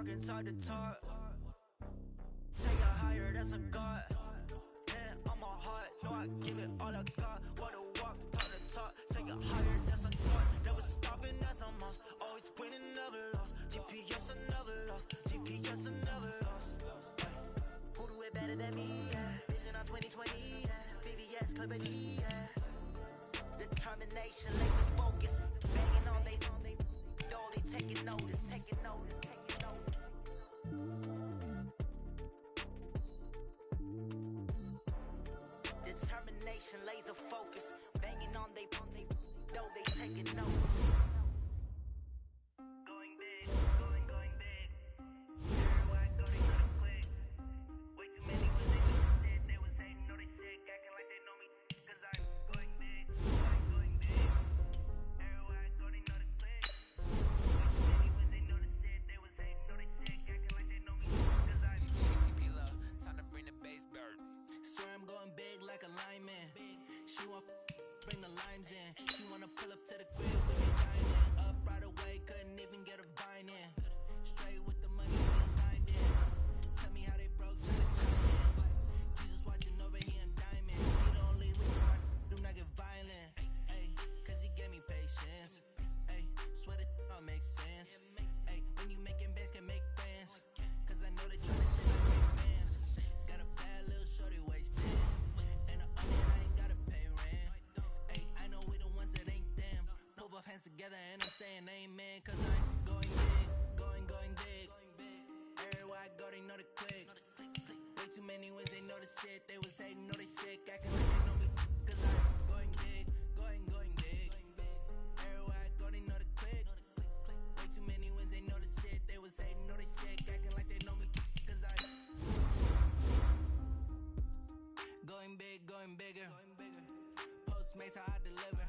walking side to top. Take it higher, that's a God. Hand on my heart, know I give it all I got. Wanna walk, top to top. Take it higher, that's a God. Never stopping, that's a must. Always winning, never lost. GPS, I never lost. GPS, I never lost. Who do it better than me? Yeah. Vision on 2020. Yeah. VVS, Clarity. Yeah. Determination, laser focus. Banging on they only taking notice, taking notice, taking notice. Determination, laser focus. Banging on they taking notice. Going big, going big. Everywhere I go, they know quick. Way too many was they was hating, know they sick, acting like they know me. Cause I'm going big, going big. Everywhere I go, they know the click. Way too many was they know the shit, they was hating, know they sick, acting like they know me. Cause I'm love, time to bring the bass bird. Swear I'm going big like a lineman. She want bring the limes in. She wanna pull up to the crib with me dining. Up right away, couldn't even get a vine in. Straight with the money, we aligned in. Tell me how they broke, tryna chime in. Jesus watching over here in diamonds. He the only reason why do not get violent. Ay, cause he gave me patience. Ay, swear that all makes sense. Ay, when you making bands, can make friends. Cause I know they tryna shit like fake bands. Got a bad little shorty wasted. And a onion, I ain't gotta pay rent. Ay, I know we the ones that ain't them. Pull both hands together and I'm saying amen. Cause I'm going big, going big. Everywhere I go, they know the click. Way too many wins, they know the shit. They was hating, know they sick, acting like they know me. Cause I'm going big, going big. Everywhere I go, they know the click. Way too many wins, they know the shit. They was hating, know they sick, acting like they know me. Cause I'm going big, going bigger. Postmates how I deliver.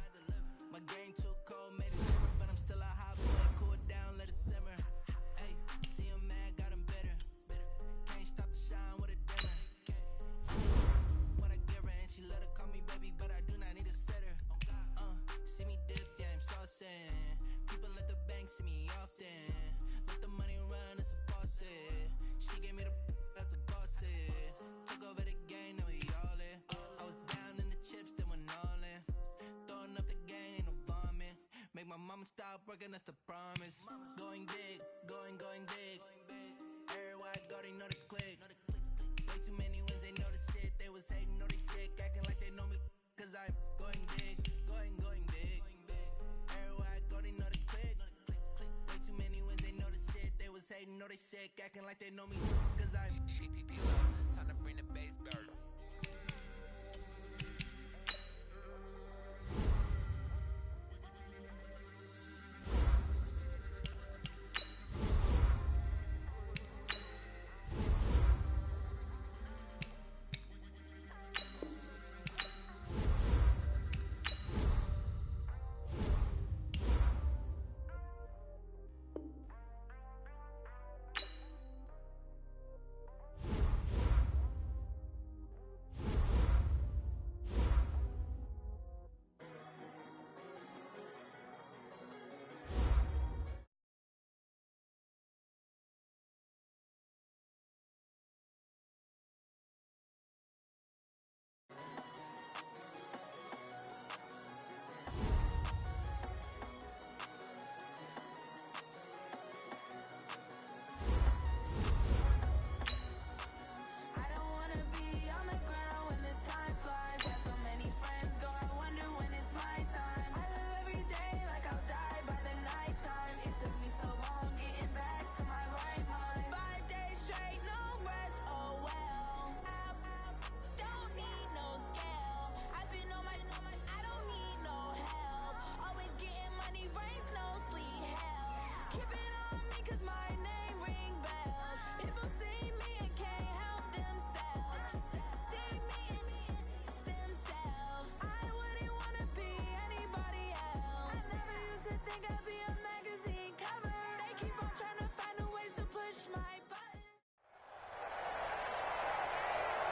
My game too cold, made it shiver, but I'm still a hot boy. Cool it down, let it simmer. Hey, see him mad, got him bitter. Can't stop the shine with a dimmer. What I give her and she let her call me baby, but I do not need a sitter. See me dip, yeah, I'm saucing. People at the bank see me often. Let the money run, it's a faucet. She gave me the that's a boss it. Took over the game, now we all in. I was down in the chips, then went all in. Throwing up the game, ain't no vomit. Make my mama stop working, that's the promise. Going big, going big. Everywhere I go, they know the click. Way too many wins, they know the shit. They was hating, know they sick, acting like they know me. Cause I'm going big, going big. Everywhere I go, they know the click. Way too many wins, they know the shit. They was hating, know they sick, acting like they know me. Cause I'm love, time to bring the bass bird.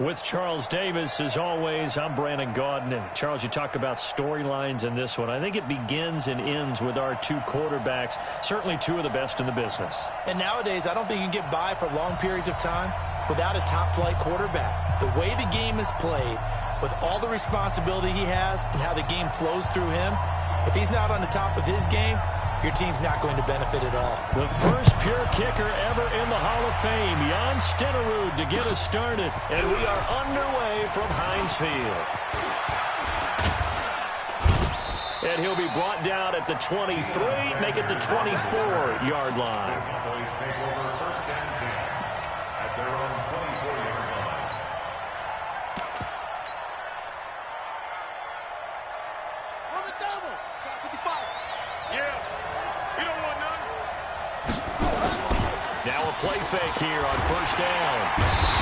With Charles Davis, as always, I'm Brandon Gaudin. And Charles, you talk about storylines in this one. I think it begins and ends with our two quarterbacks, certainly two of the best in the business. And nowadays, I don't think you can get by for long periods of time without a top-flight quarterback. The way the game is played, with all the responsibility he has and how the game flows through him, if he's not on the top of his game, your team's not going to benefit at all. The first pure kicker ever in the Hall of Fame, Jan Stenerud, to get us started. And we are underway from Heinz Field. And he'll be brought down at the 23, make it the 24-yard line. Cowboys take over first and 10 at their own 24-yard line. On the double. 55. Yeah. You don't want none. Now a play fake here on first down.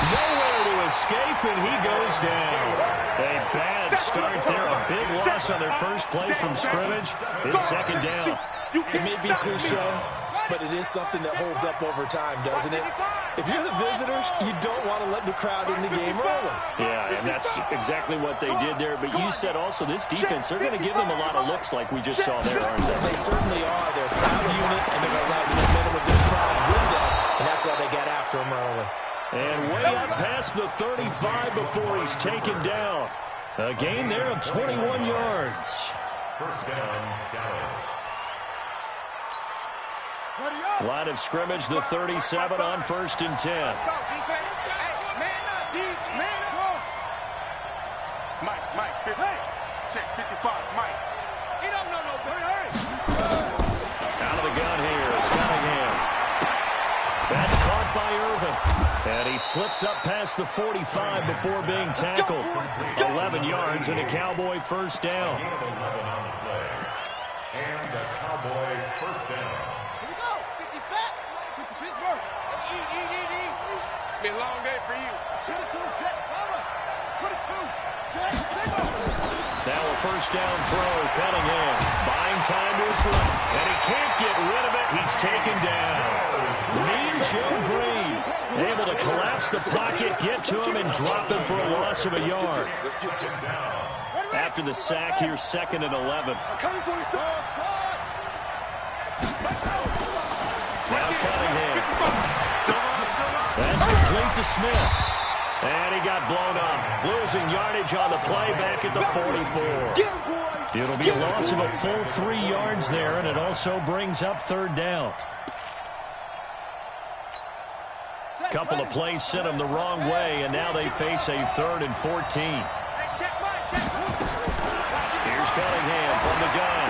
Nowhere to escape, and he goes down. A bad start there. A big loss on their first play from scrimmage. It's second down. It may be cliche, but it is something that holds up over time, doesn't it? If you're the visitors, you don't want to let the crowd in the game early. Yeah, and that's exactly what they did there. But you said also this defense, they're going to give them a lot of looks like we just saw there, aren't they? They certainly are. They're a proud unit, and they're going to ride the momentum of this crowd with them, and that's why they got after him early. And way up past the 35 before he's taken down. A gain there of 21 yards. First down, Dallas. Line of scrimmage, the 37 on first and 10. Let's go, defense. Hey, man up, D. Man up. Mike, hey. Check 55, Mike. He don't know no bird. Hey. Out of the gun here, it's Cunningham. That's caught by Irvin. And he slips up past the 45 before being tackled. 11 yards and a Cowboy first down. And a Cowboy first down. It's been a long day for you. Shoot it to him, Jet. Put it to him. Jet, take over. Now a first down throw, Cunningham. Buying time to his left. And he can't get rid of it. He's taken down. Mean Joe Green able to collapse the pocket, get to him, and drop him for a loss of a yard. After the sack, here's second and 11. Coming for his Now Cunningham. That's complete to Smith. And he got blown up. Losing yardage on the play back at the 44. It'll be a loss of a full 3 yards there, and it also brings up third down. Couple of plays sent them the wrong way, and now they face a 3rd and 14. Here's Cunningham from the gun.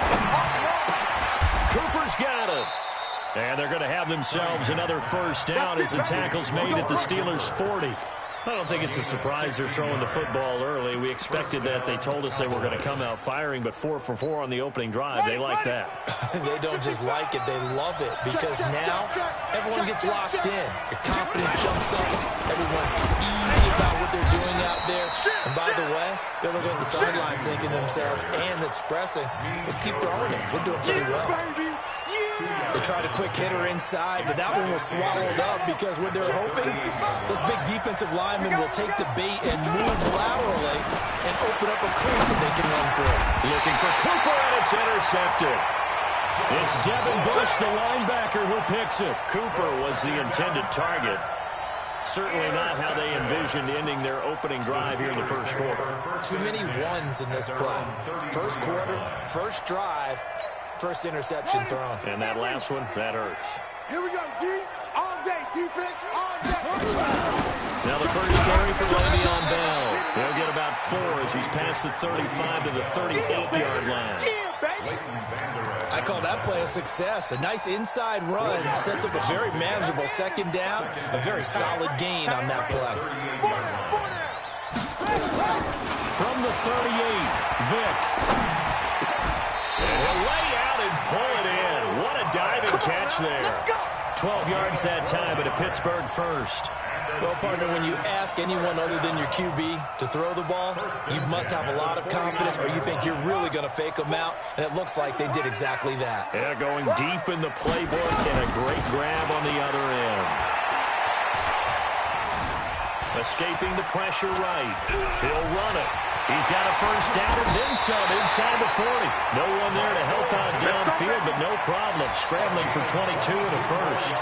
Cooper's got it. And they're going to have themselves another first down as the tackle's made at the Steelers' 40. I don't think it's a surprise they're throwing the football early. We expected that. They told us they were going to come out firing, but 4 for 4 on the opening drive. They like that. They don't just like it, they love it, because now everyone gets locked in. Your confidence jumps up. Everyone's easy about what they're doing out there. And by the way, they're looking at the sideline thinking to themselves and expressing, let's keep throwing it. We're doing pretty well. They tried a quick hitter inside, but that one was swallowed up because what they're hoping, those big defensive linemen will take the bait and move laterally and open up a crease that they can run through. Looking for Cooper, and it's intercepted. It's Devin Bush, the linebacker, who picks it. Cooper was the intended target. Certainly not how they envisioned ending their opening drive here in the first quarter. Too many ones in this play. First quarter, first drive, first interception thrown. And that last one, that hurts. Here we go, D. All day, defense, all day. Now the first carry for Le'Veon Bell. He'll get about 4 as he's past the 35 to the 38-yard line. I call that play a success. A nice inside run sets up a very manageable second down. A very solid gain on that play. From the 38, Vick. And he'll lay out and pull it in. What a diving catch there. 12 yards that time, but a Pittsburgh first. Well, partner, when you ask anyone other than your QB to throw the ball, you must have a lot of confidence, or you think you're really going to fake them out, and it looks like they did exactly that. Yeah, going deep in the playbook and a great grab on the other end. escaping the pressure right. He'll run it. He's got a first down and then some inside the 40. No one there to help out downfield, but no problem. Scrambling for 22 in the first.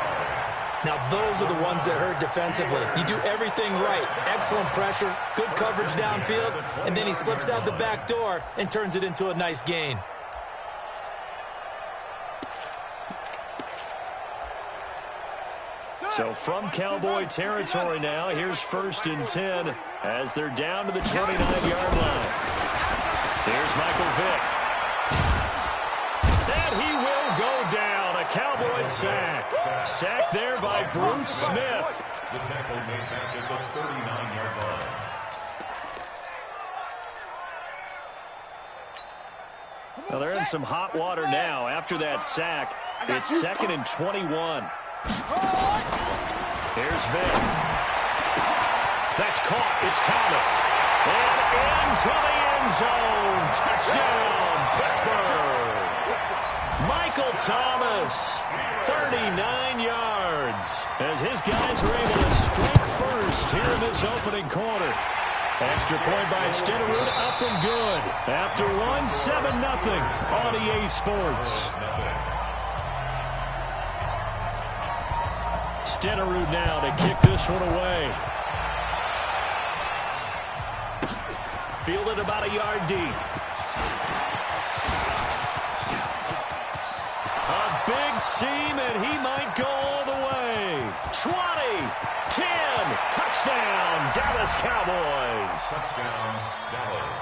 Now, those are the ones that hurt defensively. You do everything right. Excellent pressure, good coverage downfield, and then he slips out the back door and turns it into a nice gain. So from Cowboy territory now, here's 1st and 10 as they're down to the 29-yard line. Here's Michael Vick. And he will go down. A Cowboy sack. Sack there by Bruce Smith. The tackle made back at the 39-yard line. Well, they're in some hot water now. After that sack, it's 2nd and 21. Here's Vick. That's caught. It's Thomas. And into the end zone. Touchdown, Pittsburgh. Michael Thomas, 39 yards. As his guys are able to strike first here in this opening quarter. Extra point by Stenerud, up and good. After 7-0 on EA Sports. Stenerud now to kick this one away. Fielded about a yard deep. A big seam, and he might go all the way. 20, 10, touchdown, Dallas Cowboys. Touchdown, Dallas.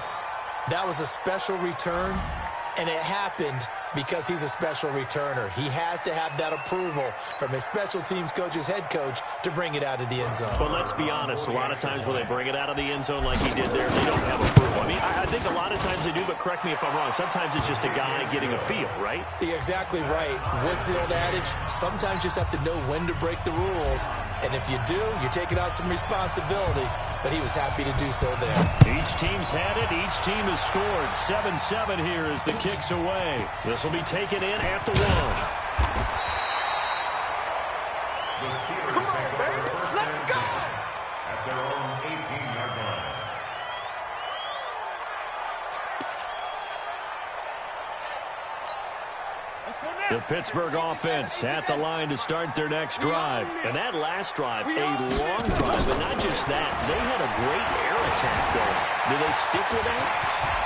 That was a special return, and it happened because he's a special returner. He has to have that approval from his special teams coach's head coach to bring it out of the end zone. But let's be honest, a lot of times when they bring it out of the end zone like he did there, they don't have approval. I mean, I think a lot of times they do, but correct me if I'm wrong. Sometimes it's just a guy getting a feel, right? You're exactly right. What's the old adage? Sometimes you just have to know when to break the rules. And if you do, you're taking out some responsibility. But he was happy to do so there. Each team's had it. Each team has scored. 7-7 here as the kick's away. This will be taken in at the 1. The Steelers take over first and 10 at their own 18-yard line. The Pittsburgh offense at the line to start their next drive. And that last drive, a long drive, but not just that. They had a great air attack going. Do they stick with that?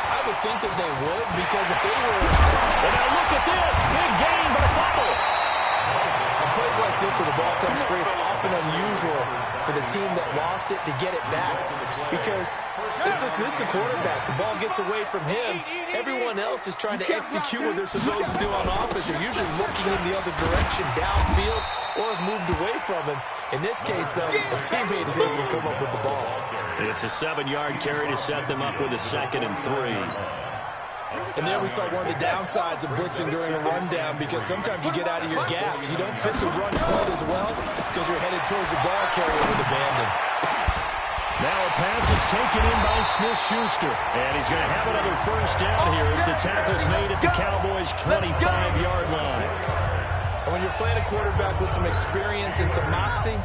I would think that they would, because if they were... And now look at this. Big gain, but a fumble. On plays like this where the ball comes free, it's often unusual for the team that lost it to get it back. Because this is the quarterback. The ball gets away from him. Everyone else is trying to execute what they're supposed to do on offense. They're usually looking in the other direction, downfield, or have moved away from him. In this case, though, a teammate is able to come up with the ball. It's a 7-yard carry to set them up with a 2nd and 3. And there we saw one of the downsides of blitzing during a rundown, because sometimes you get out of your gaps. You don't fit the run quite as well because you're headed towards the ball carrier with abandon. Now a pass is taken in by Smith-Schuster. And he's going to have another first down here as the tackle's made at the Cowboys' 25-yard line. And when you're playing a quarterback with some experience and some moxie,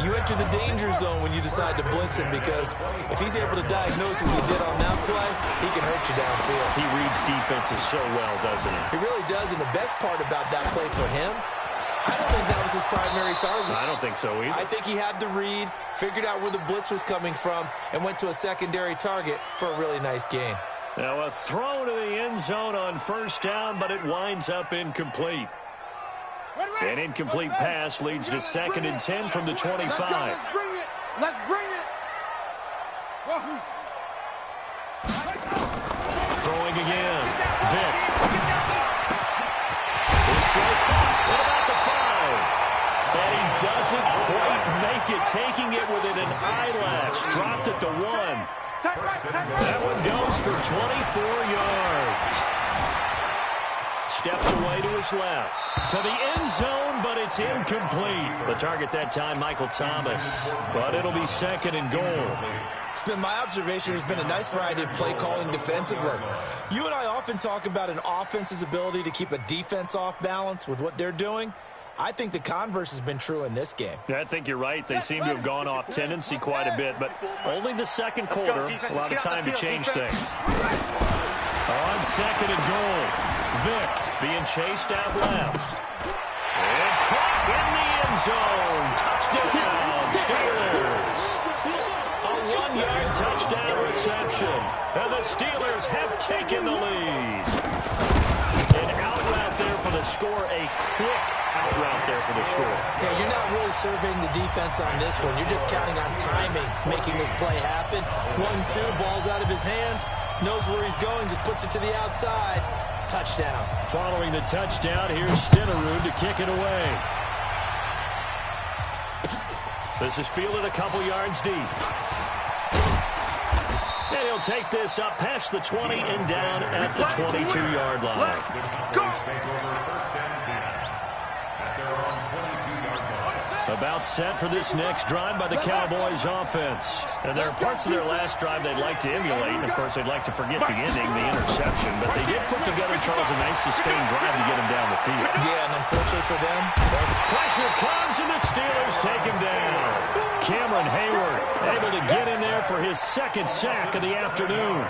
you enter the danger zone when you decide to blitz him, because if he's able to diagnose as he did on that play, he can hurt you downfield. He reads defenses so well, doesn't he? He really does, and the best part about that play for him, I don't think that was his primary target. I don't think so either. I think he had the read, figured out where the blitz was coming from, and went to a secondary target for a really nice gain. Now a throw to the end zone on first down, but it winds up incomplete. An incomplete pass leads to 2nd and 10 from the 25. Let's bring it. Let's bring it. Throwing again. Vick. His throw caught at about the 5. And he doesn't quite make it, taking it within an eyelash. Dropped at the 1. That one goes for 24 yards. Steps away to his left. To the end zone, but it's incomplete. The target that time, Michael Thomas. But it'll be 2nd and goal. It's been my observation there's been a nice variety of play calling defensively. You and I often talk about an offense's ability to keep a defense off balance with what they're doing. I think the converse has been true in this game. I think you're right. They seem to have gone off tendency quite a bit, but only the second quarter, a lot of time to change things. On second and goal, Vick being chased out left. And caught in the end zone. Touchdown, Steelers. A 1-yard touchdown reception. And the Steelers have taken the lead. An out route there for the score. A quick out route there for the score. Yeah, you're not really surveying the defense on this one. You're just counting on timing, making this play happen. 1-2, ball's out of his hands. Knows where he's going, just puts it to the outside. Touchdown. Following the touchdown, here's Stenerud to kick it away. This is fielded a couple yards deep. And he'll take this up past the 20 and down at the 22-yard line. About set for this next drive by the Cowboys offense. And there are parts of their last drive they'd like to emulate. And, of course, they'd like to forget the ending, the interception. But they did put together, Charles, a nice sustained drive to get him down the field. Yeah, and unfortunately for them, pressure comes and the Steelers take him down. Cameron Hayward able to get in there for his second sack of the afternoon.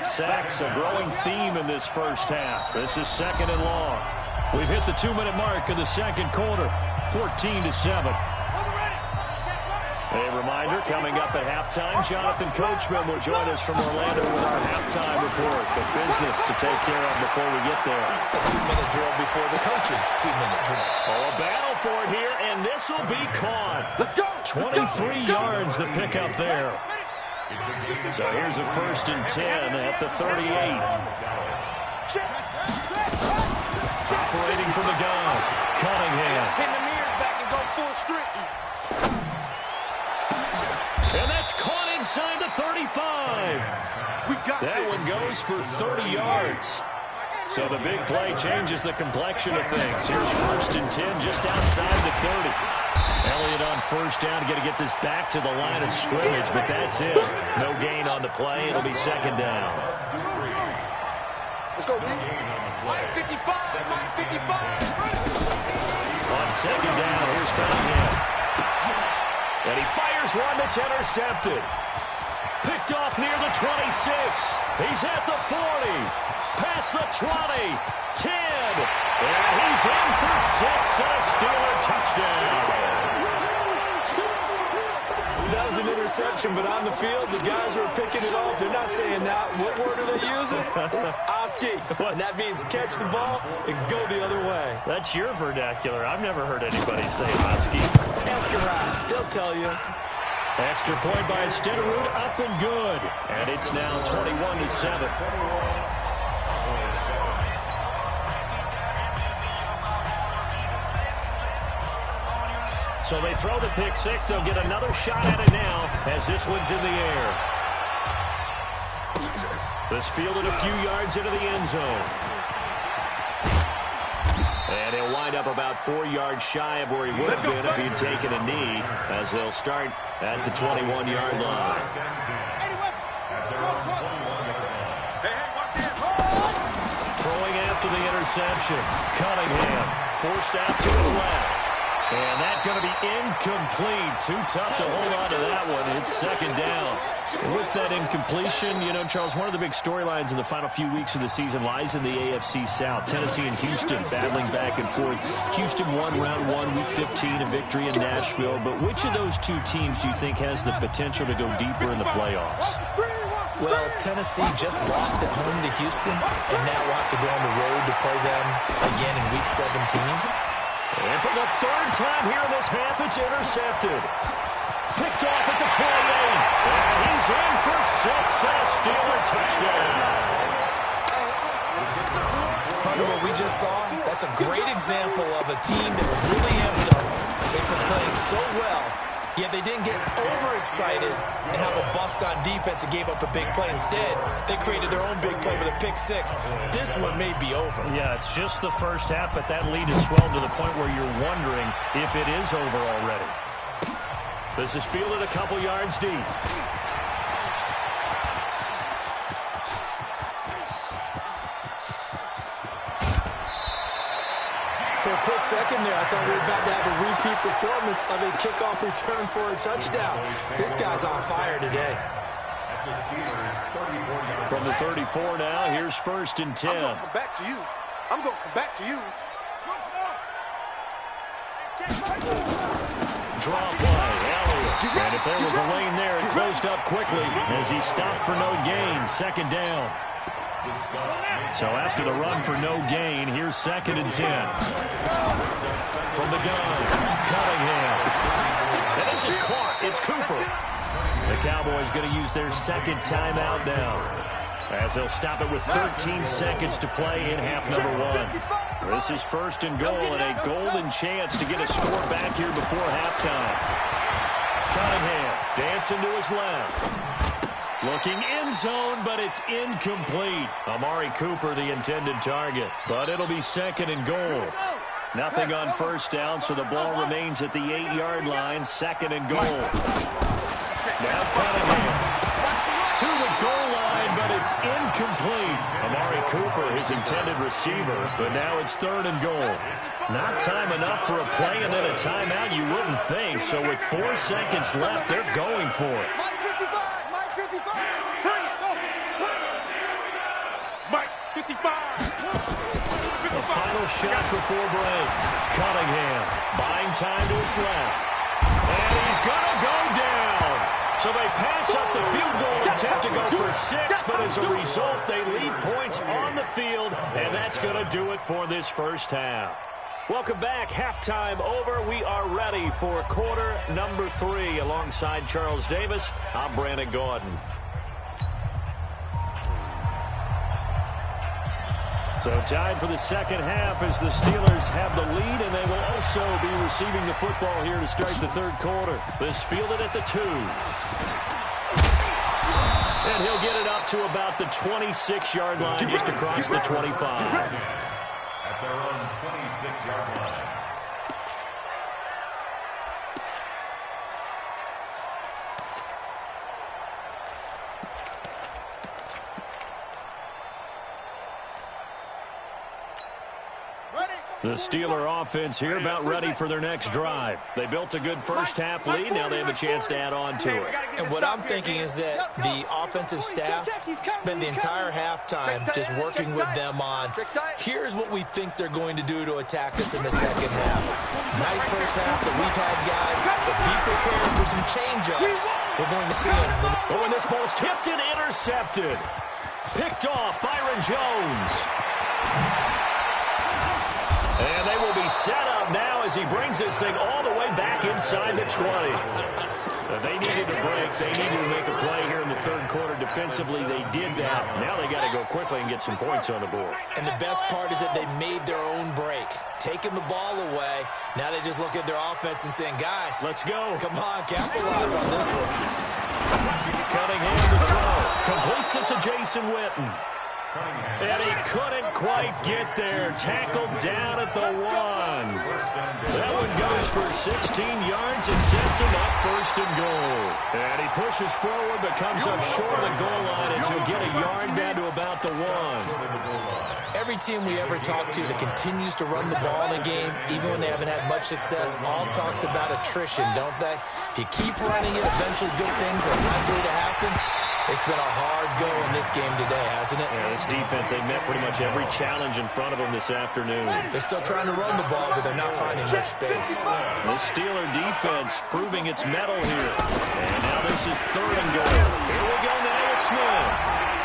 Sacks a growing theme in this first half. This is second and long. We've hit the 2-minute mark of the second quarter. 14-7. A reminder, coming up at halftime, Jonathan Coachman will join us from Orlando with our halftime report. The business to take care of before we get there. A 2-minute drill before the coach's 2-minute drill. Oh, a battle for it here, and this will be caught. 23 yards the pickup there. So here's a 1st and 10 at the 38. Operating from the gun, Cunningham. And that's caught inside the 35. That one goes for 30 yards. So the big play changes the complexion of things. Here's 1st and 10 just outside the 30. Elliott on 1st down to get this back to the line of scrimmage, but that's it. No gain on the play. It'll be 2nd down. Let's go, D. 55, 55. On 2nd down, here's Cunningham. And he fires one that's intercepted. Picked off near the 26. He's at the 40. Past the 20. 10. And he's in for 6 and a Steeler touchdown. That was an interception, but on the field, the guys who are picking it off, they're not saying that. What word are they using? It's Oski. And that means catch the ball and go the other way. That's your vernacular. I've never heard anybody say Oski. Ask around. They'll tell you. Extra point by Stenerud, up and good. And it's now 21-7. So they throw the pick six. They'll get another shot at it now as this one's in the air. This fielded a few yards into the end zone. And he'll wind up about 4 yards shy of where he would have been if he'd taken a knee, as they'll start at the 21-yard line. Throwing after the interception. Cunningham forced out to his left. And that's going to be incomplete. Too tough to hold on to that one. It's 2nd down. With that incompletion, you know, Charles, one of the big storylines in the final few weeks of the season lies in the AFC South. Tennessee and Houston battling back and forth. Houston won round 1, week 15, a victory in Nashville. But which of those two teams do you think has the potential to go deeper in the playoffs? Well, Tennessee just lost at home to Houston, and now will have to go on the road to play them again in week 17. And for the 3rd time here in this half, it's intercepted. Picked off at the 28. And he's in for 6 and a Steeler touchdown. Partner, what we just saw, that's a great example of a team that was really amped up. They've been playing so well, yet they didn't get overexcited and have a bust on defense and gave up a big play. Instead, they created their own big play with a pick six. This one may be over. Yeah, it's just the first half, but that lead has swelled to the point where you're wondering if it is over already. This is fielded a couple yards deep. For a quick second there, I thought we were about to have a repeat performance of a kickoff return for a touchdown. This guy's on fire today. From the 34 now, here's 1st and 10. I'm going to come back to you. I'm going to come back to you. Draw play, Elliott. And if there was a lane there, it closed up quickly as he stopped for no gain. 2nd down. So after the run for no gain, here's 2nd and 10. From the gun, Cunningham. And this is caught. It's Cooper. The Cowboys going to use their 2nd timeout now, as they'll stop it with 13 seconds to play in half number 1. This is 1st and goal and a golden chance to get a score back here before halftime. Cunningham dancing to his left. Looking end zone, but it's incomplete. Amari Cooper, the intended target, but it'll be 2nd and goal. Nothing on 1st down, so the ball remains at the 8-yard line. 2nd and goal. Now Cunningham to the goal line, but it's incomplete. Amari Cooper, his intended receiver, but now it's 3rd and goal. Not time enough for a play and then a timeout, you wouldn't think. So with 4 seconds left, they're going for it. Mike 55, Mike 55. Bring it, go. Mike 55. The final shot before break. Cunningham buying time to his left. And he's going to go down. So they pass up the field goal attempt to go for 6, but as a result, they leave points on the field, and that's going to do it for this first half. Welcome back. Halftime over. We are ready for quarter number 3. Alongside Charles Davis, I'm Brandon Gordon. So tied for the second half as the Steelers have the lead, and they will also be receiving the football here to start the 3rd quarter. This fielded at the 2. And he'll get it up to about the 26-yard line, just across the 25. At their own 26-yard line. The Steeler offense here about ready for their next drive. They built a good first half lead. Now they have a chance to add on to it. And what I'm thinking is that the offensive staff spent the entire halftime just working with them on, here's what we think they're going to do to attack us in the second half. Nice first half that we've had, guys, but be prepared for some change-ups. We're going to see them. Oh, and this ball's tipped and intercepted. Picked off Byron Jones. And they will be set up now as he brings this thing all the way back inside the 20. They needed a break. They needed to make a play here in the 3rd quarter. Defensively, they did that. Now they got to go quickly and get some points on the board. And the best part is that they made their own break. Taking the ball away. Now they just look at their offense and saying, guys, let's go. Come on, capitalize on this one. Cunningham to throw. Completes it to Jason Witten. And he couldn't quite get there. Tackled down at the 1. That one goes for 16 yards and sets him up 1st and goal. And he pushes forward but comes up short of the goal line as he'll get a yard down to about the 1. Every team we ever talk to that continues to run the ball in a game, even when they haven't had much success, all talks about attrition, don't they? If you keep running it, eventually good things are likely to happen. It's been a hard go in this game today, hasn't it? Yeah, this defense, they met pretty much every challenge in front of them this afternoon. They're still trying to run the ball, but they're not finding much space. The Steeler defense proving its mettle here. And now this is 3rd and goal. Here we go now with Smith.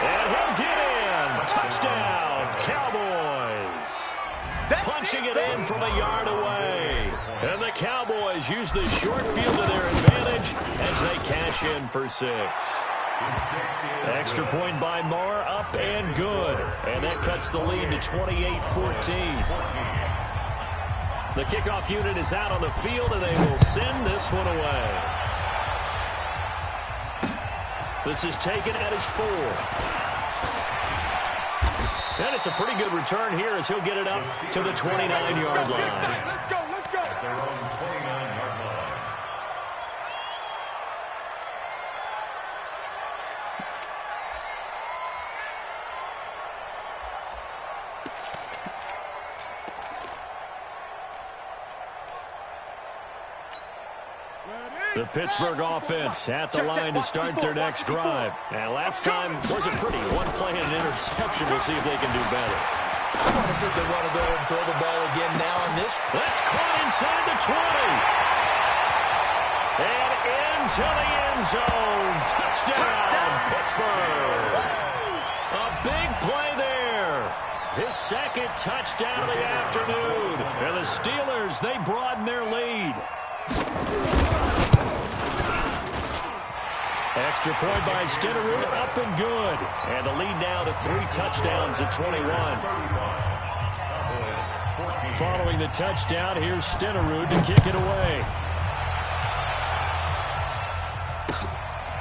And he'll get in. Touchdown, Cowboys. Punching it in from a yard away. And the Cowboys use the short field to their advantage as they cash in for 6. Extra point by Marr, up and good. And that cuts the lead to 28-14. The kickoff unit is out on the field, and they will send this one away. This is taken at his 4. And it's a pretty good return here as he'll get it up to the 29-yard line. Let's go, let's go. At their own 29-yard line. The Pittsburgh offense at the line to start their next drive. And last time wasn't pretty. One play and an interception. We'll see if they can do better. I want to see if they want to go ahead and throw the ball again now on this. That's caught inside the 20. And into the end zone. Touchdown, Pittsburgh. A big play there. His second touchdown of the afternoon. And the Steelers, they broaden their lead. Extra point by Stenerud, up and good. And the lead now to 3 touchdowns at 21. Following the touchdown, here's Stenerud to kick it away.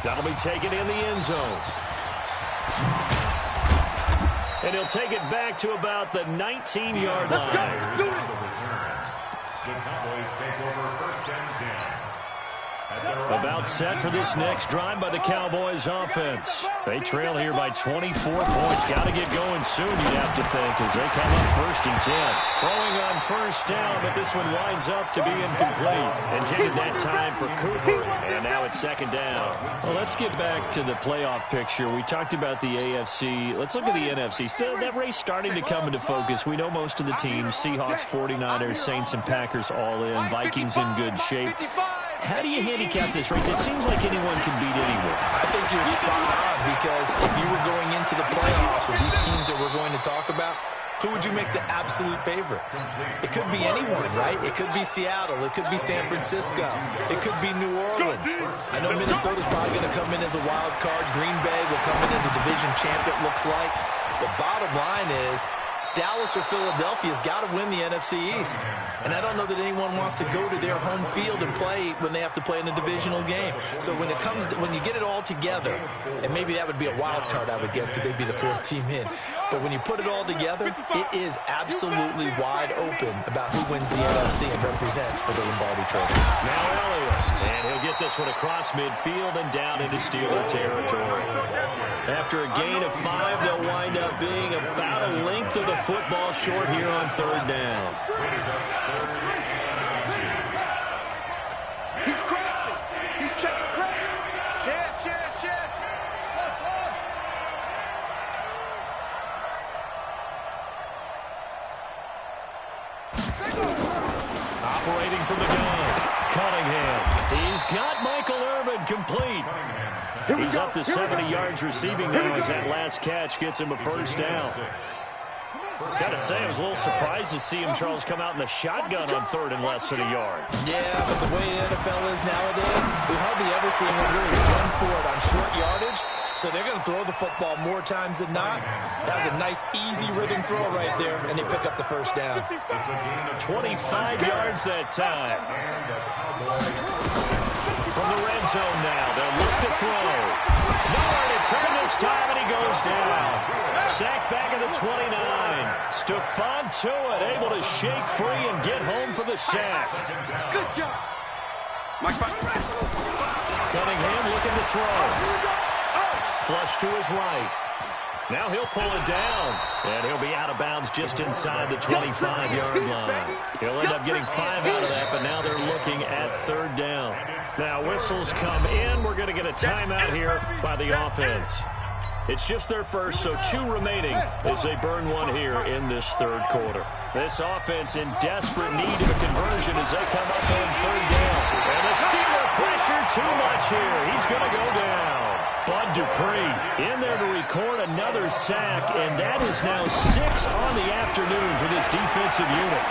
That'll be taken in the end zone. And he'll take it back to about the 19-yard line. The Cowboys take over first and 10. About set for this next drive by the Cowboys offense. They trail here by 24 points. Got to get going soon, you'd have to think, as they come up first and 10. Throwing on first down, but this one winds up to be incomplete. Intended that time for Cooper, and now it's second down. Well, let's get back to the playoff picture. We talked about the AFC. Let's look at the NFC. Still, that race starting to come into focus. We know most of the teams, Seahawks, 49ers, Saints, and Packers all in. Vikings in good shape. How do you handicap this race? It seems like anyone can beat anyone. I think you're spot on, because if you were going into the playoffs with these teams that we're going to talk about, who would you make the absolute favorite? It could be anyone, right? It could be Seattle. It could be San Francisco. It could be New Orleans. I know Minnesota's probably going to come in as a wild card. Green Bay will come in as a division champ, it looks like. The bottom line is Dallas or Philadelphia's got to win the NFC East. And I don't know that anyone wants to go to their home field and play when they have to play in a divisional game. So when it comes to, when you get it all together, and maybe that would be a wild card, I would guess, because they'd be the 4th team in. But when you put it all together, it is absolutely wide open about who wins the NFC and represents for the Lombardi Trophy. Now Elliott, and he'll get this one across midfield and down into Steeler territory. After a gain of 5, they'll wind up being about a length of the football short here on third down. He's crazy. He's checking crazy. Chance. Operating from the gun, Cunningham. He's got Michael Irvin complete. He's up to 70 yards receiving now as that last catch gets him a first down. Gotta say, I was a little surprised to see him, Charles, come out in the shotgun on third and less than a yard. Yeah, but the way the NFL is nowadays, we hardly ever see anyone really run for it on short yardage. So they're going to throw the football more times than not. That was a nice, easy rhythm throw right there, and they pick up the first down. 25 yards that time. From the red zone now, they'll look to throw. Nowhere to turn this time, and he goes down. Sacked back at the 29. Stephon Tuitt able to shake free and get home for the sack. Good job. Cunningham looking to throw. Flush to his right. Now he'll pull it down, and he'll be out of bounds just inside the 25-yard line. He'll end up getting 5 out of that, but now they're looking at third down. Now whistles come in. We're going to get a timeout here by the offense. It's just their first, so 2 remaining as they burn one here in this third quarter. This offense in desperate need of a conversion as they come up on third down. And the Steeler pressure too much here. He's going to go down. Bud Dupree in there to record another sack, and that is now 6 on the afternoon for this defensive unit.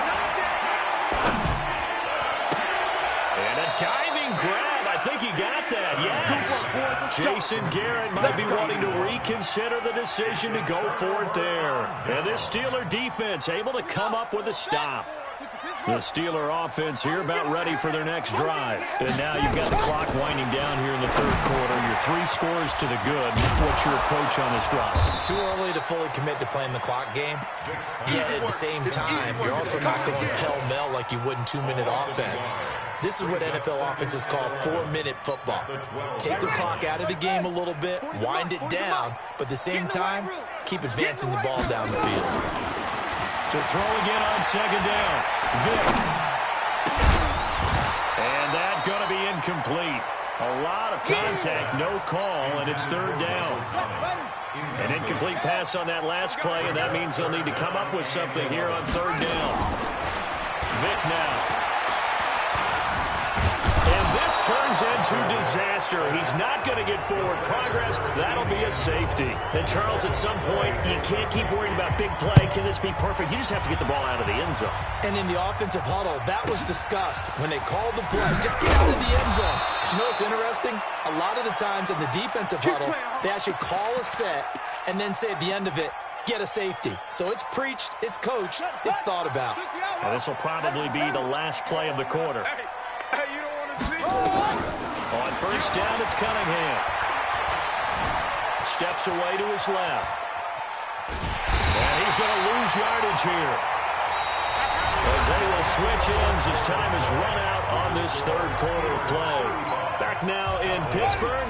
And a diving grab. I think he got that, yes. Jason Garrett might be wanting to reconsider the decision to go for it there. And this Steeler defense able to come up with a stop. The Steeler offense here about ready for their next drive. And now you've got the clock winding down here in the third quarter. Your 3 scores to the good. What's your approach on this drive? Too early to fully commit to playing the clock game. Yet at the same time, you're also not going pell-mell like you would in 2-minute offense. This is what NFL offenses call 4-minute football. Take the clock out of the game a little bit, wind it down, but at the same time, keep advancing the ball down the field. To throw again on second down. Vick. And that going to be incomplete. incomplete. A lot of contact, no call, and it's third down. An incomplete pass on that last play, and that means they'll need to come up with something here on third down. Vick now. And this turns into disaster. He's not going to get forward progress. That'll be a safety. And, Charles, at some point, you can't keep worrying about big play. Can this be perfect? You just have to get the ball out of the end zone. And in the offensive huddle, that was discussed when they called the play. Just get out of the end zone. But you know what's interesting? A lot of the times in the defensive huddle, they actually call a set and then say at the end of it, get a safety. So it's preached, it's coached, it's thought about. Now, this will probably be the last play of the quarter. Hey, you don't want to see. On first down, it's Cunningham. Steps away to his left. And he's going to lose yardage here, as they will switch ends as time is run out on this third quarter of play. Back now in Pittsburgh.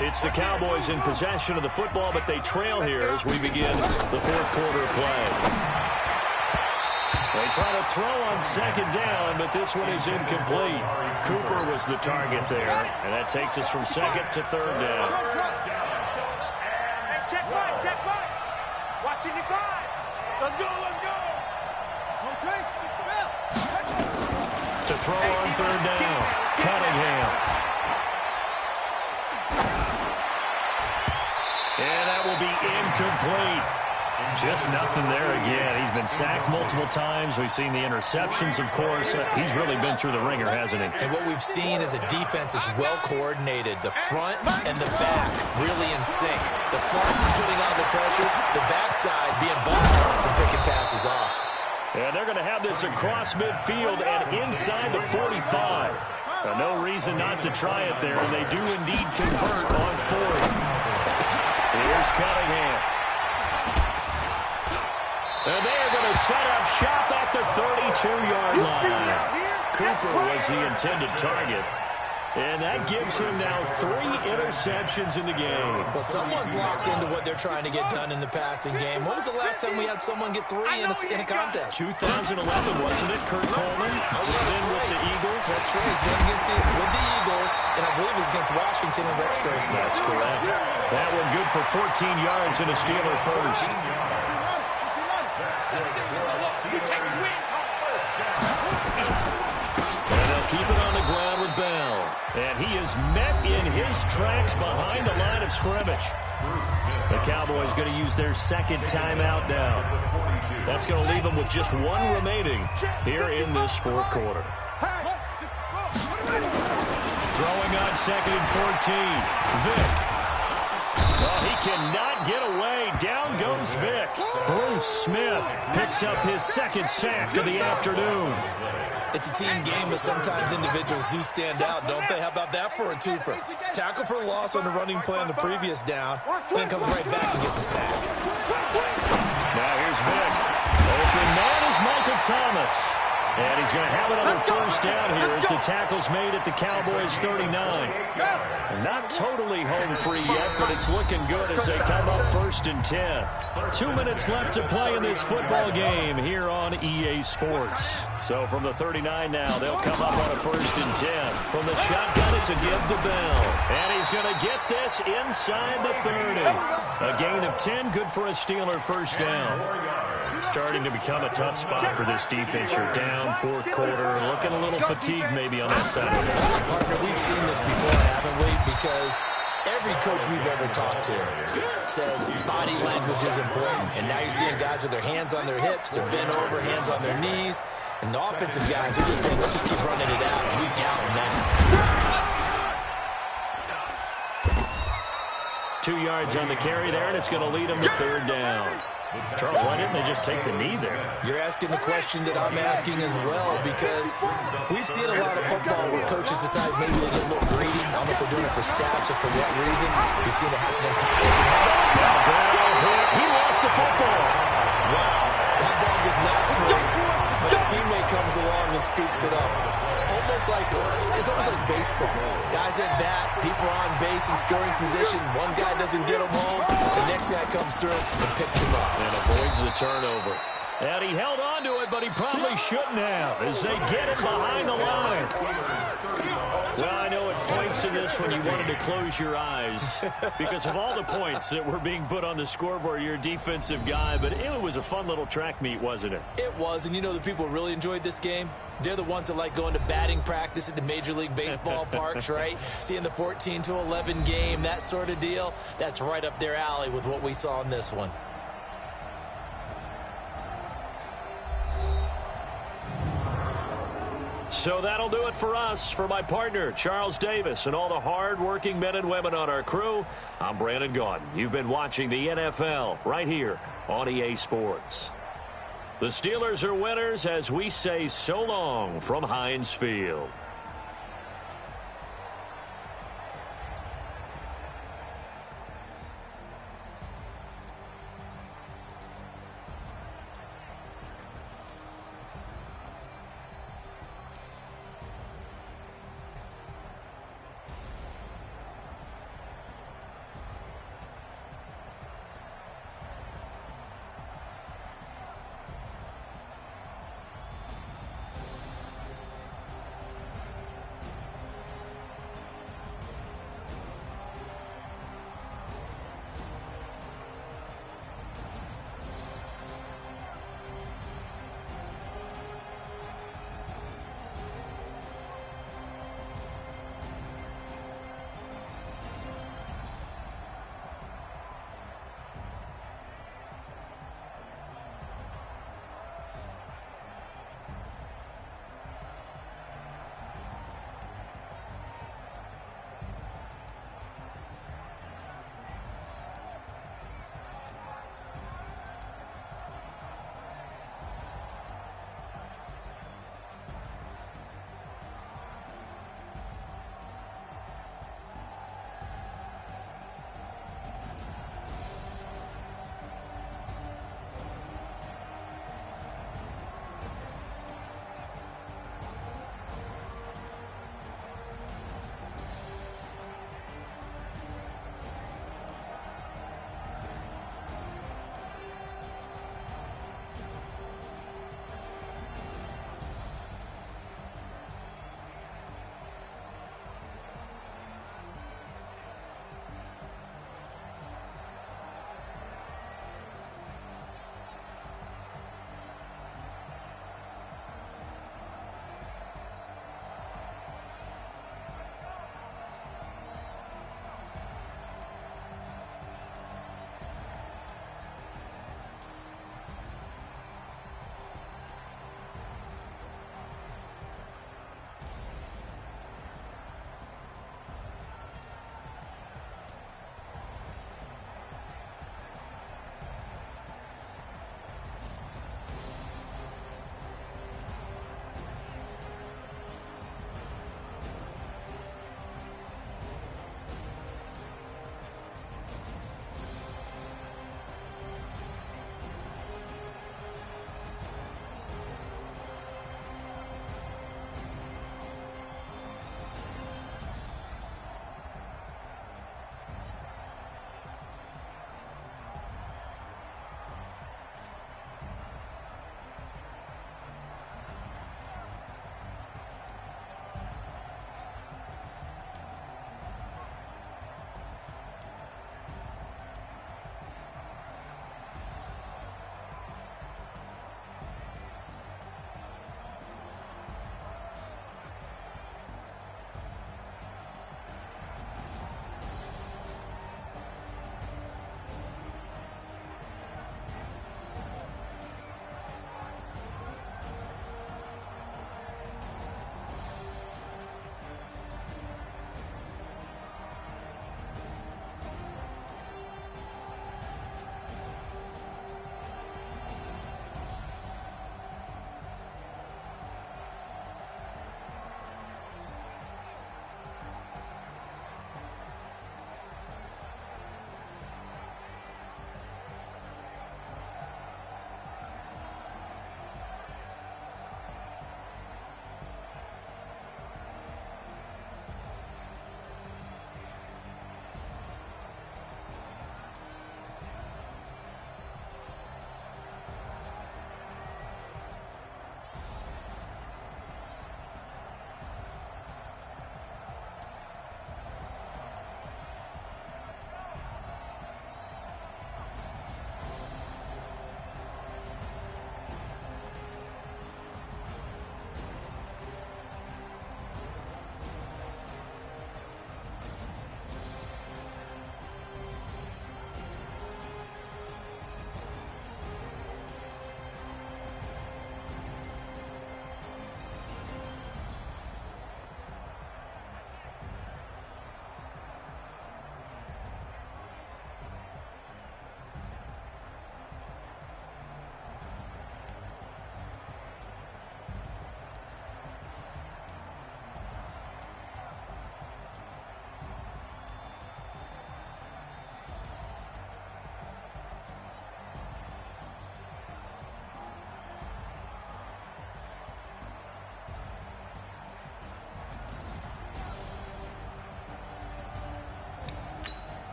It's the Cowboys in possession of the football, but they trail here as we begin the fourth quarter of play. They try to throw on second down, but this one is incomplete. Cooper was the target there, and that takes us from second to third down. Hey, check one. Watching your guard. Let's go. Okay, To throw on third down, Cunningham. And that will be incomplete. Just nothing there again. He's been sacked multiple times. We've seen the interceptions, of course. He's really been through the ringer, hasn't he? And what we've seen is a defense is well coordinated. The front and the back really in sync. The front putting on the pressure, the backside being bulldogs and picking passes off. And they're going to have this across midfield and inside the 45. No reason not to try it there, and they do indeed convert on fourth. Here's Cunningham. And they are going to set up shop at the 32-yard line. Cooper was the intended target. And that gives him now 3 interceptions in the game. Well, someone's locked into what they're trying to get done in the passing game. When was the last time we had someone get 3 in a contest? 2011, wasn't it? Kurt Coleman? Oh, yeah, that's with right. the Eagles. That's right. He's then with the Eagles, and I believe it's against Washington and Rex Grossman. That's correct. That one good for 14 yards and a Steeler first. And they'll keep it on the ground with Bell. And he is met in his tracks behind the line of scrimmage. The Cowboys going to use their second timeout now. That's going to leave them with just 1 remaining here in this fourth quarter. Throwing on second and 14. Vick. Well, he cannot get away. Down goes Vick. Bruce Smith picks up his second sack of the afternoon. It's a team game, but sometimes individuals do stand out, don't they? How about that for a twofer? Tackle for loss on the running play on the previous down, then comes right back and gets a sack. Now here's Vick. Open man is Michael Thomas. And he's going to have another first down here as the tackle's made at the Cowboys 39. Not totally home free yet, but it's looking good as they come up first and 10. 2 minutes left to play in this football game here on EA Sports. So from the 39 now, they'll come up on a first and 10. From the shotgun, it's a give to Bell. And he's going to get this inside the 30. A gain of 10, good for a Steeler first down. Starting to become a tough spot for this defense. You're down fourth quarter, looking a little fatigued maybe on that side of the ball. Partner, we've seen this before, haven't we? Because every coach we've ever talked to says body language is important. And now you're seeing guys with their hands on their hips, they're bent over, hands on their knees. And the offensive guys are just saying, let's just keep running it out. And we've got them now. 2 yards on the carry there, and it's going to lead them to third down. Charles, why didn't they just take the knee there? You're asking the question that I'm asking as well, because we've seen a lot of football where coaches decide maybe they get a little greedy. I don't know if they're doing it for stats or for what reason. We've seen it happen in college. He lost the football. Wow, that ball was not free. But a teammate comes along and scoops it up. It's almost like baseball. Guys at bat, people are on base in scoring position. One guy doesn't get them home. The next guy comes through and picks him up. And avoids the turnover. And he held on to it, but he probably shouldn't have as they get it behind the line. Well, I know at points in this when you wanted to close your eyes because of all the points that were being put on the scoreboard. You're a defensive guy, but it was a fun little track meet, wasn't it? It was, and you know the people who really enjoyed this game? They're the ones that like going to batting practice at the Major League Baseball parks, right? Seeing the 14-11 game, that sort of deal. That's right up their alley with what we saw in this one. So that'll do it for us. For my partner, Charles Davis, and all the hard-working men and women on our crew, I'm Brandon Gaudin. You've been watching the NFL right here on EA Sports. The Steelers are winners as we say so long from Heinz Field.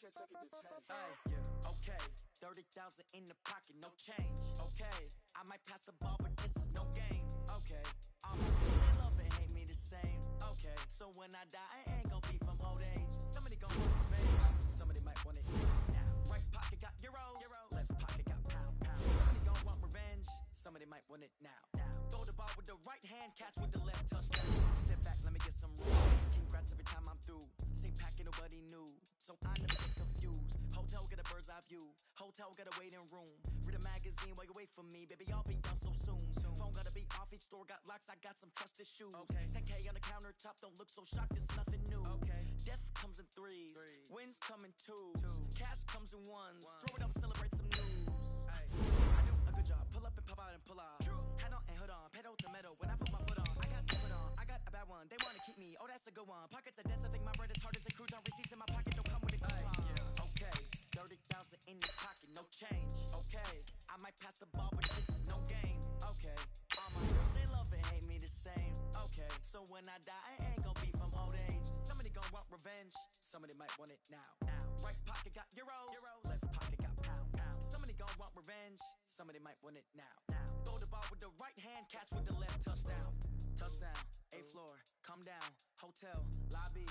Okay, 30,000 in the pocket, no change. Okay, I might pass the ball, but this is no game. Okay, all my teams, they love and hate me the same. Okay, so when I die, I ain't gonna be from old age. Somebody gon' want revenge. Somebody might want it now. Right pocket got euros. Left pocket got pound. Somebody gon' want revenge. Somebody might want it now. Throw the ball with the right hand, catch with the left touchdown. Sit back, let me get some room. Congrats every time I'm through. Same packet, nobody knew, so I never get confused. Hotel get a bird's eye view. Hotel got a waiting room. Read a magazine while you wait for me, baby. I'll be done so soon. Phone gotta be off. Each store got locks. I got some trusted shoes. 10K on the countertop. Don't look so shocked. It's nothing new. Death comes in threes. Wins come in twos. Cash comes in ones. Throw it up, celebrate some news. I do a good job. Pull up and pop out and pull out. Head on and hood on. Pedal to metal. When I put my foot on, I got to put on. I got a bad one. They wanna keep me. Oh, that's a good one. Pockets are dense. I think my bread is hard as a crouton. Receipts in my pocket. Don't come with a coupon. Okay, 30,000 in the pocket. No change. Okay, I might pass the ball, but this is no game. Okay, all my girls, they love and hate me the same. Okay, so when I die, I ain't gonna be from old age. Somebody gon' want revenge. Somebody might want it now. Right pocket got euros. Left pocket got pound. Somebody gon' want revenge. Somebody might want it now. Throw the ball with the right hand, catch with the left touchdown. Touchdown, 8th floor, come down, hotel, lobby.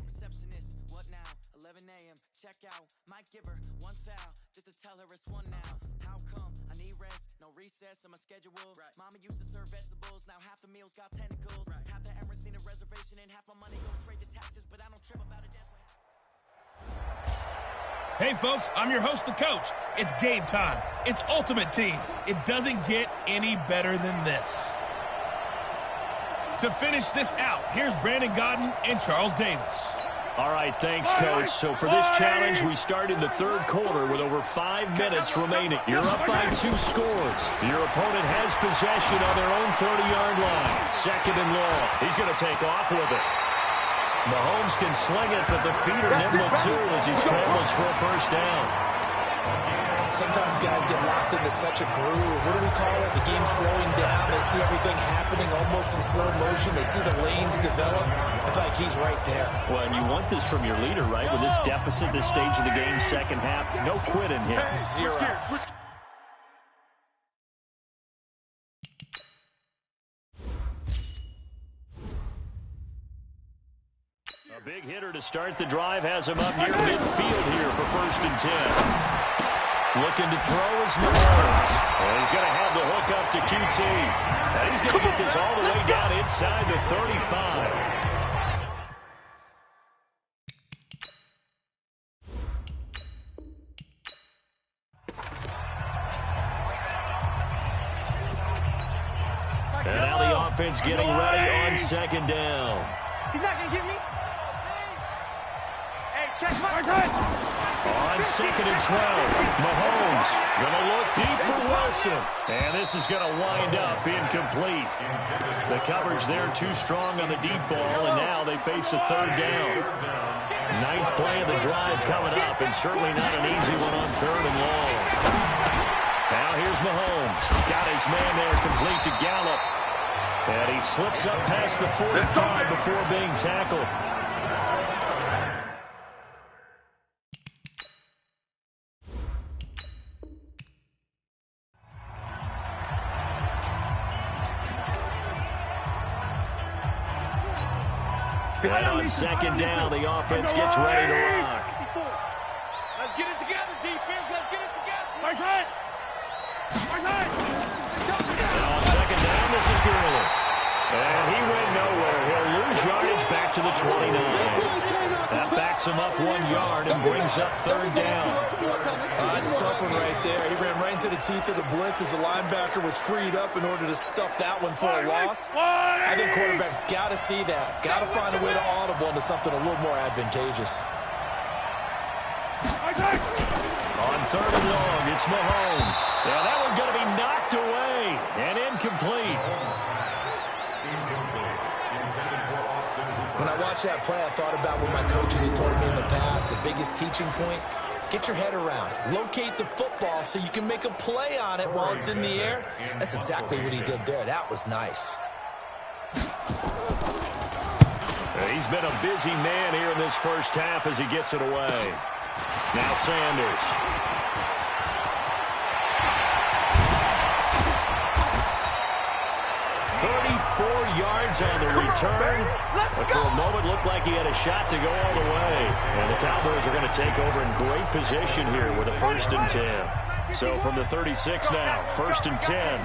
Receptionist, what now? 11 a.m., check out. Might give her one foul, just to tell her it's one now. How come? I need rest, no recess in my schedule. Mama used to serve vegetables, now half the meals got tentacles. Half the Emirates need a reservation and half my money goes straight to taxes, but I don't trip about it. That's Hey folks, I'm your host, The Coach. It's game time. It's Ultimate Team. It doesn't get any better than this. To finish this out, here's Brandon Godden and Charles Davis. All right, thanks, Coach. So for this challenge, we start in the third quarter with over 5 minutes remaining. You're up by 2 scores. Your opponent has possession on their own 30-yard line. Second and long. He's going to take off with it. Mahomes can sling it, but the feet are nimble too as he scrambles for a first down. Sometimes guys get locked into such a groove. What do we call it? The game's slowing down. They see everything happening almost in slow motion. They see the lanes develop. I feel like he's right there. Well, and you want this from your leader, right? With this deficit, this stage of the game, second half, no quit in here. Zero. A big hitter to start the drive has him up near midfield here for 1st and 10. Looking to throw is Mahomes. And he's going to have the hook up to QT. And he's going to get this all the way down inside the 35. And now the offense getting ready on 2nd down. He's not going to get me. Hey, check my time. On 2nd and 12, Mahomes going to look deep for Wilson. And this is going to wind up incomplete. The coverage there too strong on the deep ball, and now they face a 3rd down. 9th play of the drive coming up, and certainly not an easy one on 3rd and long. Now here's Mahomes. Got his man there complete to Gallup. And he slips up past the 45 before being tackled. And on 2nd down, the offense gets ready to rock. Let's get it together, defense. Let's get it together. Nice hit. Nice hit. And on 2nd down, this is Gurley. And he went nowhere. He'll lose yardage back to the 29. That backs him up 1 yard and brings up 3rd down. That's a tough one right there. He ran right into the teeth of the blitz as the linebacker was freed up in order to stuff that one for a loss. I think quarterbacks got to see that. Got to find a way to audible into something a little more advantageous. On 3rd and long, it's Mahomes. Now that one's going to be knocked away and incomplete. When I watched that play, I thought about what my coaches had told me in the past. The biggest teaching point, get your head around. Locate the football so you can make a play on it while it's in the air. That's exactly what he did there. That was nice. He's been a busy man here in this first half as he gets it away. Now Sanders. 34 yards on the return. But for a moment, looked like he had a shot to go all the way. And the Cowboys are going to take over in great position here with a 1st and 10. So from the 36 now, 1st and 10.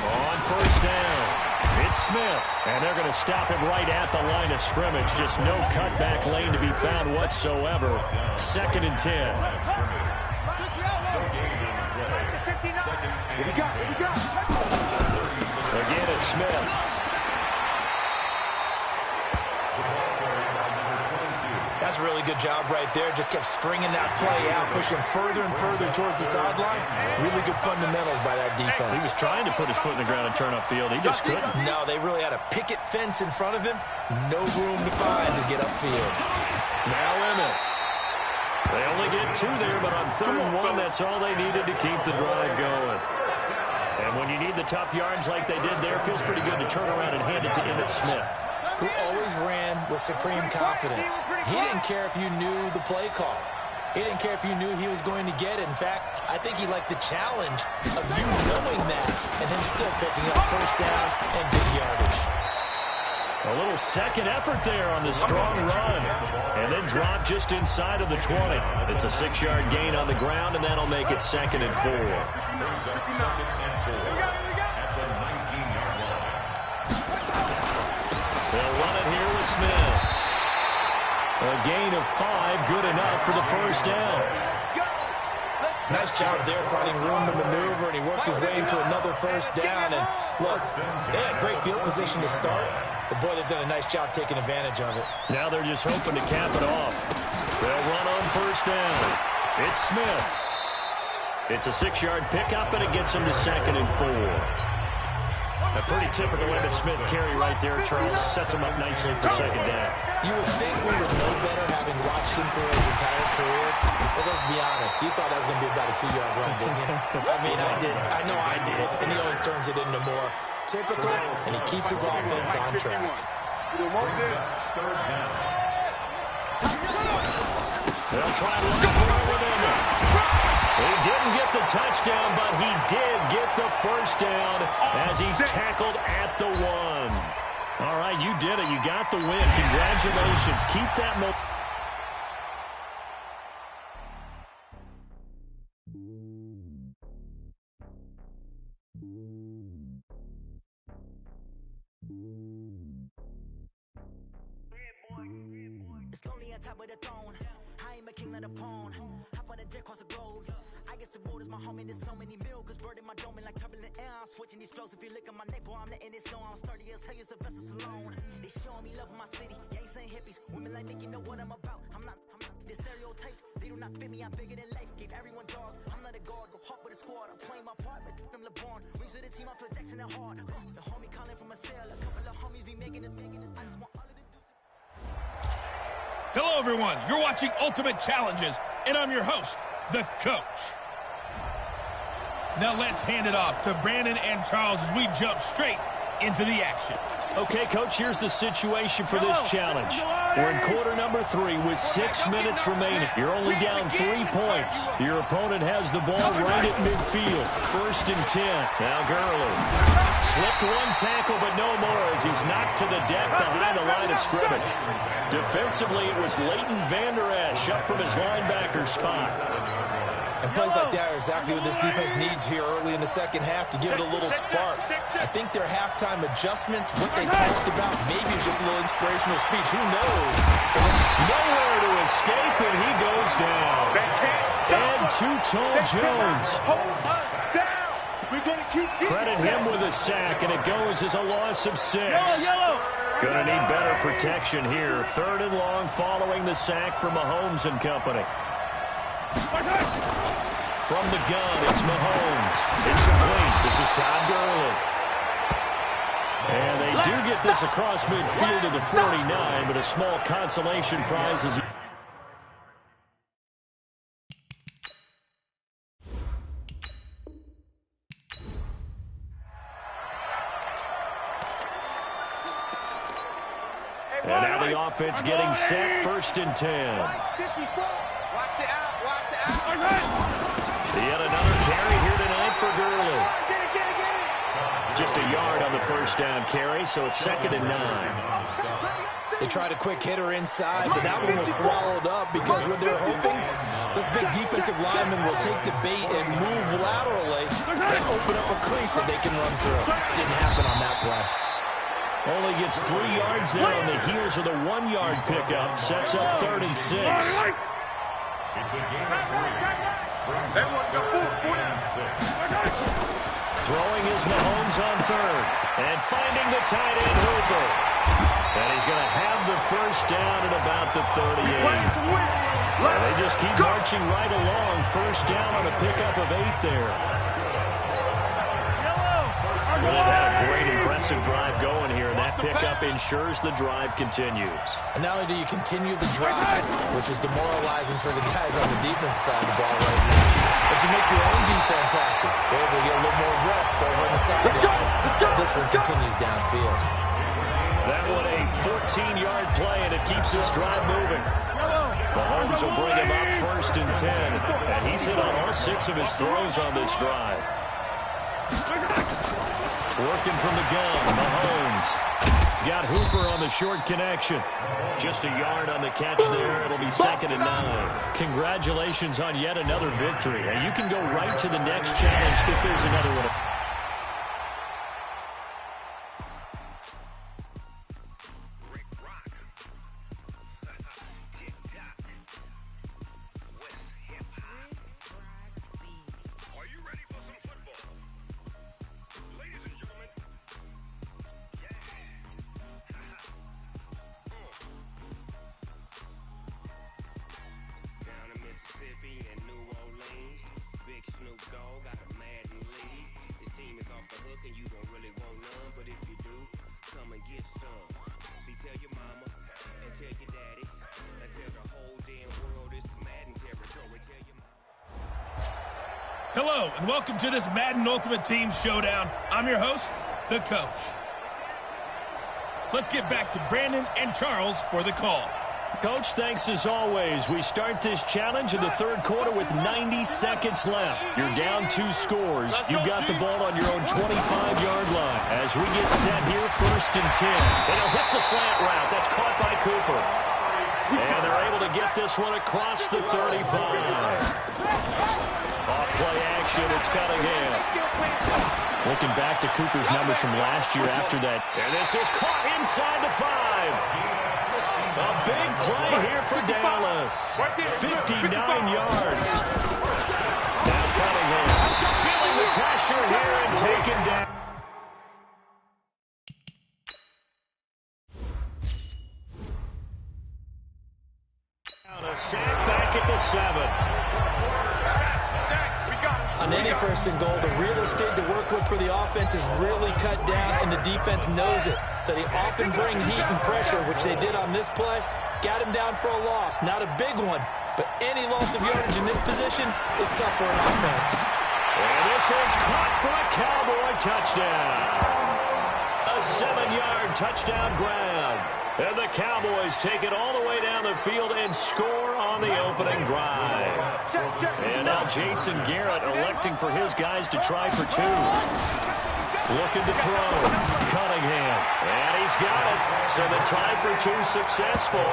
On 1st down, it's Smith. And they're going to stop him right at the line of scrimmage. Just no cutback lane to be found whatsoever. 2nd and 10. Again, it's Smith. That's a really good job right there. Just kept stringing that play out, pushing further and further towards the sideline. Really good fundamentals by that defense. He was trying to put his foot in the ground and turn upfield. He just couldn't. No, they really had a picket fence in front of him. No room to find to get upfield. Now Emmett. They only get 2 there, but on 3rd and 1, that's all they needed to keep the drive going. And when you need the tough yards like they did there, it feels pretty good to turn around and hand it to Emmitt Smith, who always ran with supreme confidence. He didn't care if you knew the play call. He didn't care if you knew he was going to get it. In fact, I think he liked the challenge of you knowing that and him still picking up 1st downs and big yardage. A little second effort there on the strong run. And then drop just inside of the 20. It's a 6-yard gain on the ground, and that'll make it 2nd and 4. They'll run it here with Smith. A gain of 5, good enough for the 1st down. Nice job there finding room to maneuver, and he worked his way into another 1st down. And look, they had great field position to start, but boy, they've done a nice job taking advantage of it. Now they're just hoping to cap it off. They'll run on 1st down. It's Smith. It's a 6-yard pickup, and it gets him to 2nd and 4. A pretty typical Emmitt Smith carry right there, Charles. Sets him up nicely for 2nd down. You would think we would know better having watched him through his entire career. But let's be honest, you thought that was going to be about a 2-yard run, didn't you? I mean, I did. I know I did. And he always turns it into more typical, and he keeps his offense on track. You want this? They'll try to look for it with Emmitt. He didn't get the touchdown, but he did get the 1st down as he's tackled at the 1. All right, you did it. You got the win. Congratulations. Keep that momentum. It's lonely on top of the throne. I am a king of the pawn. Hop on a jet across the globe. I guess the road is my home and there's so many milkers burning my dome like turbulent air. I'm switching these flows. If you look at my neck, boy, I'm letting it slow. I'm sturdy as hell as a vessel alone. They showing me love in my city. Yeah, ain't saying hippies. Women like Nick, you know what I'm about. I'm not. The stereotypes, they do not fit me. I'm bigger than life. Gave everyone jaws. I'm not a guard. Go hard with a squad. I'm playing my part, but I'm LeBron. Wings of the team, I feel Jackson and hard. The homie calling from a cell. A couple of homies be making it. I just want all of the Hello, everyone. You're watching Ultimate Challenges, and I'm your host, the Coach. Now let's hand it off to Brandon and Charles as we jump straight into the action. Okay, Coach, here's the situation for this challenge. We're in quarter number 3 with 6 minutes remaining. You're only down 3 points. Your opponent has the ball right at midfield. 1st and 10. Now Gurley. Slipped 1 tackle, but no more as he's knocked to the deck behind the line of scrimmage. Defensively, it was Leighton Vander Esch up from his linebacker spot. And plays like that are exactly what this defense needs here early in the second half to give it a little spark. I think their halftime adjustments, what they talked about, maybe it's just a little inspirational speech. Who knows? Nowhere to escape, and he goes down. And too tall Jones. Credit him with a sack, and it goes as a loss of 6. Gonna need better protection here. 3rd and long following the sack from Mahomes and company. From the gun, it's Mahomes. Incomplete. This is Todd Gurley. And they do get this across midfield to the 49, but a small consolation prize is... And now the offense getting set, 1st and 10. 54. Watch the out. Yet another carry here tonight for Gurley. Just a yard on the 1st down carry, so it's 2nd and 9. They tried a quick hitter inside, but that one was swallowed up because what they're hoping, this big defensive lineman will take the bait and move laterally and open up a crease that they can run through. Didn't happen on that play. Only gets 3 yards there on the heels of the 1-yard pickup. Sets up 3rd and 6. It's a game of 3. Throwing is Mahomes on 3rd. And finding the tight end Hooper. And he's going to have the 1st down at about the 38. And they just keep marching right along. 1st down on a pickup of 8 there. Well, they've had a great, impressive drive going here, and that pickup ensures the drive continues. And not only do you continue the drive, which is demoralizing for the guys on the defense side of the ball right now, but you make your own defense happy. They're able to get a little more rest over on the sidelines. This one continues downfield. That one a 14-yard play, and it keeps this drive moving. Mahomes will bring him up 1st and 10, and he's hit on all 6 of his throws on this drive. Working from the gun, Mahomes. He's got Hooper on the short connection. Just a yard on the catch there. It'll be 2nd and 9. Congratulations on yet another victory. And you can go right to the next challenge if there's another one. Hello, and welcome to this Madden Ultimate Team Showdown. I'm your host, the Coach. Let's get back to Brandon and Charles for the call. Coach, thanks as always. We start this challenge in the 3rd quarter with 90 seconds left. You're down 2 scores. You've got the ball on your own 25-yard line. As we get set here, 1st and 10. And he'll hit the slant route. That's caught by Cooper. And they're able to get this one across the 35. Off-play action, it's Cunningham. Looking back to Cooper's numbers from last year after that. And this is caught inside the 5. A big play here for Dallas. 59 yards. Now Cunningham feeling the pressure here and taken down. A sack back at the 7. On any 1st and goal, the real estate to work with for the offense is really cut down, and the defense knows it. So they often bring heat and pressure, which they did on this play. Got him down for a loss. Not a big one, but any loss of yardage in this position is tough for an offense. And this is caught for a Cowboy touchdown. A 7-yard touchdown grab. And the Cowboys take it all the way down the field and score on the opening drive. And now Jason Garrett electing for his guys to try for 2. Looking to throw. Cunningham. And he's got it. So the try for 2 successful.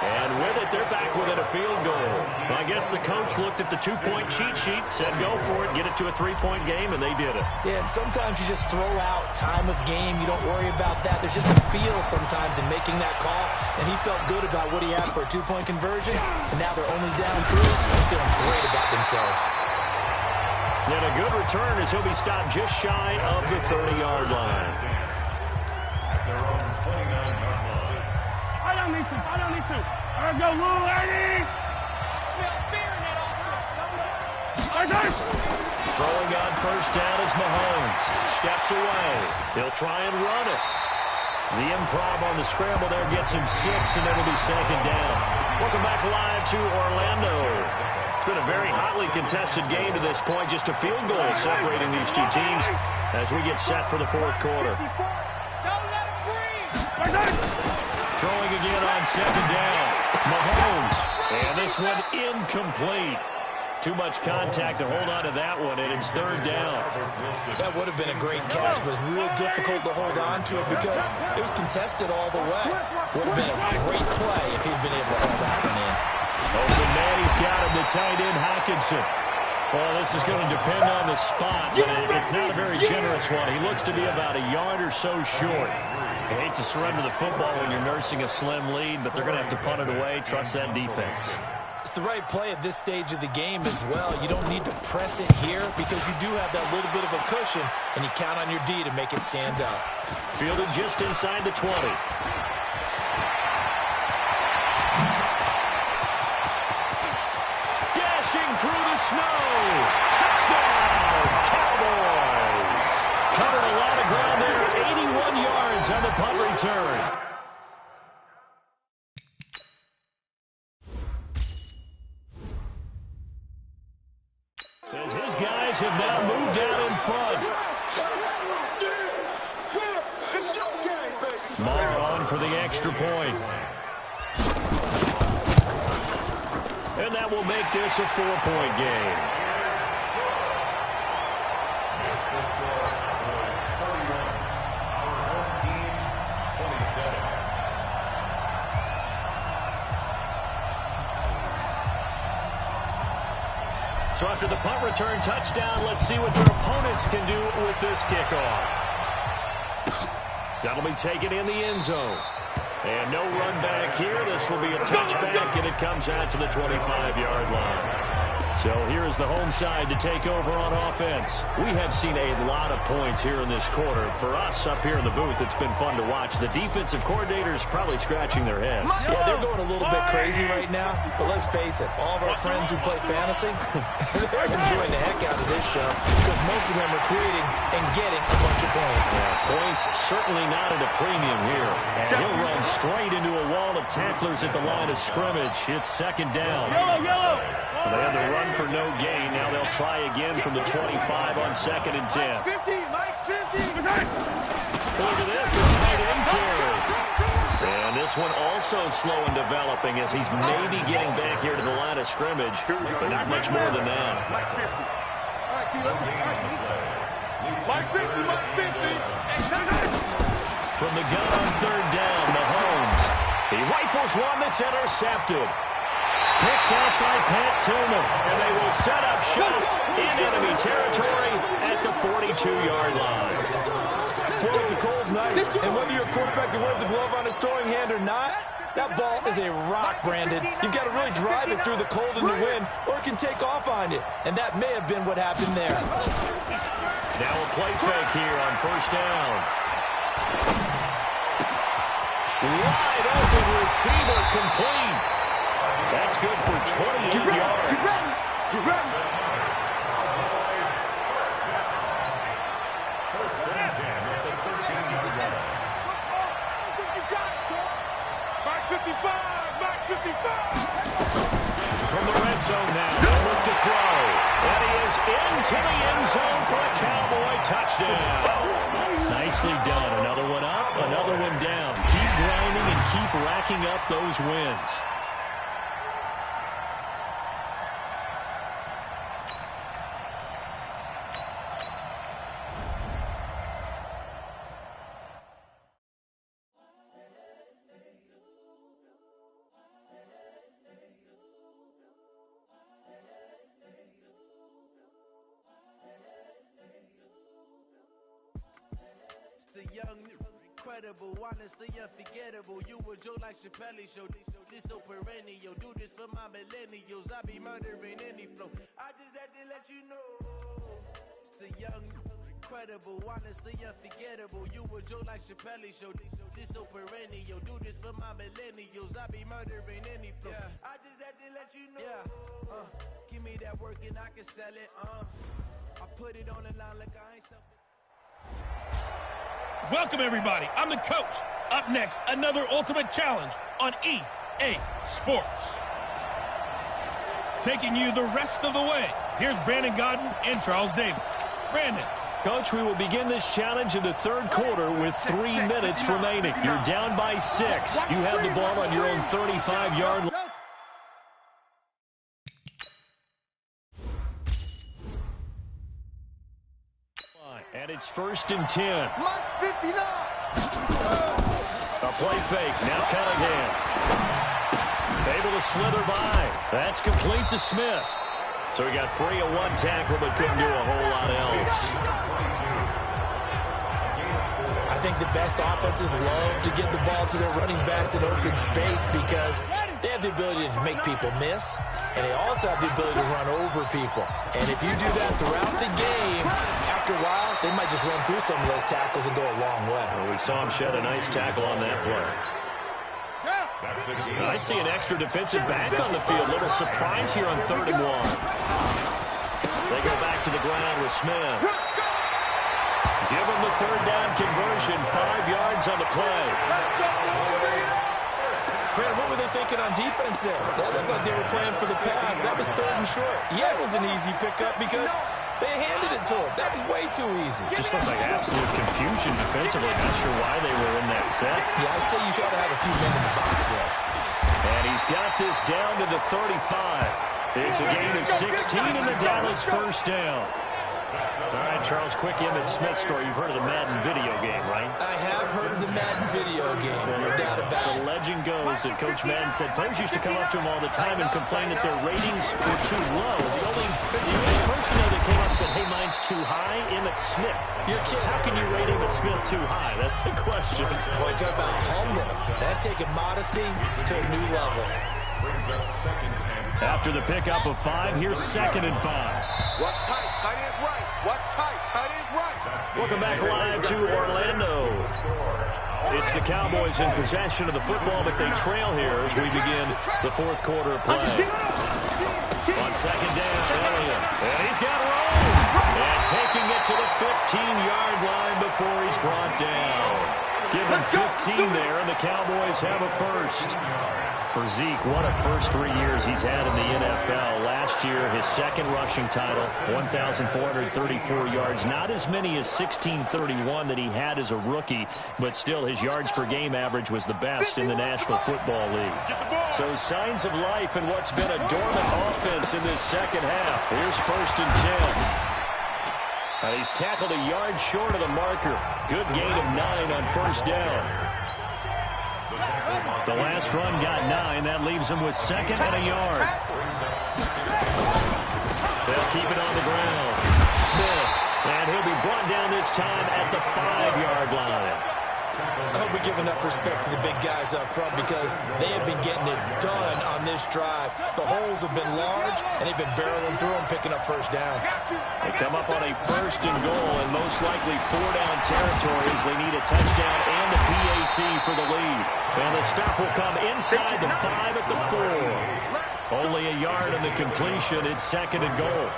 And with it, they're back within a field goal. I guess the coach looked at the 2-point cheat sheet, said go for it, get it to a 3-point game, and they did it. Yeah, and sometimes you just throw out time of game. You don't worry about that. There's just a feel sometimes in making that call, and he felt good about what he had for a 2-point conversion, and now they're only down 3. They're feeling great about themselves. And a good return as he'll be stopped just shy of the 30-yard line. At their own 29-yard line. I don't need to. There go, little lady. Smell fear in that offense. Throwing on 1st down is Mahomes. Steps away. He'll try and run it. The improv on the scramble there gets him 6, and it'll be 2nd down. Welcome back live to Orlando. It's been a very hotly contested game to this point. Just a field goal separating these two teams as we get set for the 4th quarter. Don't let him breathe. Throwing again on second down. Mahomes. And this one incomplete. Too much contact to hold on to that one, and it's third down. That would have been a great catch, but it's real difficult to hold on to it because it was contested all the way. Would have been a great play if he'd been able to hold that one in. Open man, he's got him, the tight end, Hockenson. Well, this is going to depend on the spot, but it's not a very generous one. He looks to be about a yard or so short. You hate to surrender the football when you're nursing a slim lead, but they're going to have to punt it away. Trust that defense. It's the right play at this stage of the game as well. You don't need to press it here because you do have that little bit of a cushion, and you count on your D to make it stand up. Fielded just inside the 20. Dashing through the snow. Touchdown, Cowboys. Covered a lot of ground there. 81 yards on the punt return. As his guys have now moved out in front. Maher on for the extra point. And that will make this a 4-point game. The score was 41. Our home team, 27. So after the punt return touchdown, let's see what their opponents can do with this kickoff. That'll be taken in the end zone. And no run back here. This will be a touchback, and it comes out to the 25-yard line. So here is the home side to take over on offense. We have seen a lot of points here in this quarter. For us up here in the booth, it's been fun to watch. The defensive coordinators probably scratching their heads. Yeah, they're going a little bit crazy right now, but let's face it, all of our friends who play fantasy, they're enjoying the heck out of this show because most of them are creating and getting a bunch of points. Yeah, points certainly not at a premium here. And he'll run straight into a wall of tacklers at the line of scrimmage. It's second down. Yellow. They had the run for no gain. Now they'll try again from the 25 on 2nd and 10. Mike's 50. Look at this, a tight end carry. And this one also slow in developing as he's maybe getting back here to the line of scrimmage, but not much more than that. All right, T, let's Mike 50. From the gun on third down, Mahomes. He rifles one that's intercepted. Picked off by Pat Tillman, and they will set up shop in enemy territory at the 42-yard line. Well, it's a cold night, and whether you're a quarterback that wears a glove on his throwing hand or not, that ball is a rock, Brandon. You've got to really drive it through the cold and the wind, or it can take off on you, and that may have been what happened there. Now a play fake here on first down. Wide open receiver complete. That's good for 28 yards. You ready? First and 10 at the 13-yard line. You got it, son. Mike 55. From the red zone now, they'll look to throw. And he is into the end zone for a Cowboy touchdown. Nicely done. Another one up, another one down. Keep grinding and keep racking up those wins. The young, incredible, honestly unforgettable. You a Joe like Chappelle show. This so perennial. Do this for my millennials. I be murdering any flow. I just had to let you know. It's the young, incredible, honestly unforgettable. You a Joe like Chappelle show. This so perennial. Do this for my millennials. I be murdering any flow. Yeah. I just had to let you know. Yeah. Give me that work and I can sell it. I put it on the line like I ain't selfish. Welcome, everybody. I'm the coach. Up next, another Ultimate Challenge on EA Sports. Taking you the rest of the way, here's Brandon Godden and Charles Davis. Brandon, Coach, we will begin this challenge in the third quarter with 3 minutes remaining. You're down by 6. You have the ball on your own 35-yard line. And it's 1st and 10. March 59. A play fake. Now Cunningham. Able to slither by. That's complete to Smith. So he got free of 1 tackle but couldn't do a whole lot else. I think the best offenses love to get the ball to their running backs in open space because they have the ability to make people miss, and they also have the ability to run over people. And if you do that throughout the game, after a while, they might just run through some of those tackles and go a long way. Well, we saw him shed a nice tackle on that play. I see an extra defensive back on the field. Little surprise here on 3rd and 1. They go back to the ground with Smith. Give him the 3rd down conversion. 5 yards on the play. Brandon, what were they thinking on defense there? That looked like they were playing for the pass. That was 3rd and short. Yeah, it was an easy pickup because they handed it to him. That was way too easy. Just looked like absolute confusion defensively. Not sure why they were in that set. Yeah, I'd say you should have a few men in the box there. And he's got this down to the 35. It's a gain of 16 in the Dallas 1st down. All right, Charles, quick Emmitt Smith story. You've heard of the Madden video game, right? I have heard of the Madden video game, no doubt about it. The legend goes that Coach Madden said players used to come up to him all the time and complain that their ratings were too low. The only person that came up and said, hey, mine's too high, Emmitt Smith. You're kidding. How can you rate Emmitt Smith too high? That's the question. Boy, talk about humble. That's taking modesty to a new level. After the pickup of 5, here's 2nd and 5. Watch tight. Tight end's right. Watch tight. Tight end's right. Welcome back live to Orlando. It's the Cowboys in possession of the football, but they trail here as we begin the 4th quarter of play. On 2nd down, Elliott. And he's got room. And taking it to the 15-yard line before he's brought down. Give him 15 there, and the Cowboys have a first. For Zeke, what a first 3 years he's had in the NFL. Last year, his 2nd rushing title, 1,434 yards. Not as many as 1,631 that he had as a rookie, but still his yards per game average was the best in the National Football League. So signs of life in what's been a dormant offense in this 2nd half. Here's 1st and 10. He's tackled a yard short of the marker. Good gain of 9 on 1st down. The last run got 9. That leaves him with 2nd and a yard. They'll keep it on the ground. Smith. And he'll be brought down this time at the 5-yard line. I hope we give enough respect to the big guys up front because they have been getting it done on this drive. The holes have been large, and they've been barreling through them, picking up 1st downs. They come up on a 1st and goal, and most likely 4-down territories. They need a touchdown and a PAT for the lead. And the stop will come inside the 5 at the 4. Only a yard on the completion. It's 2nd and goal.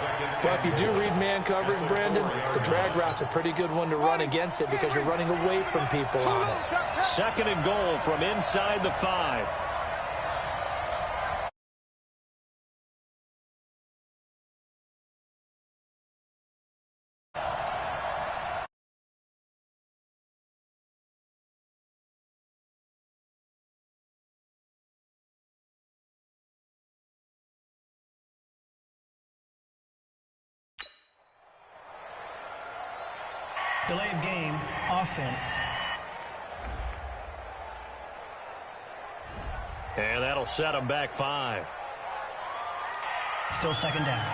Well, if you do read man coverage, Brandon, the drag route's a pretty good one to run against it because you're running away from people on it. 2nd and goal from inside the 5. Delay of game, offense. And that'll set him back 5. Still 2nd down.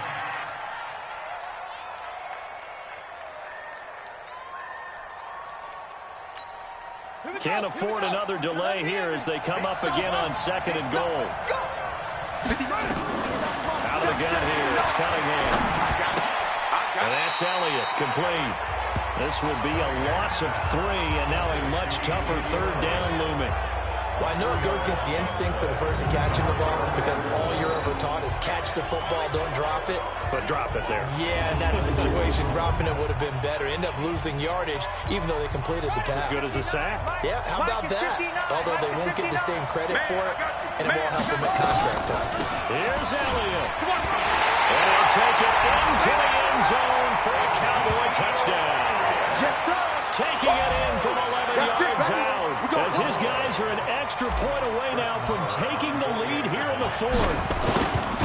Can't afford another delay here as they come up again on 2nd and goal. Out of the gun here, it's Cunningham. And that's Elliott, complete. This will be a loss of 3, and now a much tougher 3rd down looming. Well, I know it goes against the instincts of the person catching the ball because all you're ever taught is catch the football, don't drop it. But drop it there. Yeah, in that situation, dropping it would have been better. End up losing yardage, even though they completed the pass. As good as a sack. Yeah, how about that? Although they won't get the same credit for it, and it won't help them at contract time. Here's Elliott. And he'll take it into the end zone for a Cowboy touchdown. extra point away now from taking the lead here in the fourth.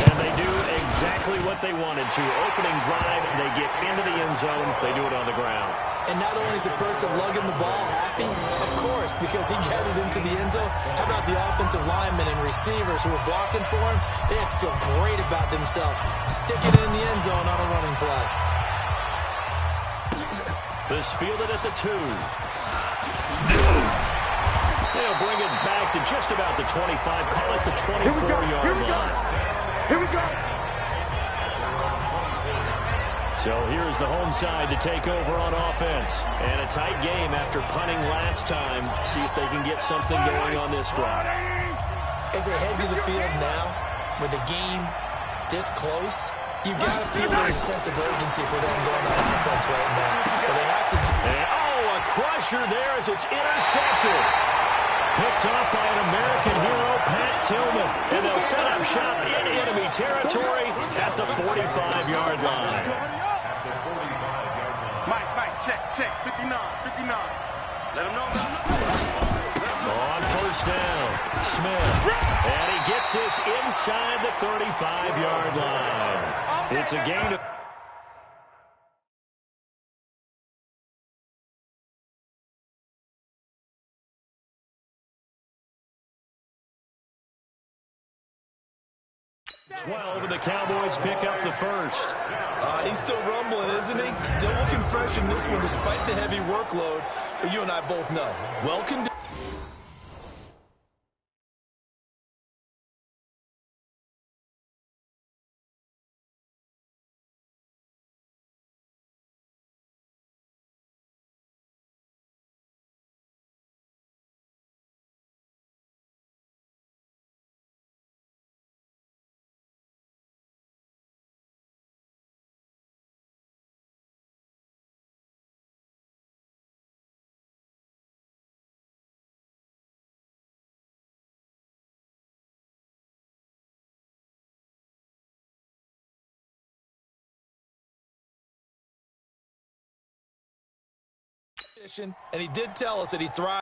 And they do exactly what they wanted to. Opening drive, they get into the end zone. They do it on the ground. And not only is the person lugging the ball happy, of course, because he got it into the end zone. How about the offensive linemen and receivers who were blocking for him? They have to feel great about themselves, sticking it in the end zone on a running play. This fielded at the 2. They'll bring it back to just about the 25, call it the 24-yard line. Here we go. So here's the home side to take over on offense. And a tight game after punting last time. See if they can get something going on this drive. As they head to the field now, with the game this close, you've got to feel there's a sense of urgency for them going on offense right now. But they have to... And, a crusher there as it's intercepted. Picked off by an American hero, Pat Tillman. And they'll set up shop in enemy territory at the 45-yard line. Mike, check. 59. Let him know. On first down, Smith. And he gets this inside the 35-yard line. It's a gain of... and the Cowboys pick up the first. He's still rumbling, isn't he? Still looking fresh in this one despite the heavy workload. But you and I both know. Well conditioned. And he did tell us that he thrived.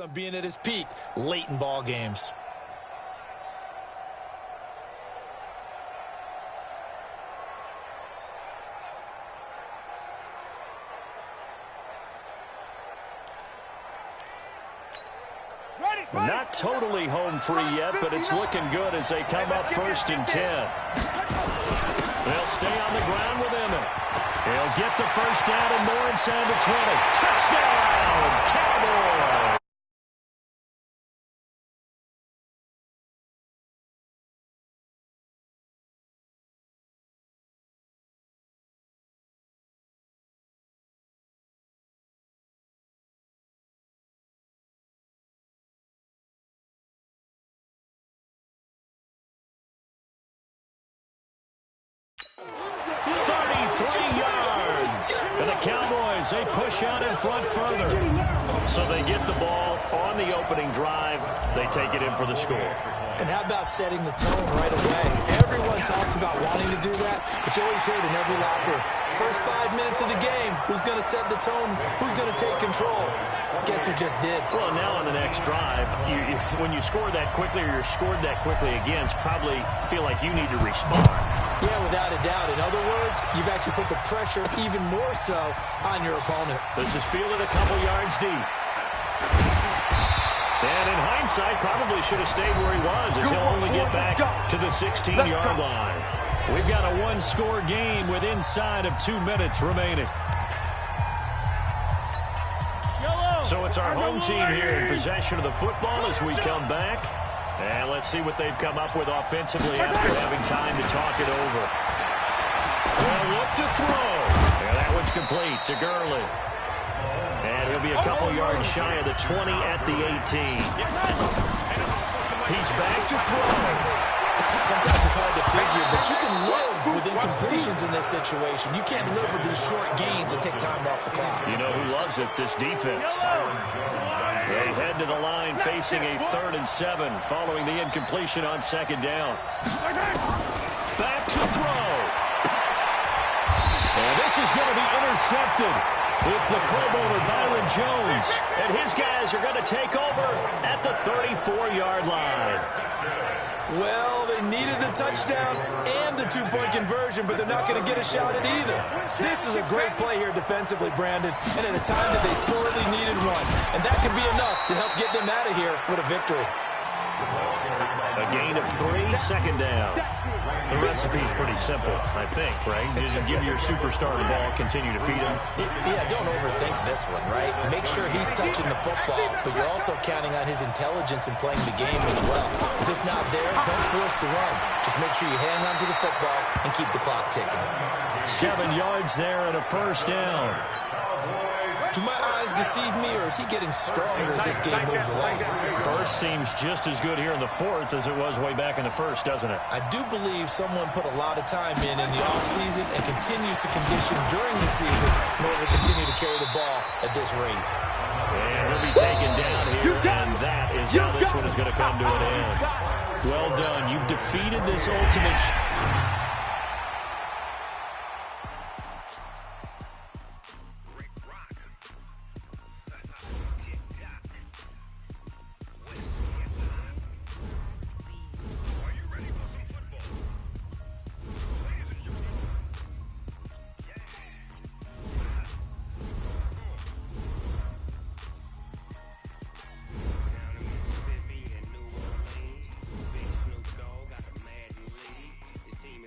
On being at his peak late in ball games. Not totally home free yet, but it's looking good as they come up 1st and 10. They'll stay on the ground with Emmett. He'll get the first down and more inside the 20. Touchdown, Cowboys! And the Cowboys, they push out in front further. So they get the ball on the opening drive. They take it in for the score. And how about setting the tone right away? Everyone talks about wanting to do that, but you always hear it in every locker. First 5 minutes of the game, who's going to set the tone? Who's going to take control? Guess who just did? Well, now on the next drive, when you score that quickly or you're scored that quickly against, probably feel like you need to respond. Yeah, without a doubt. In other words, you've actually put the pressure even more so on your opponent. This is fielded a couple yards deep. And in hindsight, probably should have stayed where he was as he'll only get back to the 16-yard line. We've got a one-score game with inside of 2 minutes remaining. So it's our home team here in possession of the football as we come back. And let's see what they've come up with offensively after having time to talk it over. They'll look to throw. Yeah, that one's complete to Gurley. And he'll be a couple yards shy of the 20 at the 18. He's back to throw. Sometimes it's hard to figure, but you can live with incompletions in this situation. You can't live with these short gains and take time off the clock. You know who loves it? This defense. They head to the line facing a 3rd and 7 following the incompletion on 2nd down. Back to throw. And this is going to be intercepted. It's the club owner, Byron Jones. And his guys are going to take over at the 34-yard line. Well, they needed the touchdown and the 2-point conversion, but they're not going to get a shot at either. This is a great play here defensively, Brandon, and at a time that they sorely needed one. And that could be enough to help get them out of here with a victory. A gain of 3, 2nd down. The recipe's pretty simple, I think, right? Just give your superstar the ball, continue to feed him. Yeah, don't overthink this one, right? Make sure he's touching the football, but you're also counting on his intelligence in playing the game as well. If it's not there, don't force the run. Just make sure you hang on to the football and keep the clock ticking. 7 yards there and a 1st down. Do my eyes deceive me, or is he getting stronger as this game moves along? Burst seems just as good here in the 4th as it was way back in the 1st, doesn't it? I do believe someone put a lot of time in the offseason and continues to condition during the season in order to continue to carry the ball at this rate. And he'll be taken down here, and that is how this one is going to come to an end. Well done. You've defeated this ultimate... Team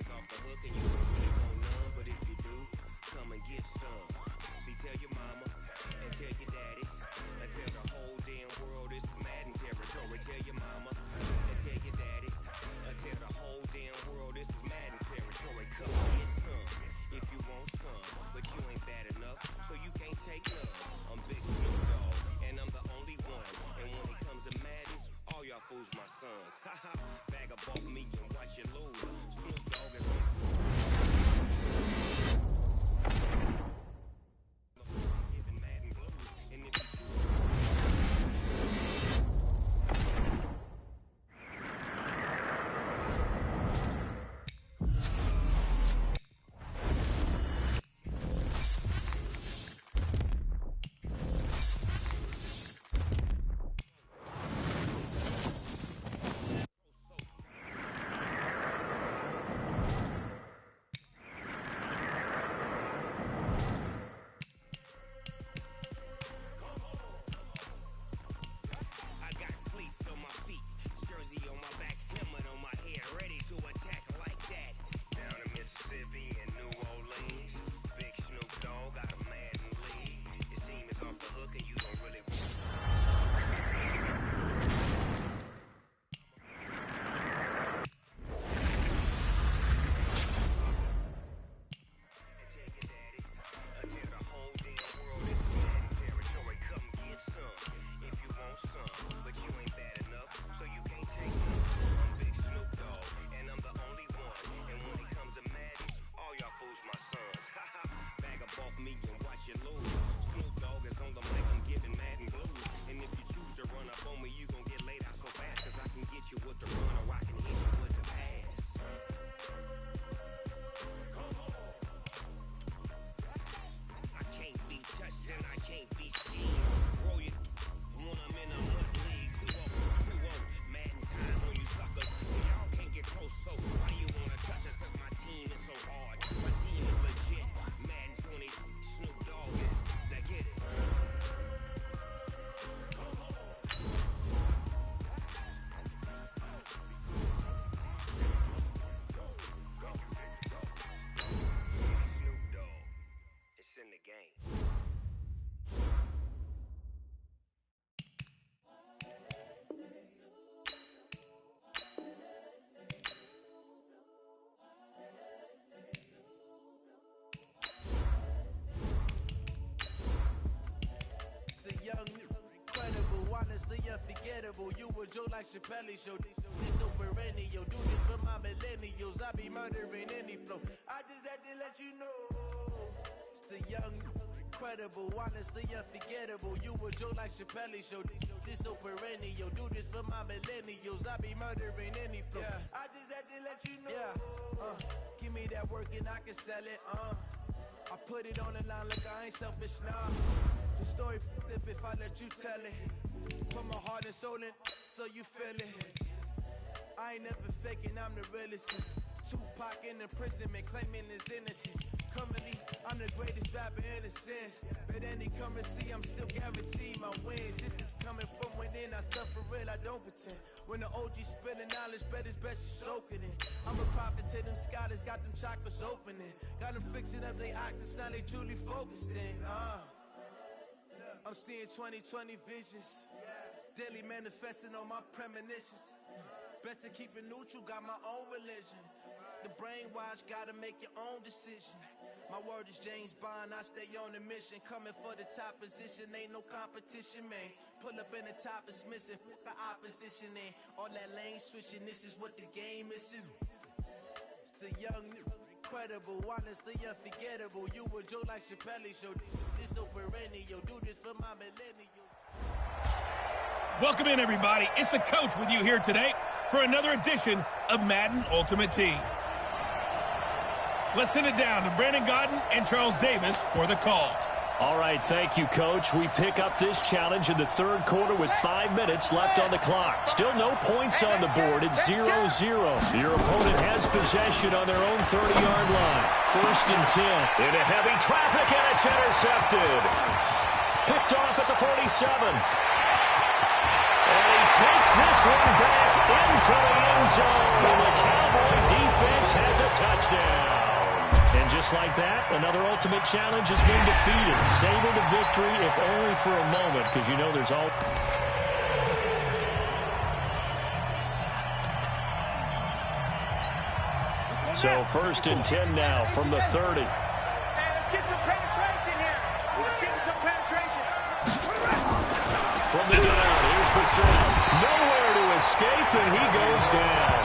unforgettable. You a joke like Chappelle Show. This so perennial. Do this for my millennials. I be murdering any flow. I just had to let you know. It's the young, incredible, honestly unforgettable. You a joke like Chappelle Show. This so perennial. Do this for my millennials. I be murdering any flow. I just had to let you know. Give me that work and I can sell it. I put it on the line, look, I ain't selfish, nah. The story flip if I let you tell it. Put my heart and soul in, so you feel it. I ain't never faking, I'm the realest. Tupac in imprisonment, claiming his innocence. Currently, I'm the greatest rapper in a sense. But any currency, I'm still guaranteed my wins. This is coming from within, I stuff for real, I don't pretend. When the OG spilling knowledge, bet it's best you soak it in. I'm a prophet to them scholars, got them chakras opening. Got them fixing up they octaves, now they truly focused in. I'm seeing 2020 visions. Daily manifesting on my premonitions. Best to keep it neutral, got my own religion. The brainwash, gotta make your own decision. My word is James Bond, I stay on a mission. Coming for the top position, ain't no competition, man. Pull up in the top, it's missing, the opposition ain't. All that lane switching, this is what the game is. It's the young, incredible, honestly unforgettable. You a joke like Chappelle Show. This so perennial, do this for my millennials. Welcome in, everybody. It's the coach with you here today for another edition of Madden Ultimate Team. Let's send it down to Brandon Gaudin and Charles Davis for the call. All right, thank you, Coach. We pick up this challenge in the third quarter with 5 minutes left on the clock. Still no points on the board. It's 0-0. Your opponent has possession on their own 30-yard line. 1st and 10. Into heavy traffic, and it's intercepted. Picked off at the 47. And he takes this one back into the end zone. The Cowboy defense has a touchdown. And just like that, another ultimate challenge has been defeated. Savor the victory, if only for a moment, because you know there's all... So 1st and 10 now from the 30. Hey, let's get some penetration here. Let's get some penetration. From the down, here's Bassett. Nowhere to escape, and he goes down.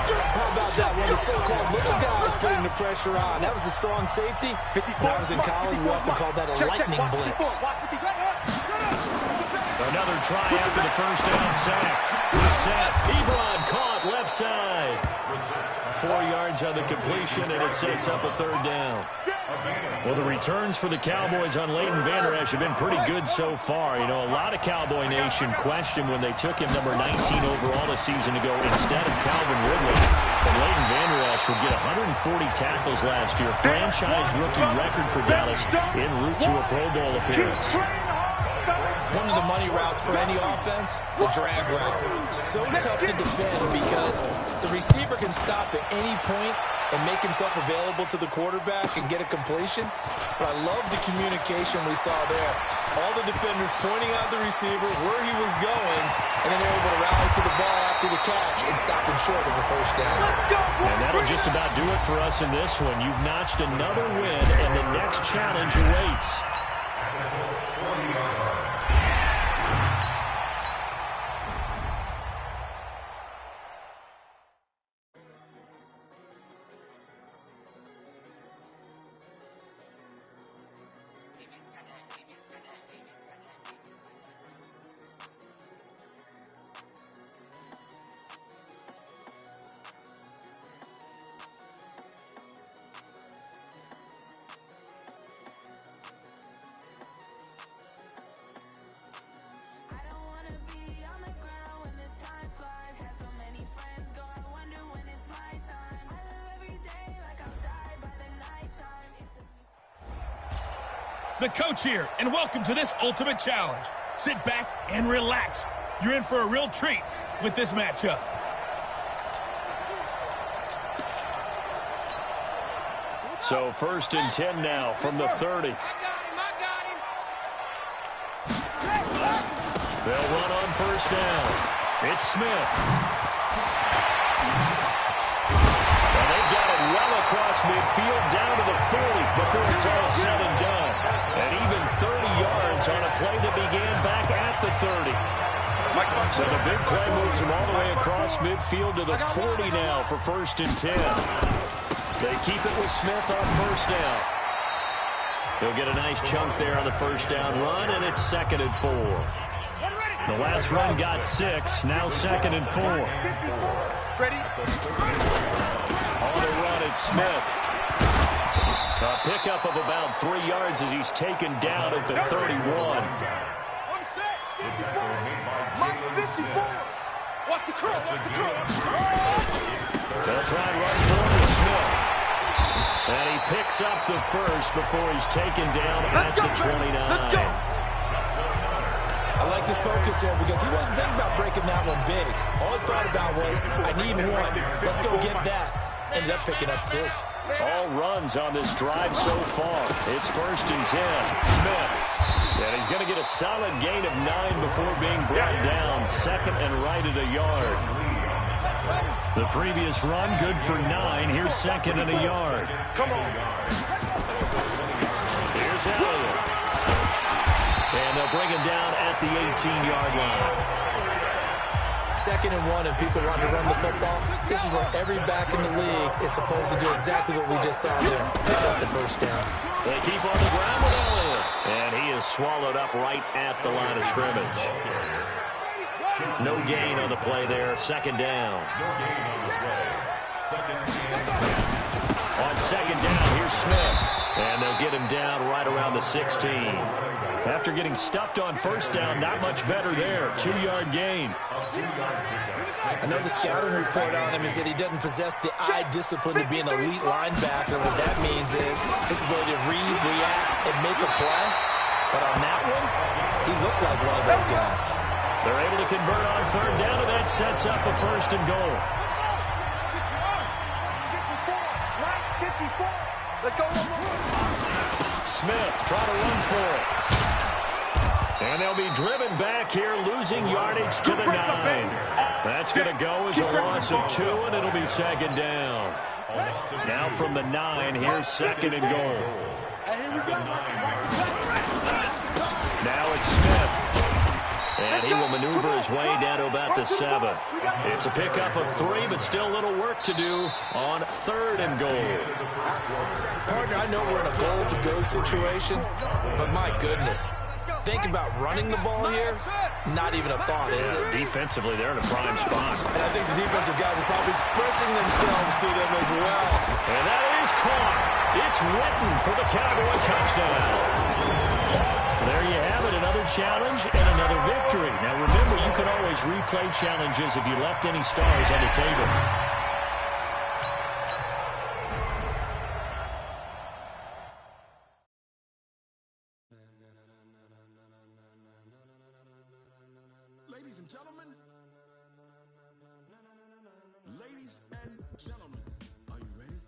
How about that? One of the so-called little guys putting the pressure on. That was a strong safety. When I was in college, we often called that a lightning blitz. Another try after the first down sack. Bassett, Ebron caught left side. 4 yards on the completion, and it sets up a 3rd down. Well, the returns for the Cowboys on Leighton Vander Esch have been pretty good so far. You know, a lot of Cowboy Nation questioned when they took him number 19 overall a season ago instead of Calvin Ridley. And Leighton Vander Esch will get 140 tackles last year. Franchise rookie record for Dallas en route to a Pro Bowl appearance. One of the money routes for any offense, the drag route. So tough to defend because the receiver can stop at any point and make himself available to the quarterback and get a completion. But I love the communication we saw there. All the defenders pointing out the receiver, where he was going, and then they're able to rally to the ball after the catch and stop him short of a 1st down. And that'll just about do it for us in this one. You've notched another win, and the next challenge awaits. The coach here, and welcome to this ultimate challenge. Sit back and relax. You're in for a real treat with this matchup. So 1st and 10 now from the 30. They'll run on 1st down. It's Smith. And they've got it well across midfield down to the 40 before it's all said and done. And even 30 yards on a play that began back at the 30. So the big play moves him all the way across midfield to the 40 now for 1st and 10. They keep it with Smith on 1st down. He'll get a nice chunk there on the 1st down run, and it's 2nd and 4. The last run got 6, now 2nd and 4. Ready? On the run, it's Smith. A pickup of about 3 yards as he's taken down at the 31. On set. 54. Mike 54. Watch the curl. Watch the curl. They'll try and run forward with Smith. And he picks up the 1st before he's taken down at the 29. I like his focus there because he wasn't thinking about breaking that one big. All he thought about was, I need one. Let's go get that. Ended up picking up 2. All runs on this drive so far. It's 1st and 10. Smith. And he's going to get a solid gain of 9 before being brought down. 2nd and right at a yard. The previous run, good for 9. Here's 2nd and a yard. Come on. Here's Elliott. And they'll bring him down at the 18-yard line. 2nd and 1 and people want to run the football. This is where every back in the league is supposed to do exactly what we just saw there. Pick up the 1st down. They keep on the ground with Elliott. And he is swallowed up right at the line of scrimmage. No gain on the play there. 2nd down. On 2nd down, here's Smith. And they'll get him down right around the 16. After getting stuffed on 1st down, not much better there. 2-yard gain. I know the scouting report on him is that he doesn't possess the eye discipline to be an elite linebacker. What that means is his ability to read, react, and make a play. But on that one, he looked like one of those guys. They're able to convert on 3rd down, and that sets up a 1st and goal. Let's go. Smith trying to run for it. And they'll be driven back here, losing yardage to the 9. That's going to go as a loss of 2, and it'll be 2nd down. Now from the 9, here's 2nd and goal. Now it's Smith. And he will maneuver his way down to about the 7. It's a pickup of 3, but still a little work to do on 3rd and goal. Partner, I know we're in a goal-to-go situation, but my goodness. Think about running the ball here, not even a thought, is it? Defensively, they're in a prime spot. And I think the defensive guys are probably expressing themselves to them as well. And that is caught. It's Witten for the Cowboy touchdown. There you have it, another challenge and another victory. Now remember, you can always replay challenges if you left any stars on the table. Ladies and gentlemen, are you ready?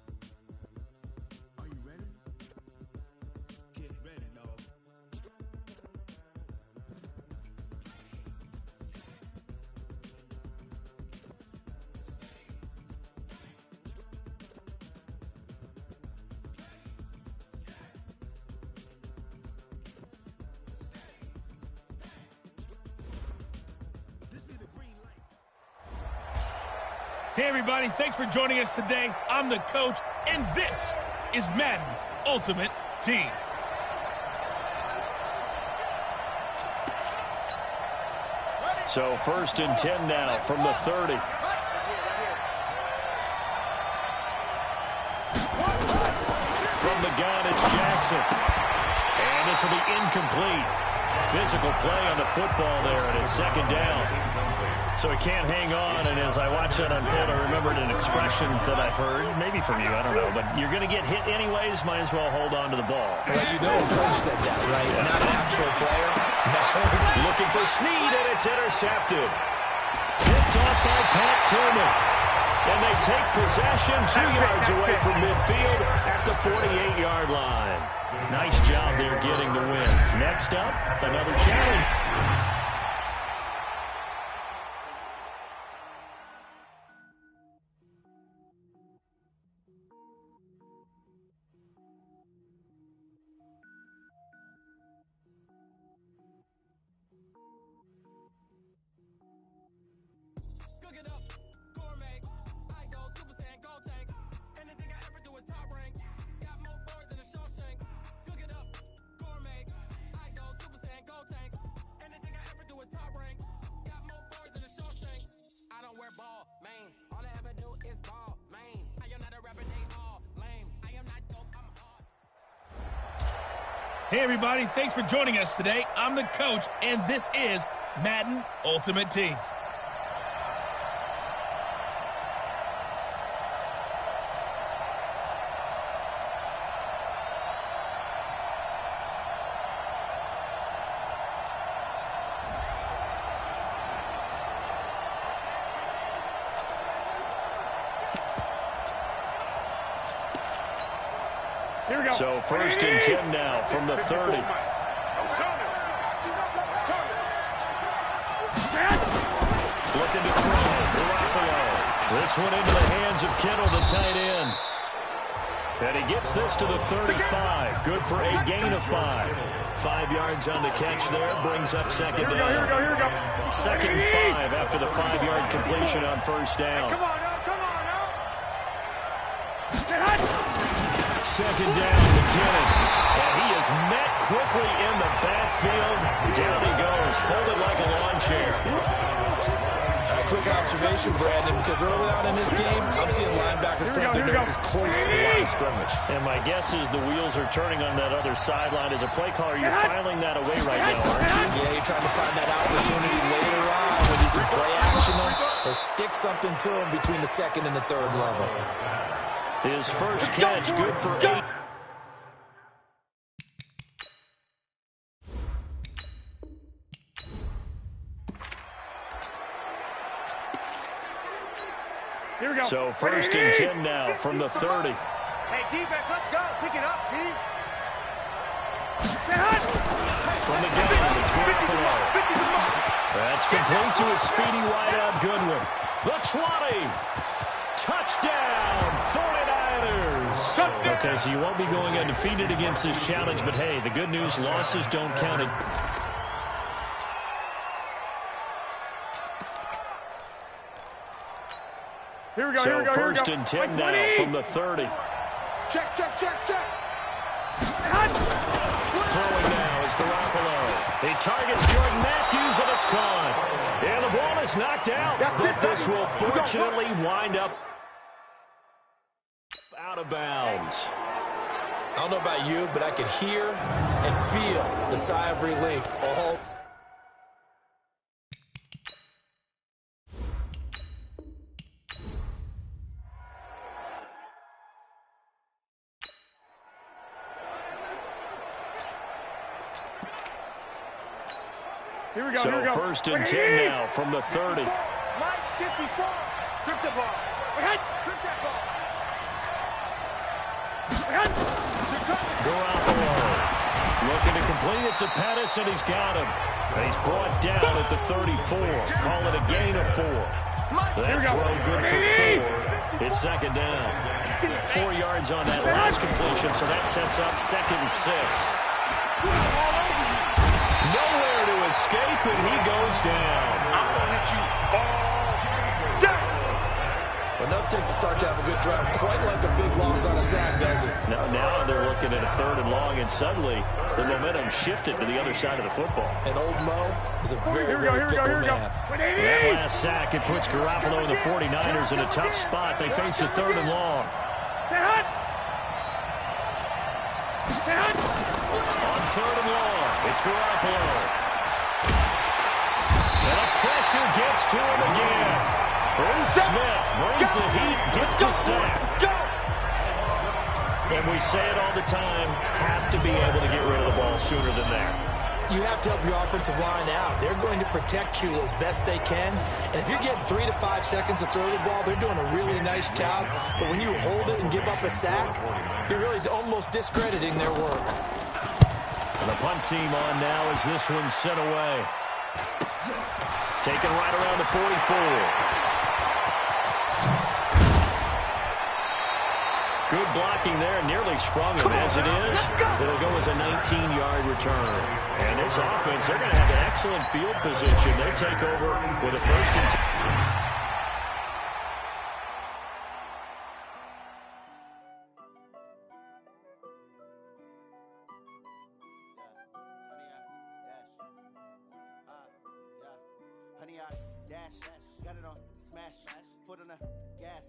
Are you ready? Get ready, dog. Hey, everybody. Thanks for joining us today. I'm the coach, and this is Madden Ultimate Team. So 1st and 10 now from the 30. From the gun, it's Jackson. And this will be incomplete. Physical play on the football there, and it's 2nd down. So he can't hang on, and as I watch that unfold, I remembered an expression that I've heard, maybe from you, I don't know, but you're going to get hit anyways, might as well hold on to the ball. Well, you know Coach said that, right? Yeah. Not an actual player. No. Looking for Snead, and it's intercepted. Picked off by Pat Tillman. And they take possession 2 yards away from midfield at the 48-yard line. Nice job there getting the win. Next up, another challenge. mains. All I ever do is ball, main. I am not a rapper, they all lame. I am not dope, I'm hard. Hey, everybody. Thanks for joining us today. I'm the coach, and this is Madden Ultimate Team. Here we go. So 1st and 10 now from the 30. Looking to throw. Garoppolo. This one into the hands of Kittle, the tight end. And he gets this to the 35. Good for a gain of 5. 5 yards on the catch there. Brings up second down. Here we go. 2nd and 5 after the 5-yard completion on 1st down. Come on now. 2nd down to Kittle. And he is met quickly in the backfield. Down he goes, folded like a lawn chair. Quick observation, Brandon, because early on in this game, I'm seeing linebackers put their noses close to the line of scrimmage. And my guess is the wheels are turning on that other sideline. As a play caller, you're filing that away right now, aren't you? Yeah, you're trying to find that opportunity later on when you can play action them or stick something to them between the 2nd and the 3rd level. His first catch, good for 8. Here we go. So 1st and 10 now from the 30. Hey, defense, let's go. Pick it up, P. From the gun, it's Garoppolo. That's complete to his speedy wideout Goodwin. The 20. Touchdown, 49ers. Okay, so you won't be going undefeated against this challenge, but hey, the good news, losses don't count. Here we go. So 1st and 10 now from the 30. Check. Throwing now is Garoppolo. He targets Jordan Matthews, and it's caught. And the ball is knocked out, but this will fortunately wind up out of bounds. I don't know about you, but I could hear and feel the sigh of relief. Here we go. So 1st and 10 now from the 30. Mike 54. Strip the ball. Strip that ball. Garoppolo looking to complete it to Pettis, and he's got him. And he's brought down at the 34. Call it a gain of 4. That throw good for 4. It's 2nd down. 4 yards on that last completion, so that sets up 2nd and 6. Nowhere to escape, and he goes down. I'm going to hit you all down. Enough takes to start to have a good drive, quite like a big loss on a sack, does it? Now they're looking at a 3rd and long, and suddenly the momentum shifted to the other side of the football. And old Mo is a very fickle man. That last sack, it puts Garoppolo and the 49ers in a tough spot. They face a 3rd and long. On 3rd and long, it's Garoppolo. And the pressure gets to him again. Bruce Smith brings the heat, gets the sack. And we say it all the time, have to be able to get rid of the ball sooner than that. You have to help your offensive line out. They're going to protect you as best they can. And if you're getting 3 to 5 seconds to throw the ball, they're doing a really nice job. But when you hold it and give up a sack, you're really almost discrediting their work. And the punt team on now as this one's sent away. Taken right around the 44. Good blocking there, nearly sprung him. As it is, it'll go as a 19-yard return. And this offense, they're going to have an excellent field position. They take over with a 1st and 10. Honey, I dash, got it on smash. foot on the gas.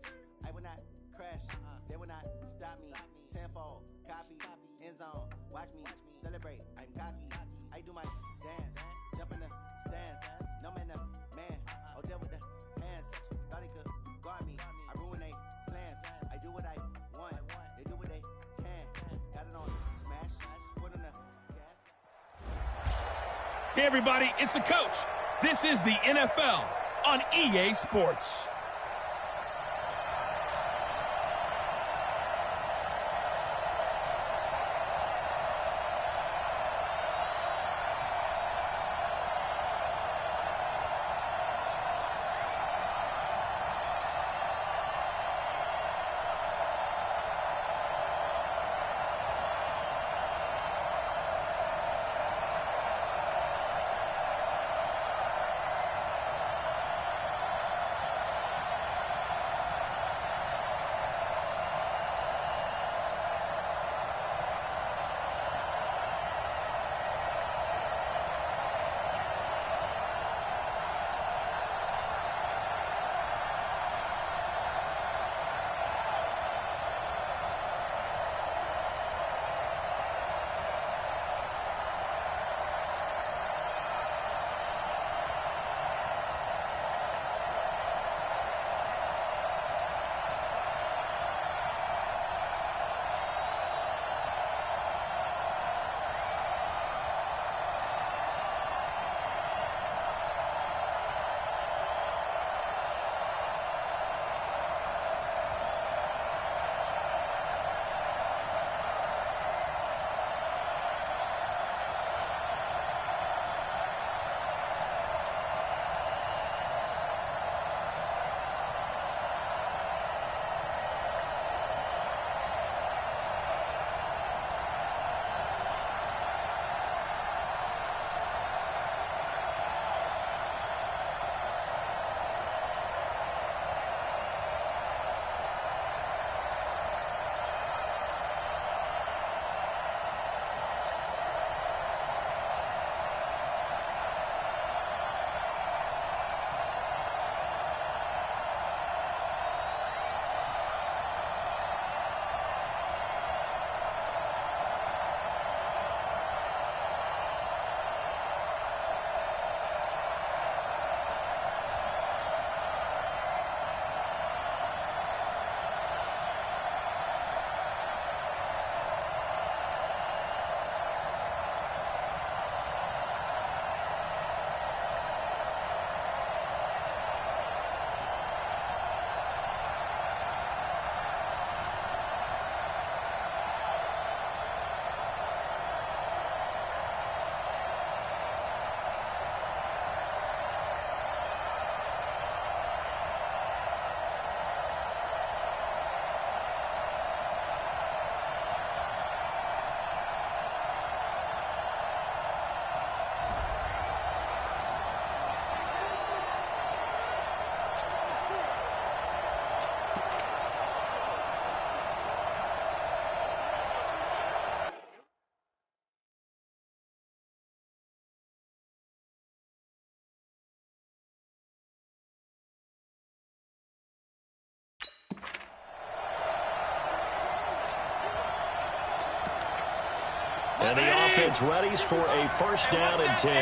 I will not crash. They will not stop me. Tenfold, copy, end zone. Watch me celebrate. I'm cocky. I do my dance. Jump in the stands. No man, man. Oh, there with the hands. Thought he could guard me. I ruin they plans. I do what I want. They do what they can. Got it on smash. Foot on the gas. Hey, everybody, it's the coach. This is the NFL on EA Sports. And the offense readies for a first down and 10.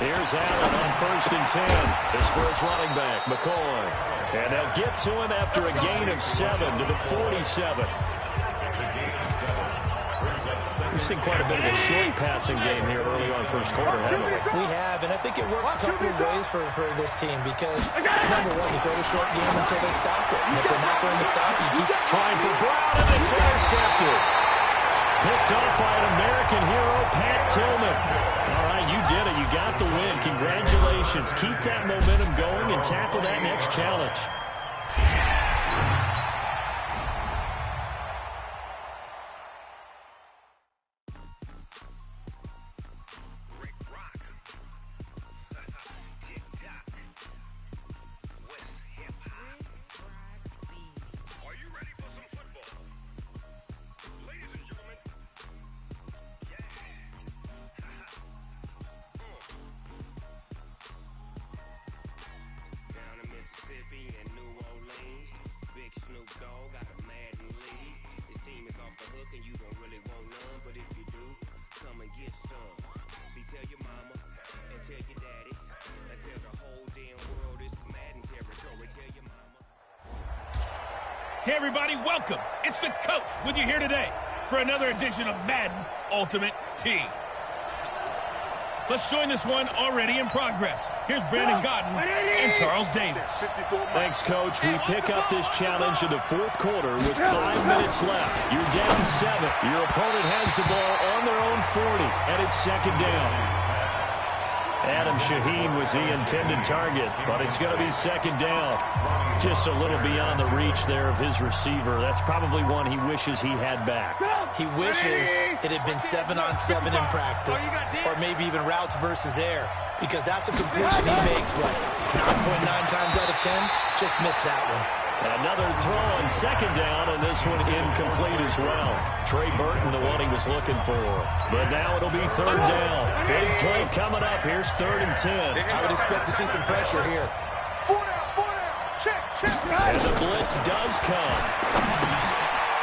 Here's Allen on first and 10. This for his running back, McCoy. And they'll get to him after a gain of 7 to the 47. We've seen quite a bit of a short passing game here early on first quarter, haven't we? We have, and I think it works a couple of ways for this team because, number one, you throw the short game until they stop it. And if they're not going to stop it, you keep trying for Brown, and it's intercepted. Picked up by an American hero, Pat Tillman. All right, you did it. You got the win. Congratulations. Keep that momentum going and tackle that next challenge. Hey everybody, welcome. It's the Coach with you here today for another edition of Madden Ultimate Team. Let's join this one already in progress. Here's Brandon Godden and Charles Davis. Thanks, Coach. We pick up this challenge in the fourth quarter with 5 minutes left. You're down 7. Your opponent has the ball on their own 40, and it's second down. Adam Shaheen was the intended target, but it's going to be second down. Just a little beyond the reach there of his receiver. That's probably one he wishes he had back. He wishes it had been 7-on-7 in practice, or maybe even routes versus air, because that's a completion he makes, what, 9.9 times out of 10? Just missed that one. Another throw on second down, and this one incomplete as well. Trey Burton, the one he was looking for. But now it'll be third down. Big play coming up. Here's 3rd and 10. I would expect to see some pressure here. 4 down. Check. And the blitz does come.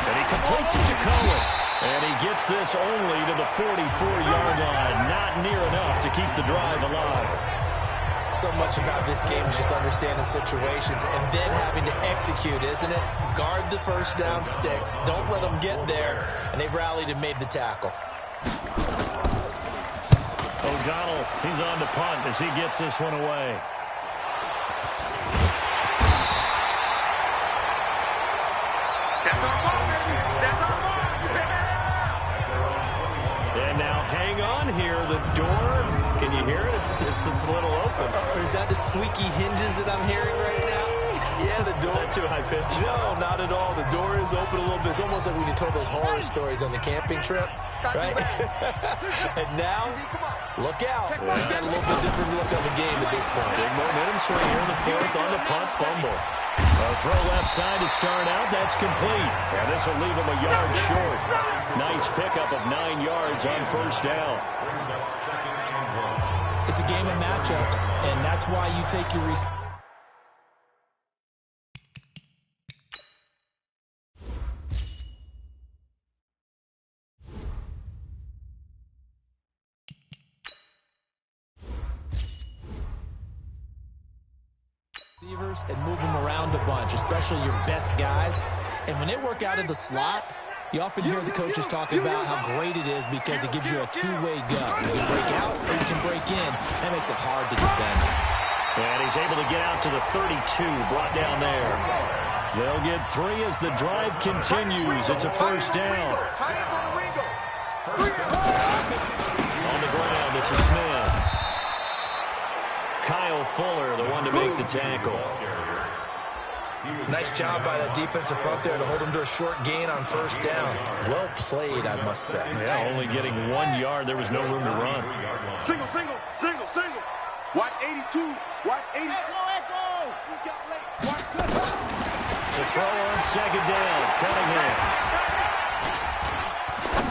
And he completes it to Cohen. And he gets this only to the 44-yard line. Not near enough to keep the drive alive. So much about this game is just understanding situations and then having to execute, isn't it? Guard the first down sticks. Don't let them get there. And they rallied and made the tackle. O'Donnell, he's on to punt as he gets this one away. That's our ball, baby. That's our ball. And now hang on here. The door, can you hear it? It's a little open. Or is that the squeaky hinges that I'm hearing right now? Yeah, the door. Is that too high pitch? No, not at all. The door is open a little bit. It's almost like when you told those horror stories on the camping trip, right? And now, look out. You got a little bit different look on the game at this point. Big momentum swing here in the fourth on the punt fumble. A throw left side to start out. That's complete. And this will leave him a yard short. Nice pickup of 9 yards on first down. It's a game of matchups, and that's why you take your receivers and move them around a bunch, especially your best guys. And when they work out of the slot, you often hear the coaches talk about how great it is because it gives you a two-way go. You can break out or you can break in. That makes it hard to defend. And he's able to get out to the 32, brought down there. They'll get 3 as the drive continues. It's a first down. On the ground, this is Smith. Kyle Fuller, the one to make the tackle. Nice job by that defensive front there to hold him to a short gain on first down. Well played, I must say. Yeah, only getting 1 yard. There was no room to run. Single. Watch 82. Watch 80. Echo. Watch It's a throw on second down. Cunningham.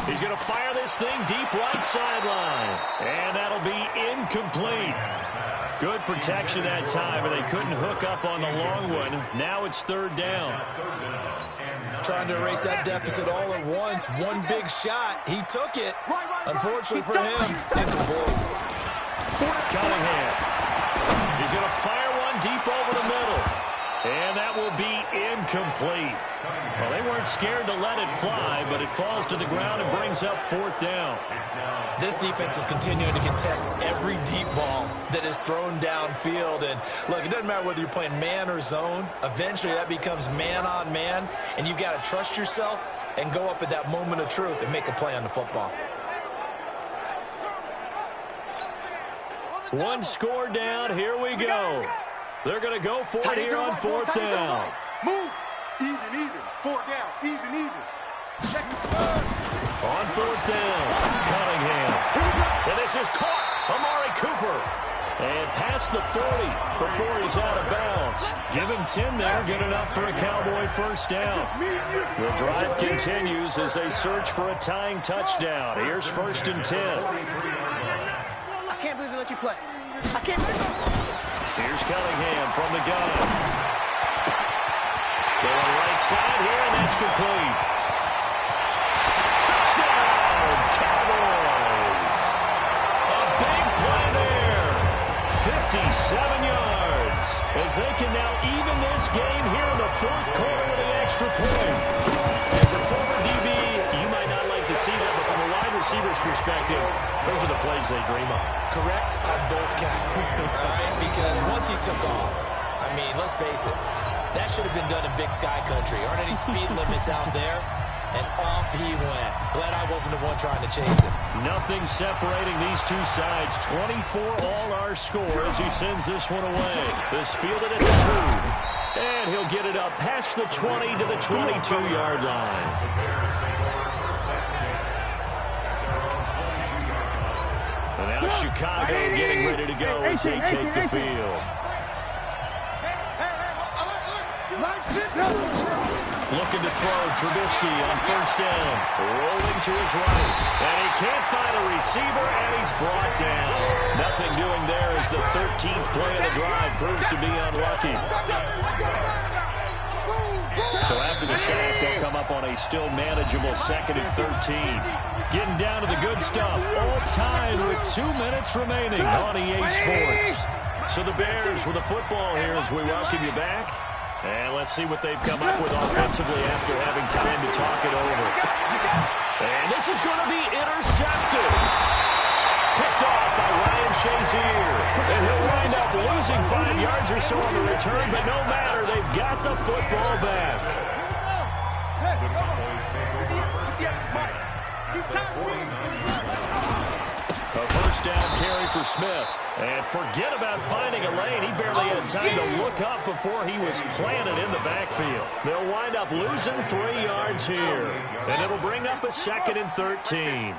He's going to fire this thing deep right sideline. And that'll be incomplete. Good protection that time, and they couldn't hook up on the long one. Now it's third down. Trying to erase that deficit all at once. One big shot. He took it. Unfortunately for him, incomplete. Cunningham. He's going to fire one deep over the middle. And that will be incomplete. Well, they weren't scared to let it fly, but it falls to the ground and brings up fourth down. This defense is continuing to contest every deep ball that is thrown downfield. And look, it doesn't matter whether you're playing man or zone. Eventually, that becomes man on man, and you've got to trust yourself and go up at that moment of truth and make a play on the football. One score down. Here we go. They're going to go for it here on fourth down. Move. Even. 4 down. Even. On fourth down, Cunningham. And this is caught. Amari Cooper. And past the 40 before he's out of bounds. Give him 10 there. Good enough for a Cowboy first down. The drive continues as they search for a tying touchdown. Here's 1st and 10. I can't believe they let you play. I can't believe it. Here's Cunningham from the gun. Going right side here, and that's complete. Touchdown, Cowboys. A big play there. 57 yards. As they can now even this game here in the fourth quarter of the extra point. As a former DB, you might not like to see that, but from a wide receiver's perspective, those are the plays they dream of. Correct on both counts. All right? Because once he took off, I mean, let's face it, that should have been done in Big Sky Country. Aren't any speed limits out there? And off he went. Glad I wasn't the one trying to chase him. Nothing separating these two sides. 24 all our score as he sends this one away. This fielded at the 2. And he'll get it up past the 20 to the 22-yard line. And now Chicago getting ready to go as they take the field. Looking to throw, Trubisky on first down. Rolling to his right. And he can't find a receiver, and he's brought down. Nothing doing there as the 13th play of the drive proves to be unlucky. So after the sack, they'll come up on a still manageable 2nd and 13. Getting down to the good stuff. All tied with 2 minutes remaining on EA Sports. So the Bears with the football here as we welcome you back. And let's see what they've come up with offensively after having time to talk it over. And this is going to be intercepted. Picked off by Ryan Shazier. And he'll wind up losing 5 yards or so on the return, but no matter, they've got the football back. A first down carry for Smith. And forget about finding a lane. He barely had time to look up before he was planted in the backfield. They'll wind up losing 3 yards here. And it'll bring up a 2nd and 13.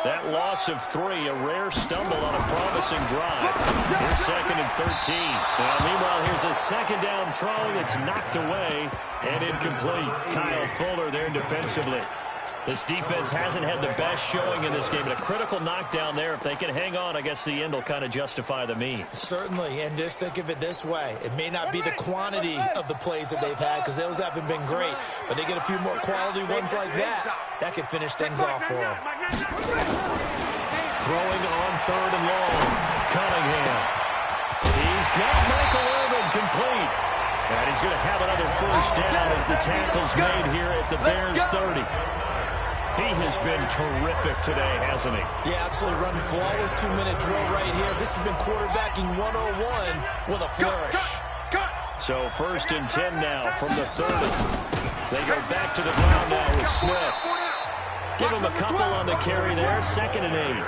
That loss of 3, a rare stumble on a promising drive. Here's 2nd and 13. Now, meanwhile, here's a 2nd down throw that's knocked away and incomplete. Kyle Fuller there defensively. This defense hasn't had the best showing in this game, but a critical knockdown there. If they can hang on, I guess the end will kind of justify the means. Certainly, and just think of it this way. It may not be the quantity of the plays that they've had, because those haven't been great, but they get a few more quality ones like that. That can finish things off for them. Throwing on 3rd and long. Cunningham. He's got Michael Irvin complete. And he's going to have another first down as the tackle's made here at the Bears 30. He has been terrific today, hasn't he? Yeah, absolutely. Running flawless 2-minute drill right here. This has been quarterbacking 101 with a flourish. So 1st and 10 now from the 30. They go back to the ground now with Smith. Give him a couple on the carry there. 2nd and 8.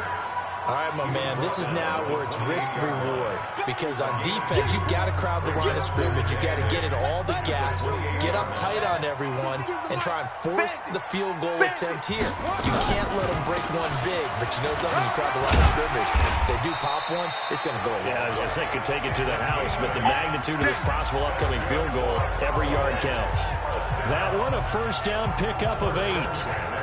All right, my man, this is now where it's risk-reward. Because on defense, you've got to crowd the line of scrimmage. You've got to get in all the gaps, get up tight on everyone, and try and force the field goal attempt here. You can't let them break one big, but you know something, you crowd the line of scrimmage. If they do pop one, it's going to go away. Yeah, I was going to say, could take it to the house, but the magnitude of this possible upcoming field goal, every yard counts. That one, a first down pickup of 8.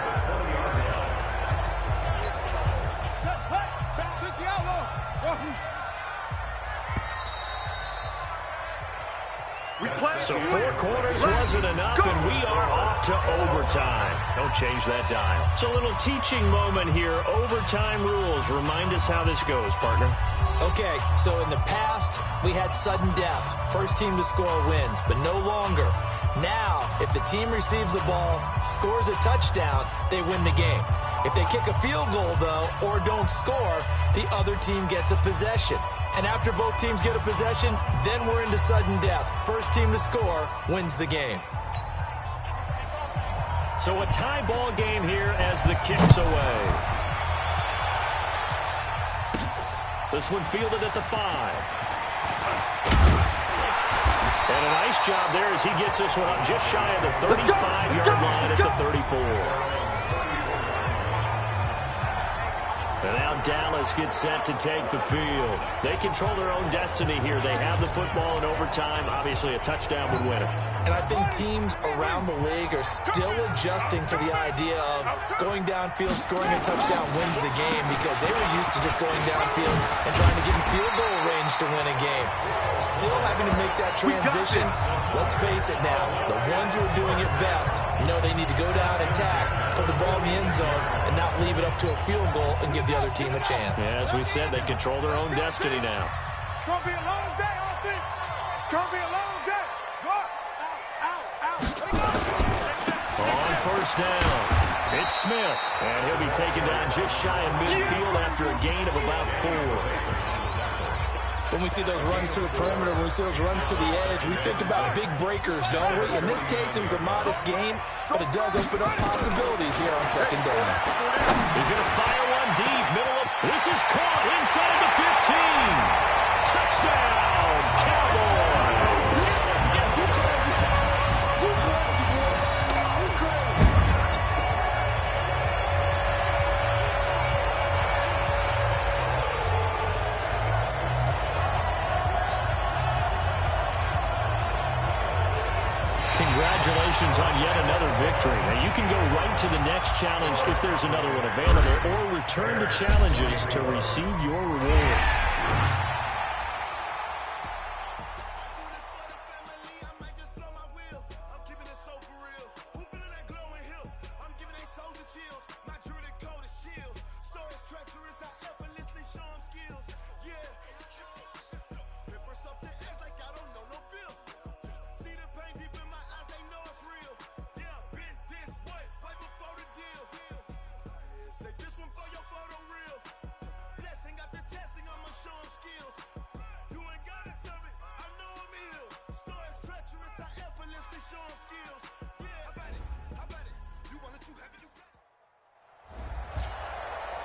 So 4 quarters wasn't enough, and we are off to overtime. Don't change that dial. It's a little teaching moment here. Overtime rules. Remind us how this goes, partner. Okay, so in the past, we had sudden death. First team to score wins, but no longer. Now, if the team receives the ball, scores a touchdown, they win the game. If they kick a field goal, though, or don't score, the other team gets a possession. And after both teams get a possession, then we're into sudden death. First team to score wins the game. So a tie ball game here as the kick's away. This one fielded at the 5. And a nice job there as he gets this one up just shy of the 35-yard line at the 34. And now Dallas gets set to take the field. They control their own destiny here. They have the football in overtime. Obviously, a touchdown would win it. And I think teams around the league are still adjusting to the idea of going downfield, scoring a touchdown wins the game, because they were used to just going downfield and trying to get in field goal range to win a game. Still having to make that transition. Let's face it now, the ones who are doing it best know they need to go down, attack, put the ball in the end zone, and not leave it up to a field goal and give the other team a chance. Yeah, as we said, they control their own destiny now. It's going to be a long day, offense. It's going to be a long day. Go out, out, out. first down. It's Smith, and he'll be taken down just shy of midfield after a gain of about 4. When we see those runs to the perimeter, when we see those runs to the edge, we think about big breakers, don't we? In this case, it was a modest gain, but it does open up possibilities here on second down. He's going to fire one deep, middle of... This is caught inside the 15. Touchdown, Cowboys! Congratulations on yet another victory. Now, you can go right to the next challenge if there's another one available, or return the challenges to receive your reward.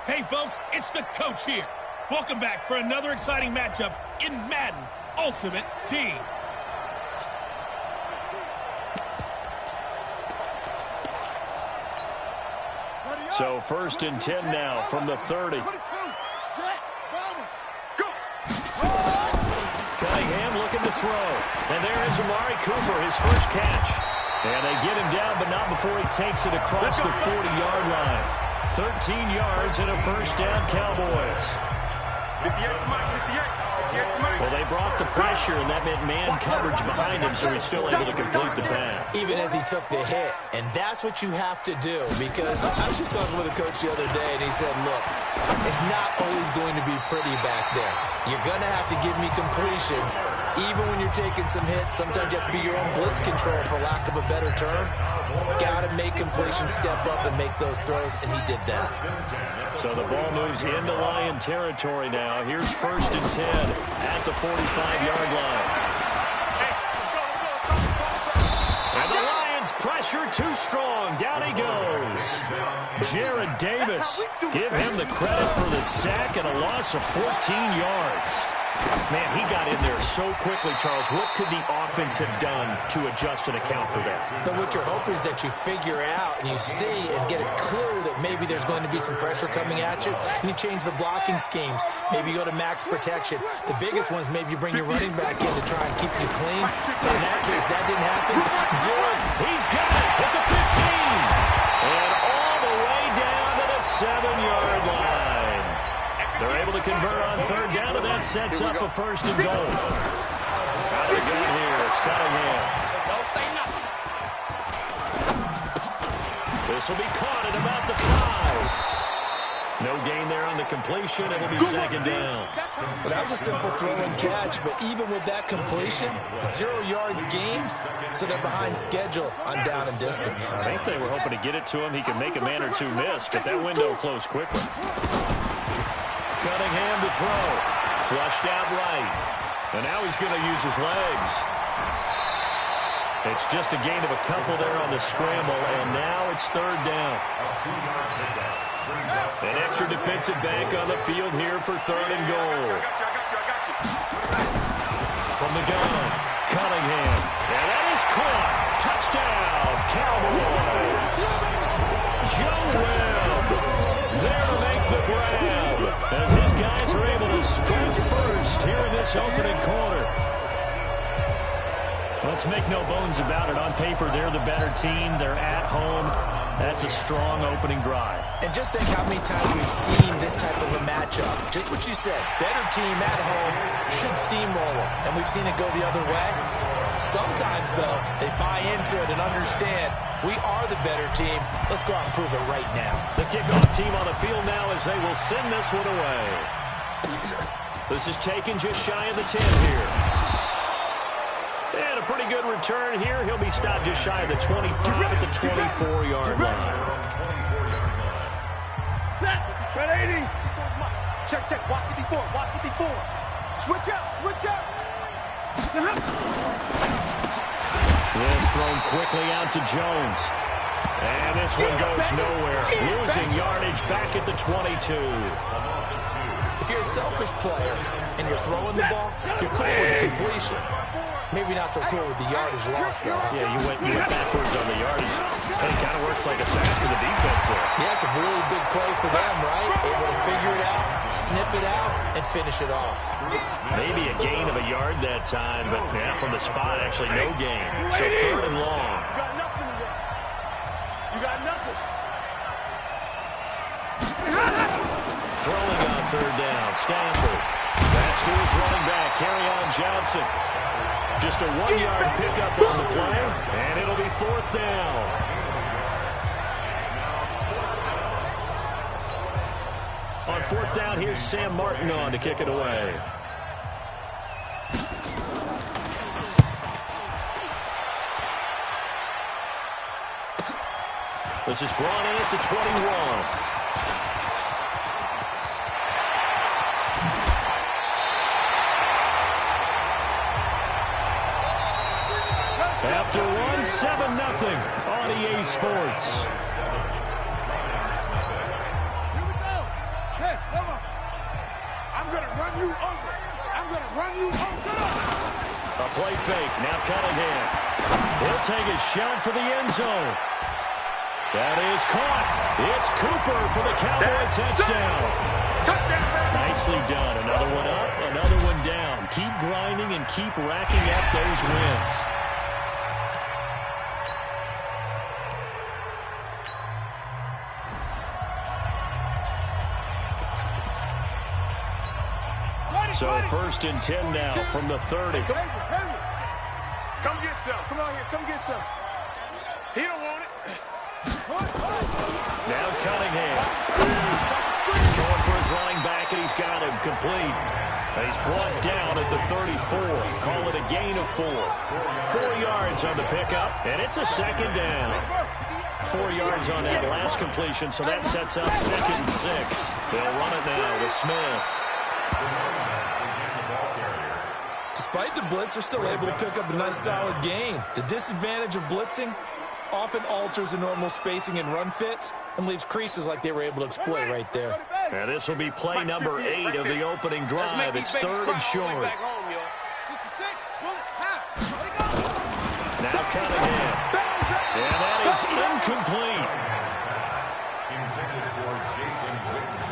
Hey, folks, it's the coach here. Welcome back for another exciting matchup in Madden Ultimate Team. So 1st and 10 now from the 30. Cunningham looking to throw. And there is Amari Cooper, his first catch. And they get him down, but not before he takes it across the 40-yard line. 13 yards and a first down, Cowboys. Well, they brought the pressure, and that meant man coverage behind him, so he's still able to complete the pass. Even as he took the hit, and that's what you have to do, because I was just talking with a coach the other day, and he said, look, it's not always going to be pretty back there. You're going to have to give me completions. Even when you're taking some hits, sometimes you have to be your own blitz control, for lack of a better term. Got to make completions, step up, and make those throws, and he did that. So the ball moves into Lion territory now. Here's 1st and 10 at the 45-yard line. And the Lions pressure too strong. Down he goes. Jared Davis. Give him the credit for the sack and a loss of 14 yards. Man, he got in there so quickly, Charles. What could the offense have done to adjust and account for that? But what you're hoping is that you figure out and you see and get a clue that maybe there's going to be some pressure coming at you, and you change the blocking schemes. Maybe you go to max protection. The biggest one is maybe you bring your running back in to try and keep you clean. But in that case, that didn't happen. Zero. He's got it at the 15. And all the way down to the 7-yard line. They're able to convert on 3rd down, and that sets up a 1st and goal. Out of the gun here, it's Cunningham. This will be caught at about the 5. No gain there on the completion. It'll be 2nd down. Well, that was a simple throw and catch, but even with that completion, 0 yards gained, so they're behind schedule on down and distance. I think they were hoping to get it to him. He can make a man or two miss, but that window closed quickly. Cunningham to throw. Flushed out right. And now he's going to use his legs. It's just a gain of a couple there on the scramble, and now it's 3rd down. An extra defensive back on the field here for 3rd and goal. From the gun, Cunningham. And that is caught. Touchdown, Cowboys. Joe Webb there to make the grab, as his guys are able to strike first here in this opening quarter. Let's make no bones about it. On paper, they're the better team. They're at home. That's a strong opening drive. And just think how many times we've seen this type of a matchup. Just what you said. Better team at home should steamroll them. And we've seen it go the other way. Sometimes, though, they buy into it and understand we are the better team. Let's go out and prove it right now. The kickoff team on the field now as they will send this one away. This is taken just shy of the 10 here. And a pretty good return here. He'll be stopped just shy of the 25 at the 24-yard line. Set 80. Check. Watch 54. Watch 54. Switch up. This thrown quickly out to Jones. And this one goes nowhere. Losing yardage back at the 22. If you're a selfish player and you're throwing the ball, you're cool with the completion. Maybe not so cool with the yardage loss, though. Yeah, you went backwards on the yardage. But it kind of works like a sack for the defense there. Yeah, it's a really big play for them, right? Able to figure it out, sniff it out, and finish it off. Maybe a gain of a yard that time, but yeah, from the spot, actually no gain. So 3rd and long. You got nothing. Throwing on 3rd down, Stanford. That's to his running back, Kerryon Johnson. Just a 1-yard pickup on the play, and it'll be 4th down. On 4th down, here's Sam Martin on to kick it away. This is brought in at the 21. After 7-0 on EA Sports. Here we go. Yes, come on. I'm going to run you over. A play fake. Now Cunningham. He'll take a shot for the end zone. That is caught. It's Cooper for the Cowboy touchdown. Nicely done. Another one up, another one down. Keep grinding and keep racking up those wins. So 1st and 10 now from the 30. Come get some. Come on here. Come get some. He don't want it. Now Cunningham. Going for his running back, and he's got him complete. And he's brought down at the 34. Call it a gain of 4. 4 yards on the pickup, and it's a 2nd down. 4 yards on that last completion, so that sets up 2nd and 6. They'll run it now with Smith. Despite the blitz, they're still able to pick up a nice solid gain. The disadvantage of blitzing often alters the normal spacing and run fits and leaves creases like they were able to exploit right there. And this will be play number 8 of the opening drive. It's 3rd and short. Now Cunningham. And that is incomplete. Intended for Jason Witten.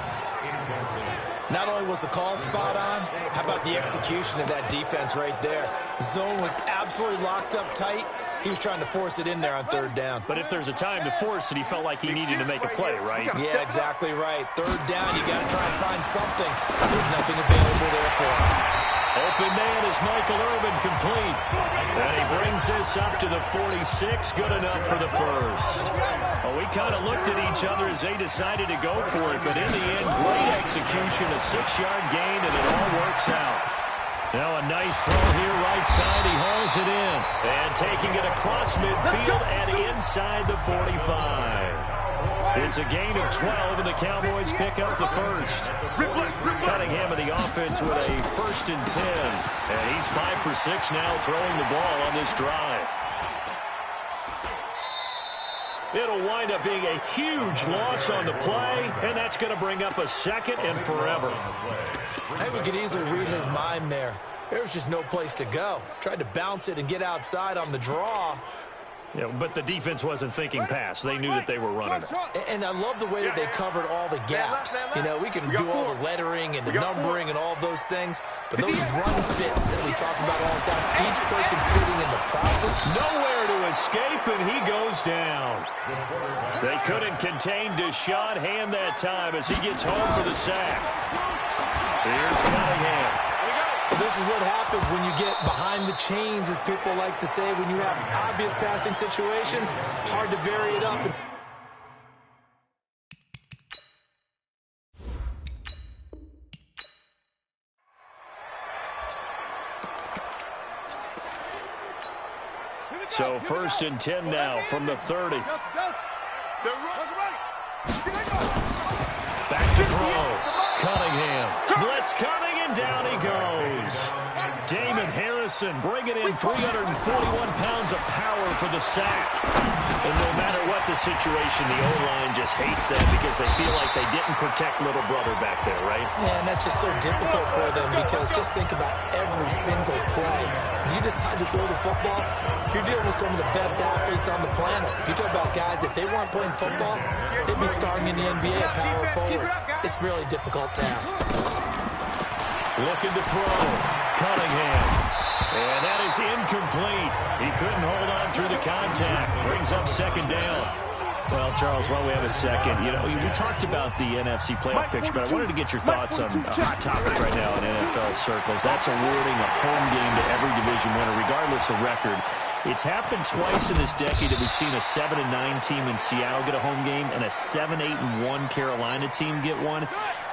Incomplete. Not only was the call spot on, how about the execution of that defense right there? The zone was absolutely locked up tight. He was trying to force it in there on 3rd down. But if there's a time to force it, he felt like he needed to make a play, right? Yeah, exactly right. 3rd down, you got to try and find something. There's nothing available there for him. Open man is Michael Irvin, complete. And he brings this up to the 46, good enough for the 1st. Well, we kind of looked at each other as they decided to go for it, but in the end, great execution, a 6-yard gain, and it all works out. Now a nice throw here, right side, he hauls it in. And taking it across midfield and inside the 45. It's a gain of 12, and the Cowboys pick up the 1st. Cunningham of the offense with a 1st and 10. And he's 5 for 6 now throwing the ball on this drive. It'll wind up being a huge loss on the play, and that's going to bring up a 2nd and forever. I think we could easily read his mind there. There was just no place to go. Tried to bounce it and get outside on the draw. Yeah, but the defense wasn't thinking pass. They knew that they were running it. And I love the way that they covered all the gaps. You know, we can do all the lettering and the numbering and all those things, but those run fits that we talk about all the time, each person fitting in the proper. Nowhere to escape, and he goes down. They couldn't contain Deshaun Hand that time as he gets home for the sack. Here's Cunningham. This is what happens when you get behind the chains, as people like to say, when you have obvious passing situations, hard to vary it up. So 1st and 10 now from the 30. Back to throw. Cunningham. Blitz coming, and down he goes. Damon Harrison bringing in 341 pounds of power for the sack. And no matter what the situation, the O-line just hates that because they feel like they didn't protect little brother back there, right? Yeah, and that's just so difficult for them because just think about every single play. When you decide to throw the football, you're dealing with some of the best athletes on the planet. You talk about guys, if they weren't playing football, they'd be starring in the NBA at power forward. It's really a difficult task. Looking to throw. Cunningham. And that is incomplete. He couldn't hold on through the contact. Brings up 2nd down. Well, Charles, while we have a second, you know, we talked about the NFC playoff picture, but I wanted to get your thoughts on a hot topic right now in NFL circles. That's awarding a home game to every division winner, regardless of record. It's happened twice in this decade that we've seen a 7-9 team in Seattle get a home game and a 7-8-1 Carolina team get one.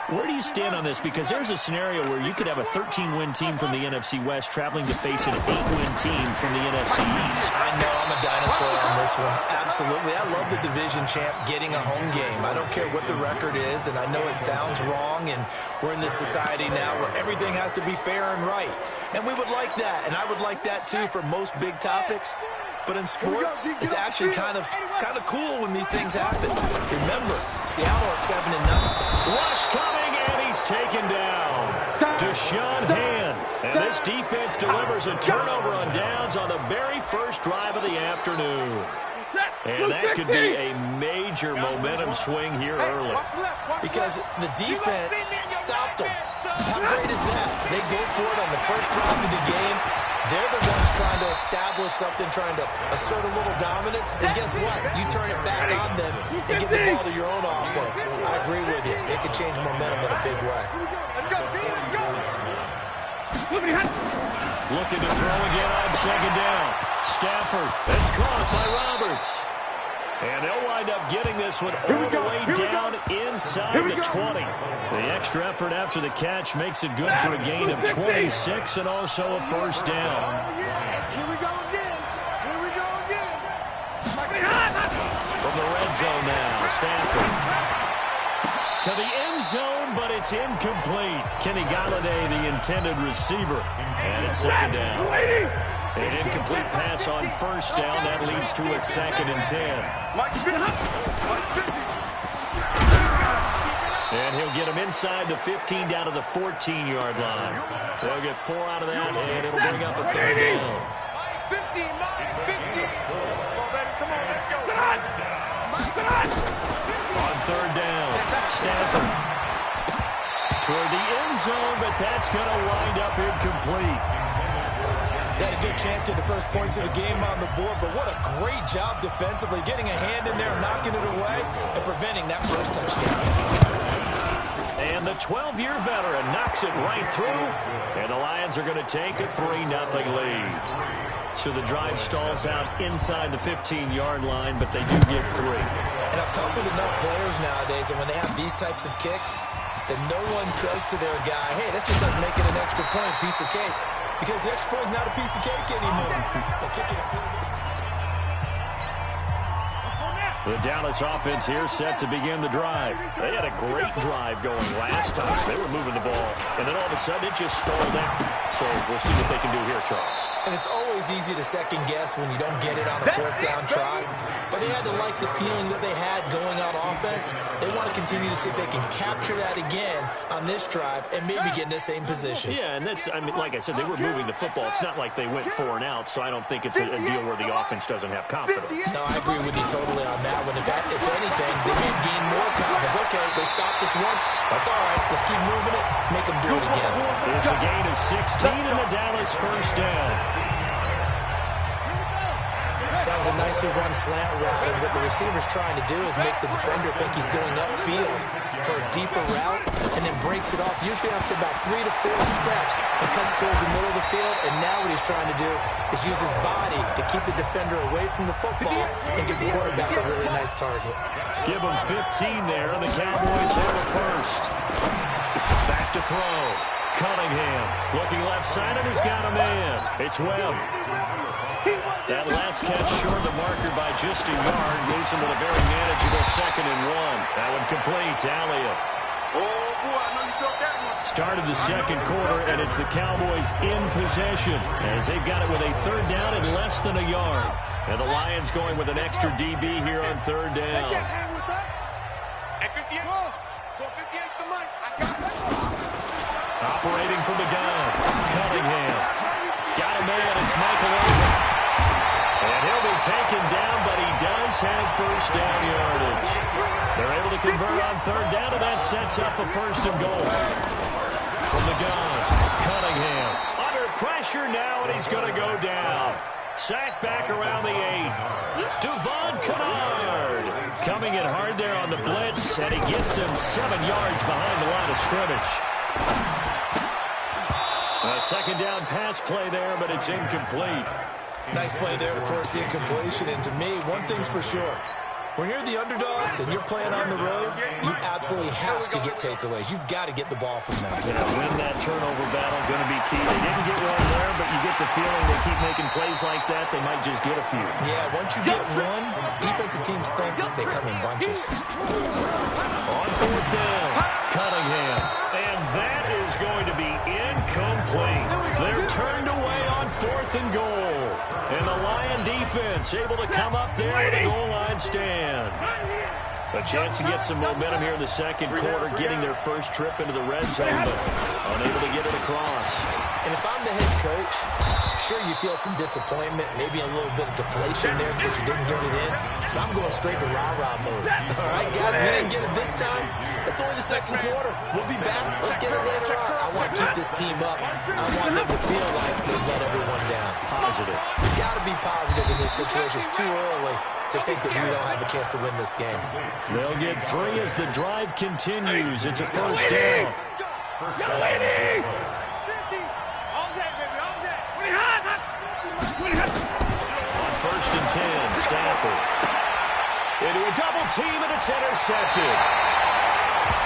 Where do you stand on this? Because there's a scenario where you could have a 13-win team from the NFC West traveling to face an 8-win team from the NFC East. I know I'm a dinosaur on this one. Absolutely. I love the division champ getting a home game. I don't care what the record is, and I know it sounds wrong, and we're in this society now where everything has to be fair and right. And we would like that, and I would like that too for most big topics. But in sports, it's actually kind of cool when these things happen. Remember, Seattle at 7-9. Rush coming, and he's taken down. Deshaun Hand. And this defense delivers a turnover on downs on the very first drive of the afternoon. And that could be a major momentum swing here early. Because the defense stopped them. How great is that? They go for it on the first drive of the game. They're the ones trying to establish something, trying to assert a little dominance. And guess what? You turn it back on them and get the ball to your own offense. I agree with you. It could change momentum in a big way. Let's go, D. Let's go. Looking to throw again on 2nd down. Stafford. That's caught by Roberts. And they'll wind up getting this one all the way down inside the 20. The extra effort after the catch makes it good for a gain of 26 and also a 1st down. Here we go again. Here we go again. From the red zone now, Stafford. To the end zone, but it's incomplete. Kenny Galladay, the intended receiver. And it's 2nd down. An incomplete pass on 1st down. That leads to a 2nd and 10. And he'll get him inside the 15 down to the 14-yard line. They'll get 4 out of that, and it'll bring up a 3rd down. 50, 50. Come on, let's go. On 3rd down, Stafford. Toward the end zone, but that's going to wind up incomplete. They had a good chance to get the first points of the game on the board, but what a great job defensively, getting a hand in there, knocking it away, and preventing that first touchdown. And the 12-year veteran knocks it right through, and the Lions are going to take a 3-0 lead. So the drive stalls out inside the 15-yard line, but they do get 3. And I've talked with enough players nowadays, and when they have these types of kicks, that no one says to their guy, hey, that's just like making an extra point, piece of cake. Because the extra point is not a piece of cake anymore. They're kicking it through. The Dallas offense here set to begin the drive. They had a great drive going last time. They were moving the ball, and then all of a sudden it just stalled out. So we'll see what they can do here, Charles. And it's always easy to second guess when you don't get it on a 4th down try. But they had to like the feeling that they had going on offense. They want to continue to see if they can capture that again on this drive and maybe get in the same position. Yeah, and that's, I mean, like I said, they were moving the football. It's not like they went 4 and out, so I don't think it's a deal where the offense doesn't have confidence. No, I agree with you totally on that one. In fact, if anything, they may gain more confidence. Okay, they stopped us once. That's all right. Let's keep moving it. Make them do it again. It's a gain of 16 and the Dallas 1st down. That was a nicely run slant route, and what the receiver's trying to do is make the defender think he's going upfield for a deeper route, and then breaks it off, usually after about 3 to 4 steps, and cuts towards the middle of the field, and now what he's trying to do is use his body to keep the defender away from the football and give the quarterback a really nice target. Give him 15 there, and the Cowboys have a 1st. Back to throw. Cunningham looking left side, and he's got a man. It's Webb. That last catch short of the marker by just a yard leaves him with a very manageable 2nd and 1. That one complete to Elliott. Oh, boy, I know you felt that one. Started the second quarter, and it's the Cowboys in possession as they've got it with a 3rd down and less than a yard. And the Lions going with an extra DB here on 3rd down. They can't hang with us. At 58, go 58's the money. I got it. Operating from the gun, Cunningham. Got a man, it's Michael Irvin. And he'll be taken down, but he does have 1st down yardage. They're able to convert on 3rd down, and that sets up a 1st and goal. From the gun, Cunningham. Under pressure now, and he's going to go down. Sacked back around the 8. Devon Kennard coming in hard there on the blitz, and he gets him 7 yards behind the line of scrimmage. A 2nd down pass play there, but it's incomplete. Nice play there to force the incompletion, and to me, one thing's for sure. When you're the underdogs and you're playing on the road, you absolutely have to get takeaways. You've got to get the ball from them. Yeah, win that turnover battle, going to be key. They didn't get one there, but you get the feeling they keep making plays like that, they might just get a few. Yeah, once you get one, defensive teams think they come in bunches. On 4th down, Cunningham. And that is going to be incomplete. They're turned away on 4th and goal. And the Lion defense able to come up there with a goal line stand. A chance to get some momentum here in the second quarter, getting their first trip into the red zone, but unable to get it across. And if I'm the head coach, sure you feel some disappointment, maybe a little bit of deflation there because you didn't get it in. But I'm going straight to rah-rah mode. All right, guys, we didn't get it this time. It's only the second quarter. We'll be back. Let's get it later on. I want to keep this team up. I want them to feel like they've let everyone down. Positive. You've got to be positive in this situation. It's too early to think that you don't have a chance to win this game. They'll get 3 as the drive continues. It's a 1st down. On 1st and 10, Stafford. Into a double team, and it's intercepted.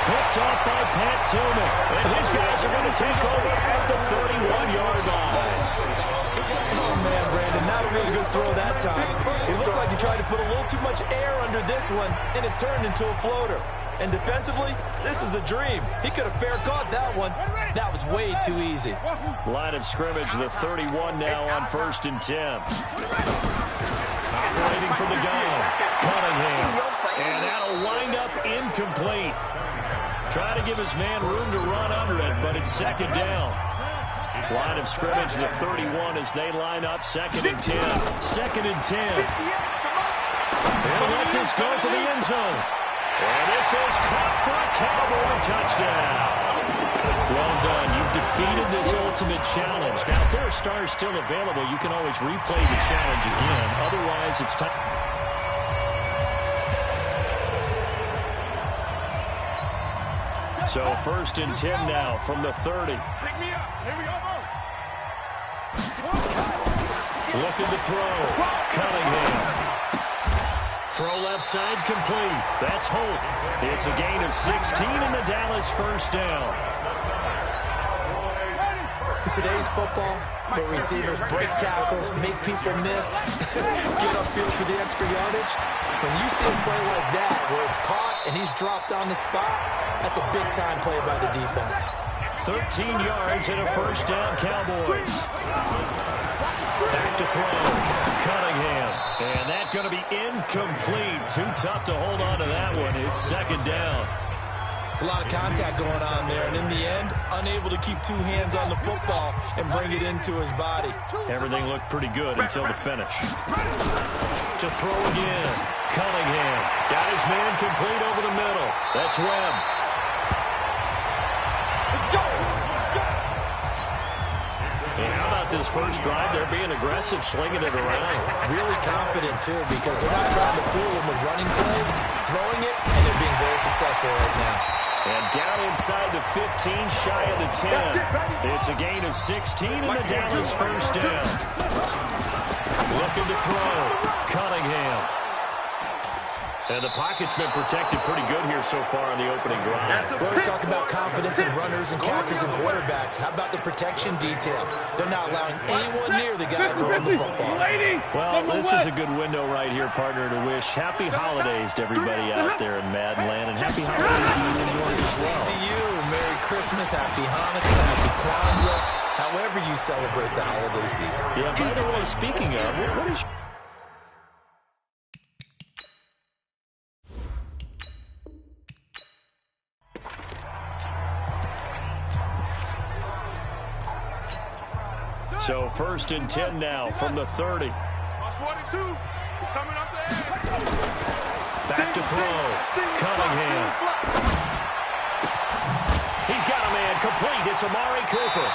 Picked off by Pat Tillman. And his guys are going to take over at the 31-yard line. Oh, man, Brandon, not a really good throw that time. It looked like he tried to put a little too much air under this one, and it turned into a floater. And defensively, this is a dream. He could have fair caught that one. That was way too easy. Line of scrimmage, the 31 now on 1st and 10. Operating from the gun, Cunningham. And that'll wind up incomplete. Try to give his man room to run under it, but it's 2nd down. Line of scrimmage, the 31 as they line up 2nd and 10. 2nd and 10. They'll let this go for the end zone. And this is caught for a Cowboy touchdown. Well done. You've defeated this ultimate challenge. Now, if there are stars still available, you can always replay the challenge again. Otherwise, it's time. So 1st and 10 now from the 30. Pick me up. Here we go. Looking to throw. Cunningham. Throw left side complete. That's Holt. It's a gain of 16 in the Dallas 1st down. In today's football, where receivers break tackles, make people miss, get upfield for the extra yardage, when you see a play like that where it's caught and he's dropped on the spot, that's a big-time play by the defense. 13 yards and a 1st down, Cowboys. Back to throw. Cunningham. And that's going to be incomplete. Too tough to hold on to that one. It's 2nd down. It's a lot of contact going on there, and in the end, unable to keep 2 hands on the football and bring it into his body. Everything looked pretty good until the finish. To throw again. Cunningham. Got his man complete over the middle. That's Webb. And how about this first drive? They're being aggressive, slinging it around. Really confident, too, because they're not trying to fool him with running plays, throwing it, and they're being very successful right now. And down inside the 15, shy of the 10. It's a gain of 16 in the Dallas 1st down. Looking to throw. Cunningham. And the pocket's been protected pretty good here so far on the opening drive. Well, let's talk about confidence in runners and catchers and quarterbacks. How about the protection detail? They're not allowing anyone near the guy throwing the football. Well, this is a good window right here, partner, to wish happy holidays to everybody out there in Madden Land, and happy holidays to you and yours as well. Same to you. Merry Christmas, Happy Hanukkah, Happy Kwanzaa, however you celebrate the holiday season. Yeah, by the way, speaking of, what is... So 1st and 10 now from the 30. Back to throw. Cunningham. He's got a man complete. It's Amari Cooper.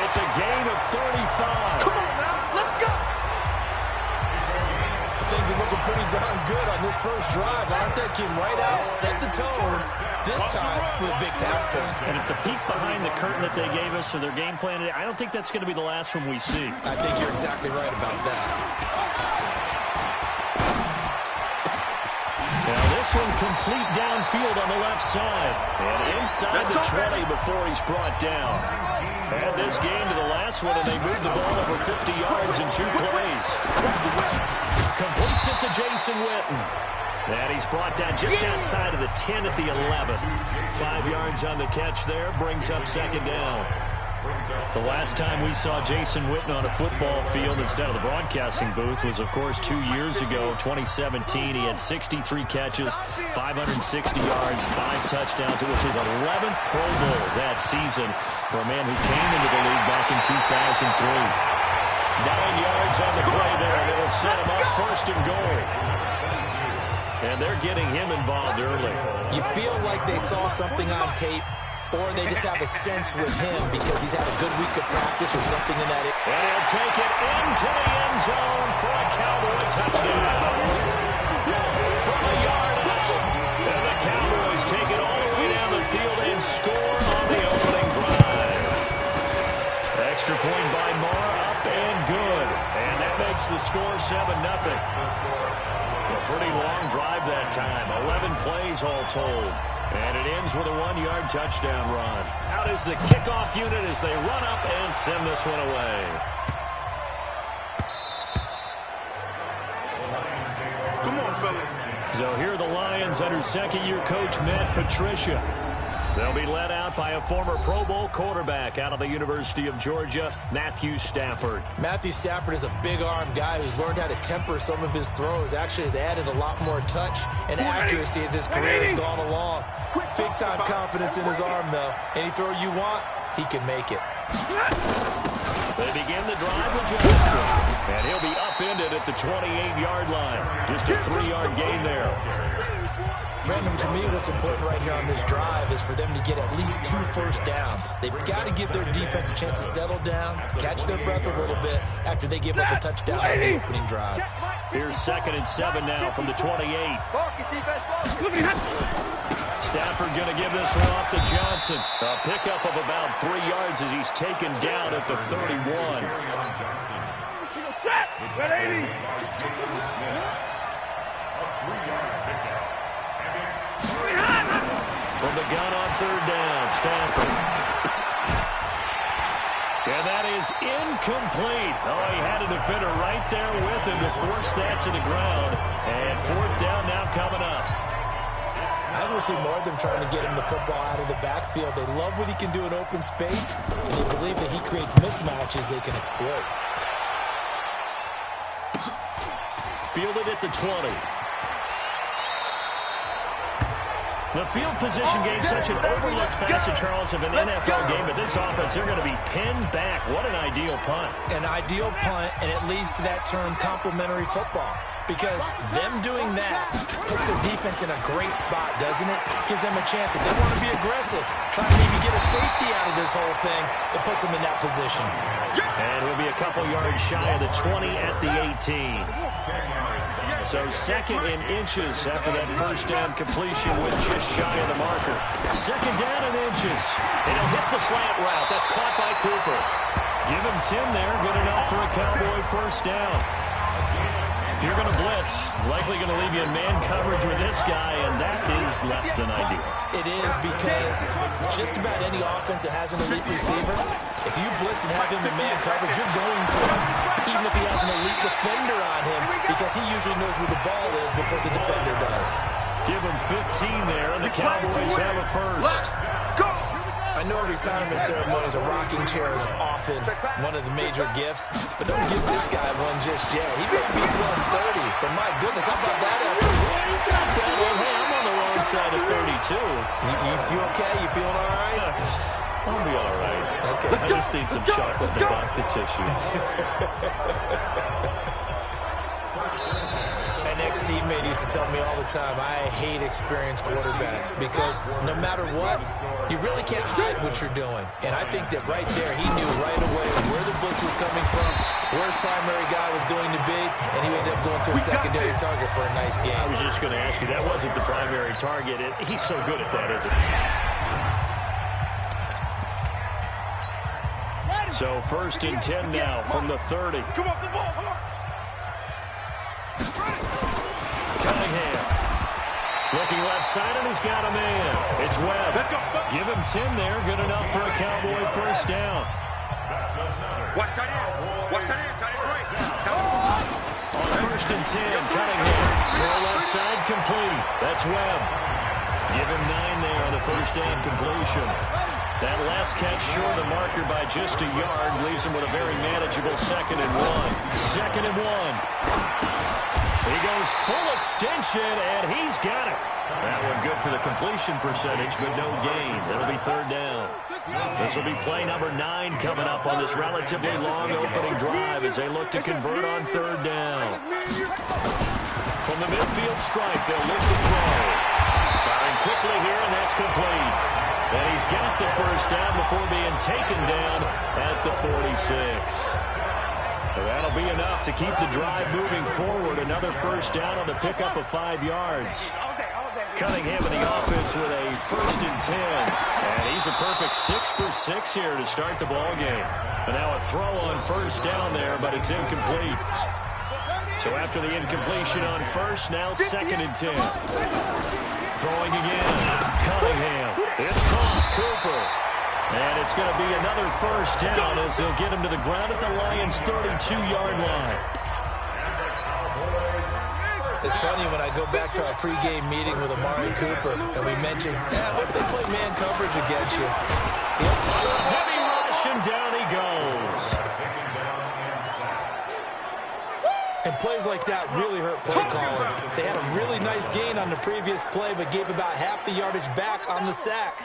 It's a gain of 35. Come on now, let's go. Things are looking pretty darn good on this first drive, aren't they? Came right out, set the tone, this time with a big pass play. And if the peek behind the curtain that they gave us or their game plan today, I don't think that's going to be the last one we see. I think you're exactly right about that. Now this one complete downfield on the left side. And inside the 20 before he's brought down. Add this game to the last one, and they moved the ball over 50 yards in 2 plays. Completes it to Jason Witten. And he's brought down just outside of the 10 at the 11. 5 yards on the catch there, brings up 2nd down. The last time we saw Jason Witten on a football field instead of the broadcasting booth was, of course, 2 years ago, 2017. He had 63 catches, 560 yards, 5 touchdowns. It was his 11th Pro Bowl that season for a man who came into the league back in 2003. 9 yards on the play there, and it'll set him up 1st and goal. And they're getting him involved early. You feel like they saw something on tape, or they just have a sense with him because he's had a good week of practice or something in that. And he'll take it into the end zone for a Cowboy touchdown. From a yard out. And the Cowboys take it all the way down the field and score on the opening drive. Extra point by Moore, up and good. And that makes the score 7-0. A pretty long drive that time. 11 plays all told. And it ends with a 1-yard touchdown run. Out is the kickoff unit as they run up and send this one away. Come on, fellas. So here are the Lions under second-year coach Matt Patricia. They'll be led out by a former Pro Bowl quarterback out of the University of Georgia, Matthew Stafford. Matthew Stafford is a big-arm guy who's learned how to temper some of his throws. Actually has added a lot more touch and accuracy as his career has gone along. Big-time confidence in his arm, though. Any throw you want, he can make it. They begin the drive with Johnson, and he'll be upended at the 28-yard line. Just a 3-yard gain there. Brandon, to me, what's important right here on this drive is for them to get at least 2 first downs. They've got to give their defense a chance to settle down, catch their breath a little bit after they give up a touchdown on the opening drive. Here's 2nd and 7 now from the 28. Stafford going to give this one off to Johnson. A pickup of about 3 yards as he's taken down at the 31. From the gun on 3rd down, Stafford. And that is incomplete. Oh, he had a defender right there with him to force that to the ground. And 4th down now coming up. I don't see more of them trying to get him the football out of the backfield. They love what he can do in open space, and they believe that he creates mismatches they can exploit. Fielded at the 20. The field position game, such an overlooked facet, Charles, of an NFL game, but this offense, they're going to be pinned back. What an ideal punt. An ideal punt, and it leads to that term complementary football. Because them doing that puts their defense in a great spot, doesn't it? Gives them a chance. If they want to be aggressive, try to maybe get a safety out of this whole thing, it puts them in that position. And we'll be a couple yards shy of the 20 at the 18. So 2nd in inches after that first down completion with just shy of the marker. 2nd down in inches. And he'll hit the slant route. That's caught by Cooper. Give him 10 there. Good enough for a Cowboy first down. If you're going to blitz, likely going to leave you in man coverage with this guy, and that is less than ideal. It is, because just about any offense that has an elite receiver, if you blitz and have him in man coverage, you're going to, even if he has an elite defender on him, because he usually knows where the ball is before the defender does. Give him 15 there, and the Cowboys have a first. I know retirement ceremonies, a rocking chair is often one of the major gifts, but don't give this guy one just yet. He may be plus 30, but my goodness, how about that effort? Yeah, he's not that old. Hey, I'm on the wrong side of 32. You okay? You feeling all right? I'll be all right. Okay. I just need some chocolate and a box of tissues. An ex-teammate used to tell me all the time, I hate experienced quarterbacks because no matter what, you really can't hide what you're doing. And I think that right there, he knew right away where the blitz was coming from, where his primary guy was going to be, and he ended up going to a secondary target for a nice game. I was just going to ask you, that wasn't the primary target. He's so good at that, isn't he? So 1st and 10 now from the 30. Come off the ball, Cunningham. Looking left side, and he's got a man. It's Webb. Give him 10 there. Good enough for a Cowboy first down. Watch tight end. Watch tight end. Tight end right. On 1st and 10, Cunningham. Throw left side, complete. That's Webb. Give him 9 there on the first down completion. That last catch short of the marker by just a yard leaves him with a very manageable 2nd and 1. 2nd and 1. He goes full extension, and he's got it. That one good for the completion percentage, but no gain. That'll be 3rd down. This will be play number 9 coming up on this relatively long opening drive as they look to convert on 3rd down. From the midfield stripe, they'll look to throw. Firing quickly here, and that's complete. And he's got the first down before being taken down at the 46. That'll be enough to keep the drive moving forward. Another first down on the pickup of 5 yards. Cunningham in the offense with a 1st and 10. And he's a perfect 6 for 6 here to start the ball game. And now a throw on first down there, but it's incomplete. So after the incompletion on first, now 2nd and 10. Throwing again. Cunningham. It's caught. Cooper. And it's going to be another first down as they'll get him to the ground at the Lions' 32-yard line. It's funny when I go back to our pregame meeting with Amari Cooper, and we mentioned, what if they play man coverage against you? Heavy rush, and down he goes. And plays like that really hurt play calling. They had a really nice gain on the previous play, but gave about half the yardage back on the sack.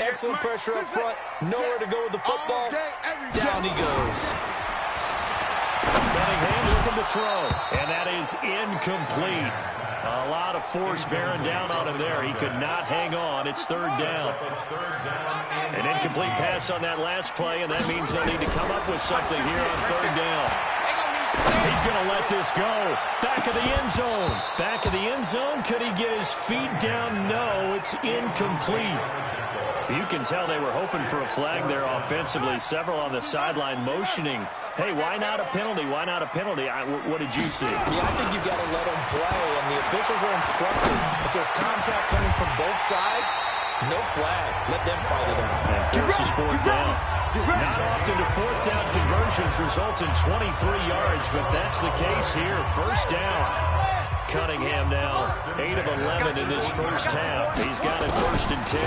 Excellent pressure up front. Nowhere to go with the football. Down he goes. Cunningham looking to throw. And that is incomplete. A lot of force bearing down on him there. He could not hang on. It's 3rd down. An incomplete pass on that last play, and that means they'll need to come up with something here on 3rd down. He's going to let this go. Back of the end zone. Back of the end zone. Could he get his feet down? No, it's incomplete. You can tell they were hoping for a flag there offensively. Several on the sideline motioning. Hey, why not a penalty? Why not a penalty? What did you see? Yeah, I think you've got to let them play, and the officials are instructed. If there's contact coming from both sides, no flag. Let them fight it out. And forces 4th down. Not often do 4th down conversions result in 23 yards, but that's the case here. First down. Cunningham now 8 of 11 in this first half. He's got it 1st and 10.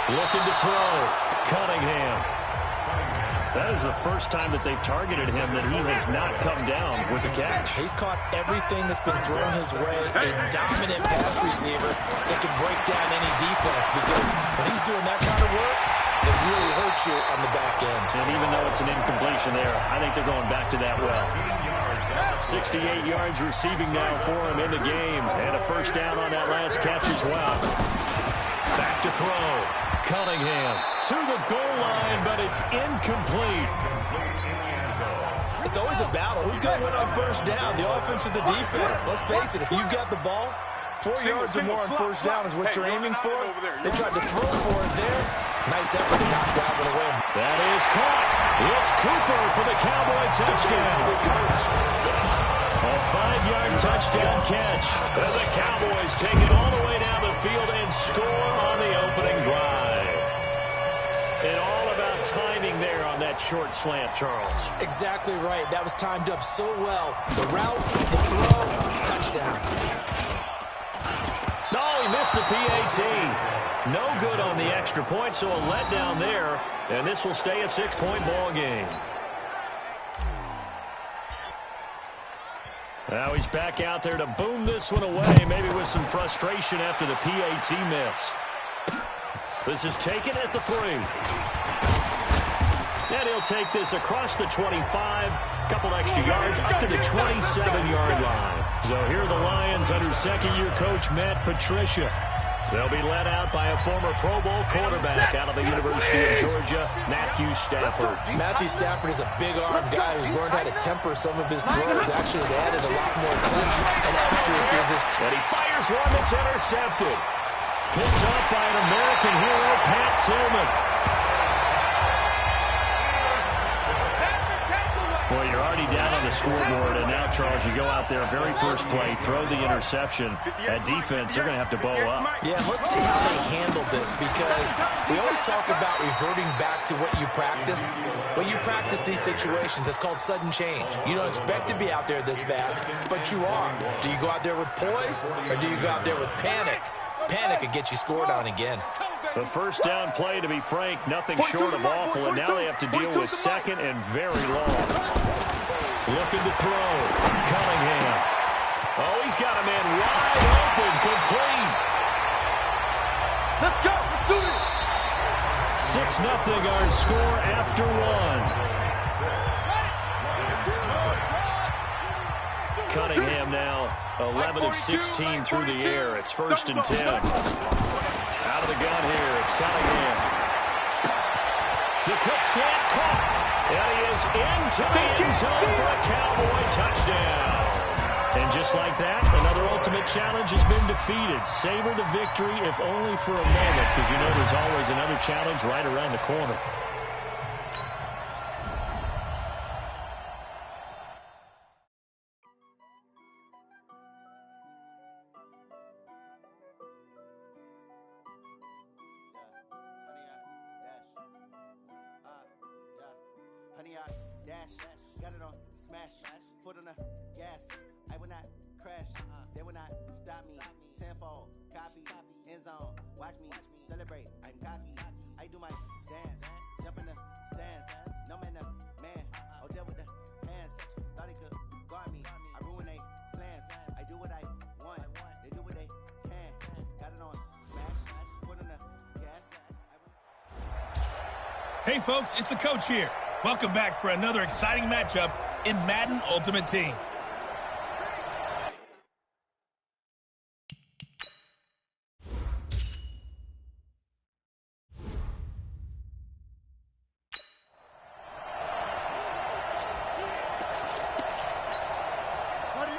Looking to throw. Cunningham. That is the first time that they've targeted him that he has not come down with a catch. He's caught everything that's been thrown his way. A dominant pass receiver that can break down any defense, because when he's doing that kind of work, it really hurts you on the back end. And even though it's an incompletion there, I think they're going back to that well. 68 yards receiving now for him in the game. And a first down on that last catch as well. Back to throw. Cunningham to the goal line, but it's incomplete. It's always a battle. Who's going to win on first down, the offense or the defense? Let's face it, if you've got the ball, 4 yards or more on first down is what you're aiming for. They tried to throw for it there. Nice effort to knock that one away. That is caught. It's Cooper for the Cowboy touchdown. A 5-yard touchdown catch. And the Cowboys take it all the way down the field and score on the opening drive. And all about timing there on that short slant, Charles. Exactly right. That was timed up so well. The route, the throw, touchdown. No, he missed the PAT. No good on the extra point, so a letdown there. And this will stay a 6-point ball game. Now he's back out there to boom this one away, maybe with some frustration after the PAT miss. This is taken at the 3. And he'll take this across the 25, couple extra yards up to the 27-yard line. So here are the Lions under second-year coach Matt Patricia. They'll be led out by a former Pro Bowl quarterback out of the University of Georgia, Matthew Stafford. Matthew Stafford is a big-armed guy who's learned how to temper some of his throws. Actually has added a lot more touch and accuracy as his... And he fires one that's intercepted. Picked up by an American hero, Pat Tillman. Well, you're already down on the scoreboard, and now, Charles, you go out there, very first play, throw the interception. That defense, they're going to have to bow up. Yeah, let's see how they handle this, because we always talk about reverting back to what you practice. Well, you practice these situations. It's called sudden change. You don't expect to be out there this fast, but you are. Do you go out there with poise, or do you go out there with panic? Panic could get you scored on again. The first down play, to be frank, nothing short of awful, and now they have to deal with second and very long. Looking to throw. Cunningham. Oh, he's got a man wide open, complete. Let's go. Let's do this. 6-0 our score after 1. Cunningham now 11 of 16 through the air. It's 1st and 10. Out of the gun here, it's Cunningham. The quick slant caught. And he is into the end zone for a Cowboy touchdown. And just like that, another ultimate challenge has been defeated. Savor the victory, if only for a moment, because you know there's always another challenge right around the corner. Dash, got it on smash, foot on the gas. I will not crash, they will not stop me. Tenfold, copy, end zone, watch me celebrate. I'm cocky, I do my dance, jump in the stands. No man, the man, oh deal with the hands. Thought he could guard me, I ruin they plans. I do what I want, they do what they can. Got it on smash, foot on the gas. Hey folks, it's the coach here. Welcome back for another exciting matchup in Madden Ultimate Team.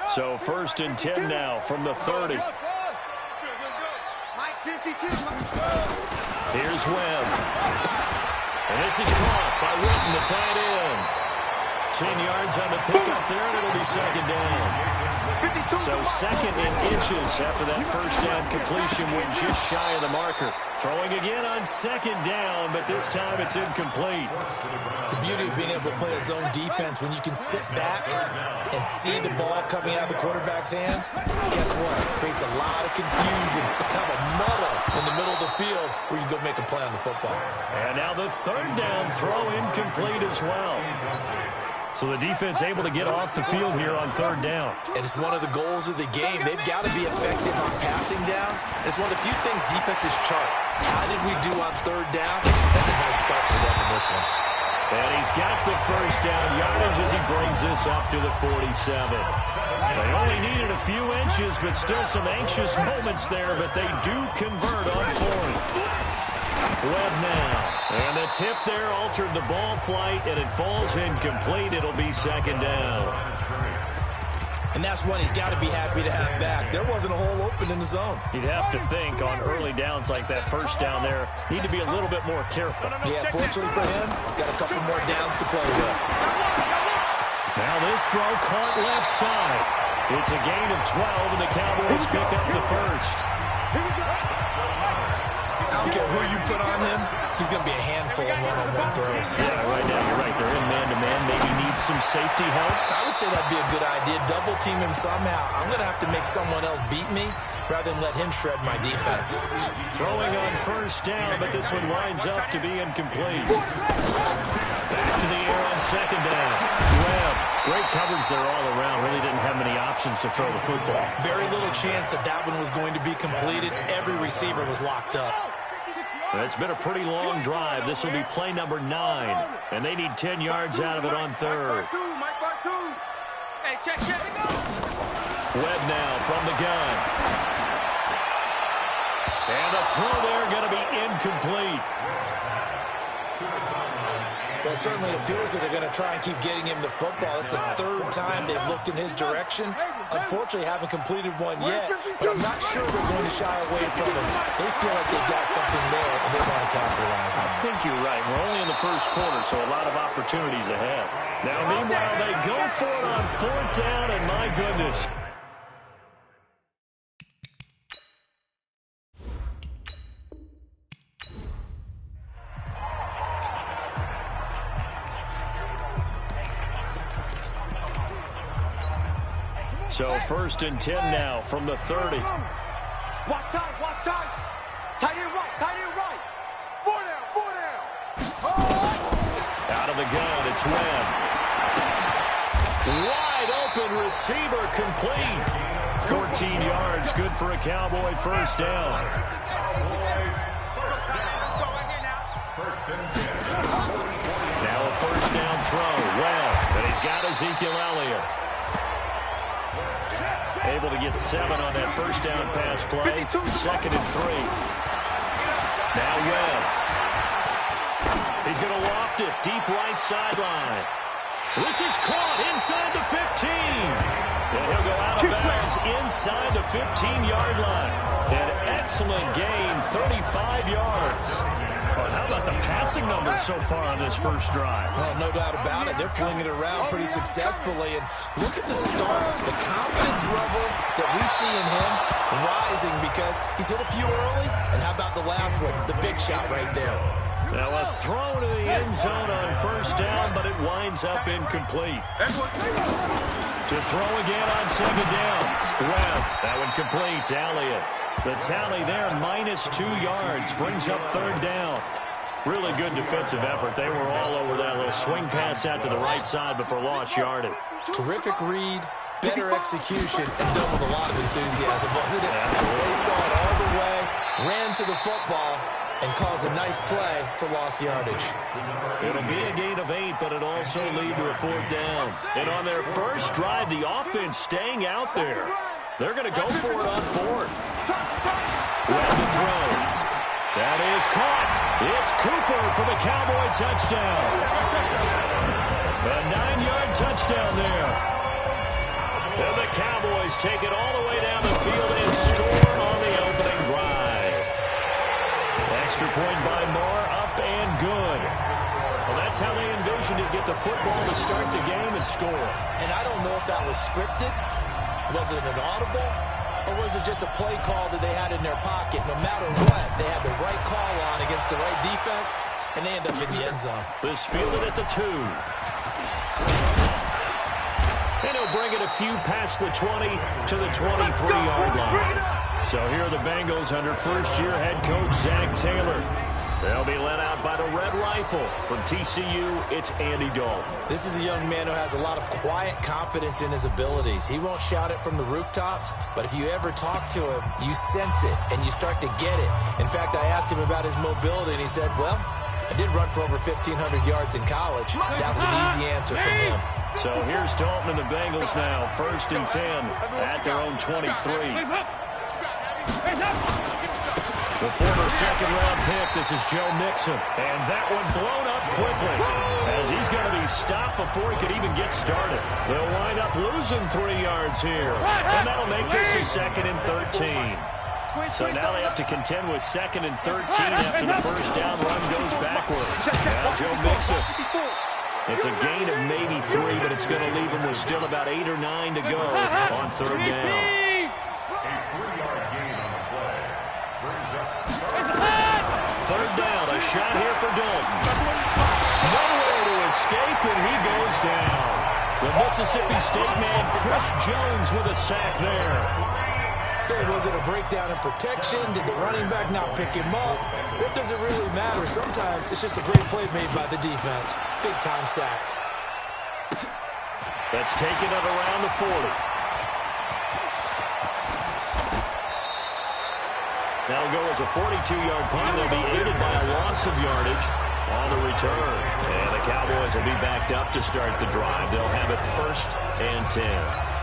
So 1st and 10 now from the 30. Here's Webb. And this is caught by Witten, the tight end. 10 yards on the pickup there, and it'll be 2nd down. So 2nd and inches after that first down completion went just shy of the marker. Throwing again on 2nd down, but this time it's incomplete. The beauty of being able to play a zone defense, when you can sit back and see the ball coming out of the quarterback's hands, guess what? It creates a lot of confusion, kind of a muddle in the middle of the field where you can go make a play on the football. And now the 3rd down throw incomplete as well. So the defense able to get off the field here on 3rd down. And it's one of the goals of the game. They've got to be effective on passing downs. It's one of the few things defenses chart. How did we do on 3rd down? That's a nice start for them in this one. And he's got the first down yardage as he brings this up to the 47. They only needed a few inches, but still some anxious moments there, but they do convert on 4th. Webb now. And the tip there altered the ball flight, and it falls incomplete. It'll be 2nd down. And that's one he's got to be happy to have back. There wasn't a hole open in the zone. You'd have to think on early downs like that first down there, need to be a little bit more careful. Yeah, fortunately for him, got a couple more downs to play with. Now this throw caught left side. It's a gain of 12, and the Cowboys pick up the first. I don't care who you put on him. He's going to be a handful of one-on-one throws. Yeah, right now you're right. They're in man-to-man. Maybe need some safety help. I would say that'd be a good idea. Double team him somehow. I'm going to have to make someone else beat me rather than let him shred my defense. Throwing on first down, but this one winds up to be incomplete. Back to the air on second down. Webb, great coverage there all around. Really didn't have many options to throw the football. Very little chance that that one was going to be completed. Every receiver was locked up. It's been a pretty long drive. This will be play number 9, and they need 10 yards out of it on third. Hey, check. Webb now from the gun. And the throw there going to be incomplete. Well, it certainly appears that they're going to try and keep getting him the football. It's the third time they've looked in his direction. Unfortunately, haven't completed one yet, but I'm not sure they're going to shy away from him. They feel like they've got something there, and they want to capitalize on it. I think you're right. We're only in the first quarter, so a lot of opportunities ahead. Now, meanwhile, they go for it on fourth down, and my goodness. So first and 10 now from the 30. Watch time. Tight end right. Four down. Oh! Out of the gun, it's Webb. Wide open receiver complete. 14 yards, good for a Cowboy first down. Now a first down throw. Webb, and he's got Ezekiel Elliott. Able to get 7 on that first down pass play. Second and 3. Now Webb. He's going to loft it. Deep right sideline. This is caught inside the 15. And he'll go out of bounds inside the 15-yard line. An excellent gain, 35 yards. Well, how about the passing numbers so far on this first drive? Well, no doubt about it. They're pulling it around pretty successfully. And look at the start. The confidence level that we see in him rising because he's hit a few early. And how about the last one? The big shot right there. Now a throw to the end zone on first down, but it winds up incomplete. To throw again on second down. Webb, that one complete to Elliott. The tally there, -2 yards, brings up third down. Really good defensive effort. They were all over that little swing pass out to the right side before lost yardage. Terrific read, better execution, and done with a lot of enthusiasm, wasn't it? They saw it all the way, ran to the football, and caused a nice play for lost yardage. It'll be a gain of 8, but it'll also lead to a fourth down. And on their first drive, the offense staying out there. They're going to go for it on fourth. Webb to throw. That is caught. It's Cooper for the Cowboy touchdown. A 9-yard touchdown there. And the Cowboys take it all the way down the field and score on the opening drive. Extra point by Moore, up and good. Well, that's how they envisioned it, get the football to start the game and score. And I don't know if that was scripted. Was it an audible? Or was it just a play call that they had in their pocket? No matter what, they had the right call on against the right defense, and they end up in the end zone. This fielded at the 2. And he'll bring it a few past the 20 to the 23-yard line. So here are the Bengals under first-year head coach Zach Taylor. They'll be led out by the Red Rifle. From TCU, it's Andy Dalton. This is a young man who has a lot of quiet confidence in his abilities. He won't shout it from the rooftops, but if you ever talk to him, you sense it, and you start to get it. In fact, I asked him about his mobility, and he said, well, I did run for over 1,500 yards in college. That was an easy answer from him. So here's Dalton and the Bengals now, first and 10 at their own 23. The former second-round pick, this is Joe Mixon. And that one blown up quickly as he's going to be stopped before he could even get started. They'll wind up losing 3 yards here. And that'll make this a second and 13. So now they have to contend with second and 13 after the first down run goes backwards. Now Joe Mixon. It's a gain of maybe 3, but it's That's going to leave him with still about 8 or 9 to go on third down. A 3-yard gain on the play. Brings up Third down, a shot here for Dalton. Nowhere to escape, and he goes down. The Mississippi State man, Chris Jones, with a sack there. Okay, was it a breakdown in protection? Did the running back not pick him up? What does it really matter? Sometimes it's just a great play made by the defense. Big-time sack. That's taken at around the 40. That'll go as a 42-yard punt. They'll be aided by a loss of yardage on the return. And the Cowboys will be backed up to start the drive. They'll have it 1st and 10.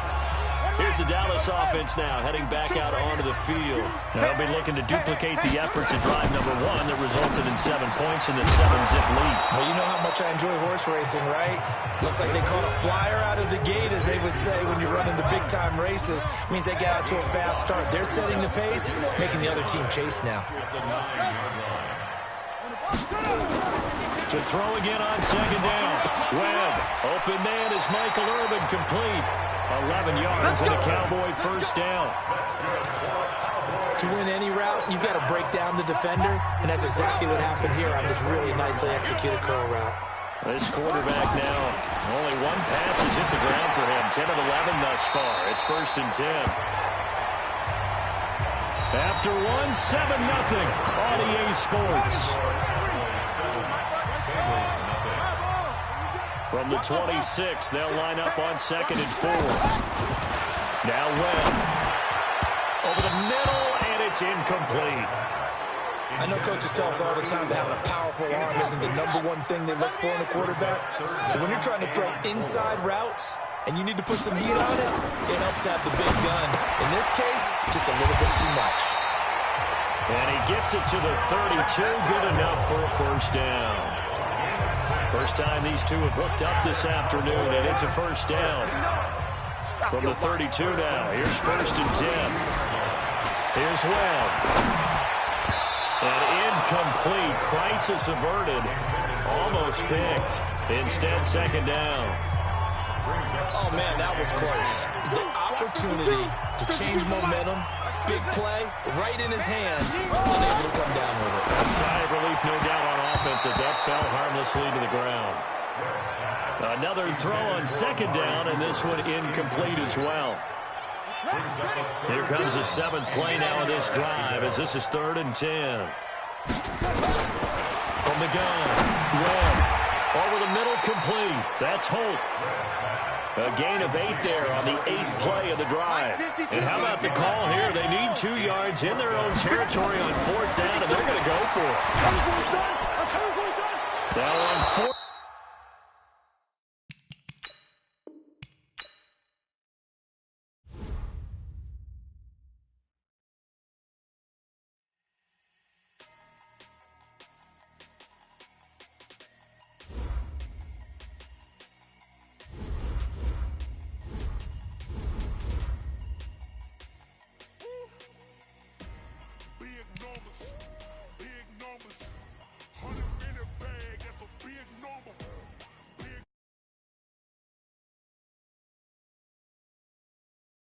Here's the Dallas offense now, heading back out onto the field. They'll be looking to duplicate the efforts of drive number 1 that resulted in 7 points in the 7-zip lead. Well, you know how much I enjoy horse racing, right? Looks like they caught a flyer out of the gate, as they would say when you're running the big-time races. Means they get out to a fast start. They're setting the pace, making the other team chase now. To throw again on second down. Webb, open man is Michael Irvin, complete. 11 yards and a Cowboy first down. To win any route, you've got to break down the defender, and that's exactly what happened here on this really nicely executed curl route. This quarterback now, only 1 pass has hit the ground for him. 10 of 11 thus far. It's 1st and 10. After 1, 7-0 on EA Sports. From the 26, they'll line up on 2nd and 4. Now Webb. Over the middle, and it's incomplete. I know coaches tell us all the time that having a powerful arm isn't the #1 thing they look for in a quarterback. But when you're trying to throw inside routes and you need to put some heat on it, it helps have the big gun. In this case, just a little bit too much. And he gets it to the 32, good enough for a first down. First time these two have hooked up this afternoon, and it's a first down. From the 32 now, here's 1st and 10. Here's Webb. An incomplete, crisis averted, almost picked. Instead, 2nd down. Oh, man, that was close. The opportunity to change momentum, big play, right in his hands, unable to come down with it. A sigh of relief, no doubt, on offense that fell harmlessly to the ground. Another throw on 2nd down, and this one incomplete as well. Here comes the 7th play now of this drive, as this is 3rd and 10. From the gun, Webb, over the middle, complete. That's Holt. A gain of 8 there on the 8th play of the drive. And how about the call here? They need 2 yards in their own territory on 4th down, and they're going to go for it. Now on 4th.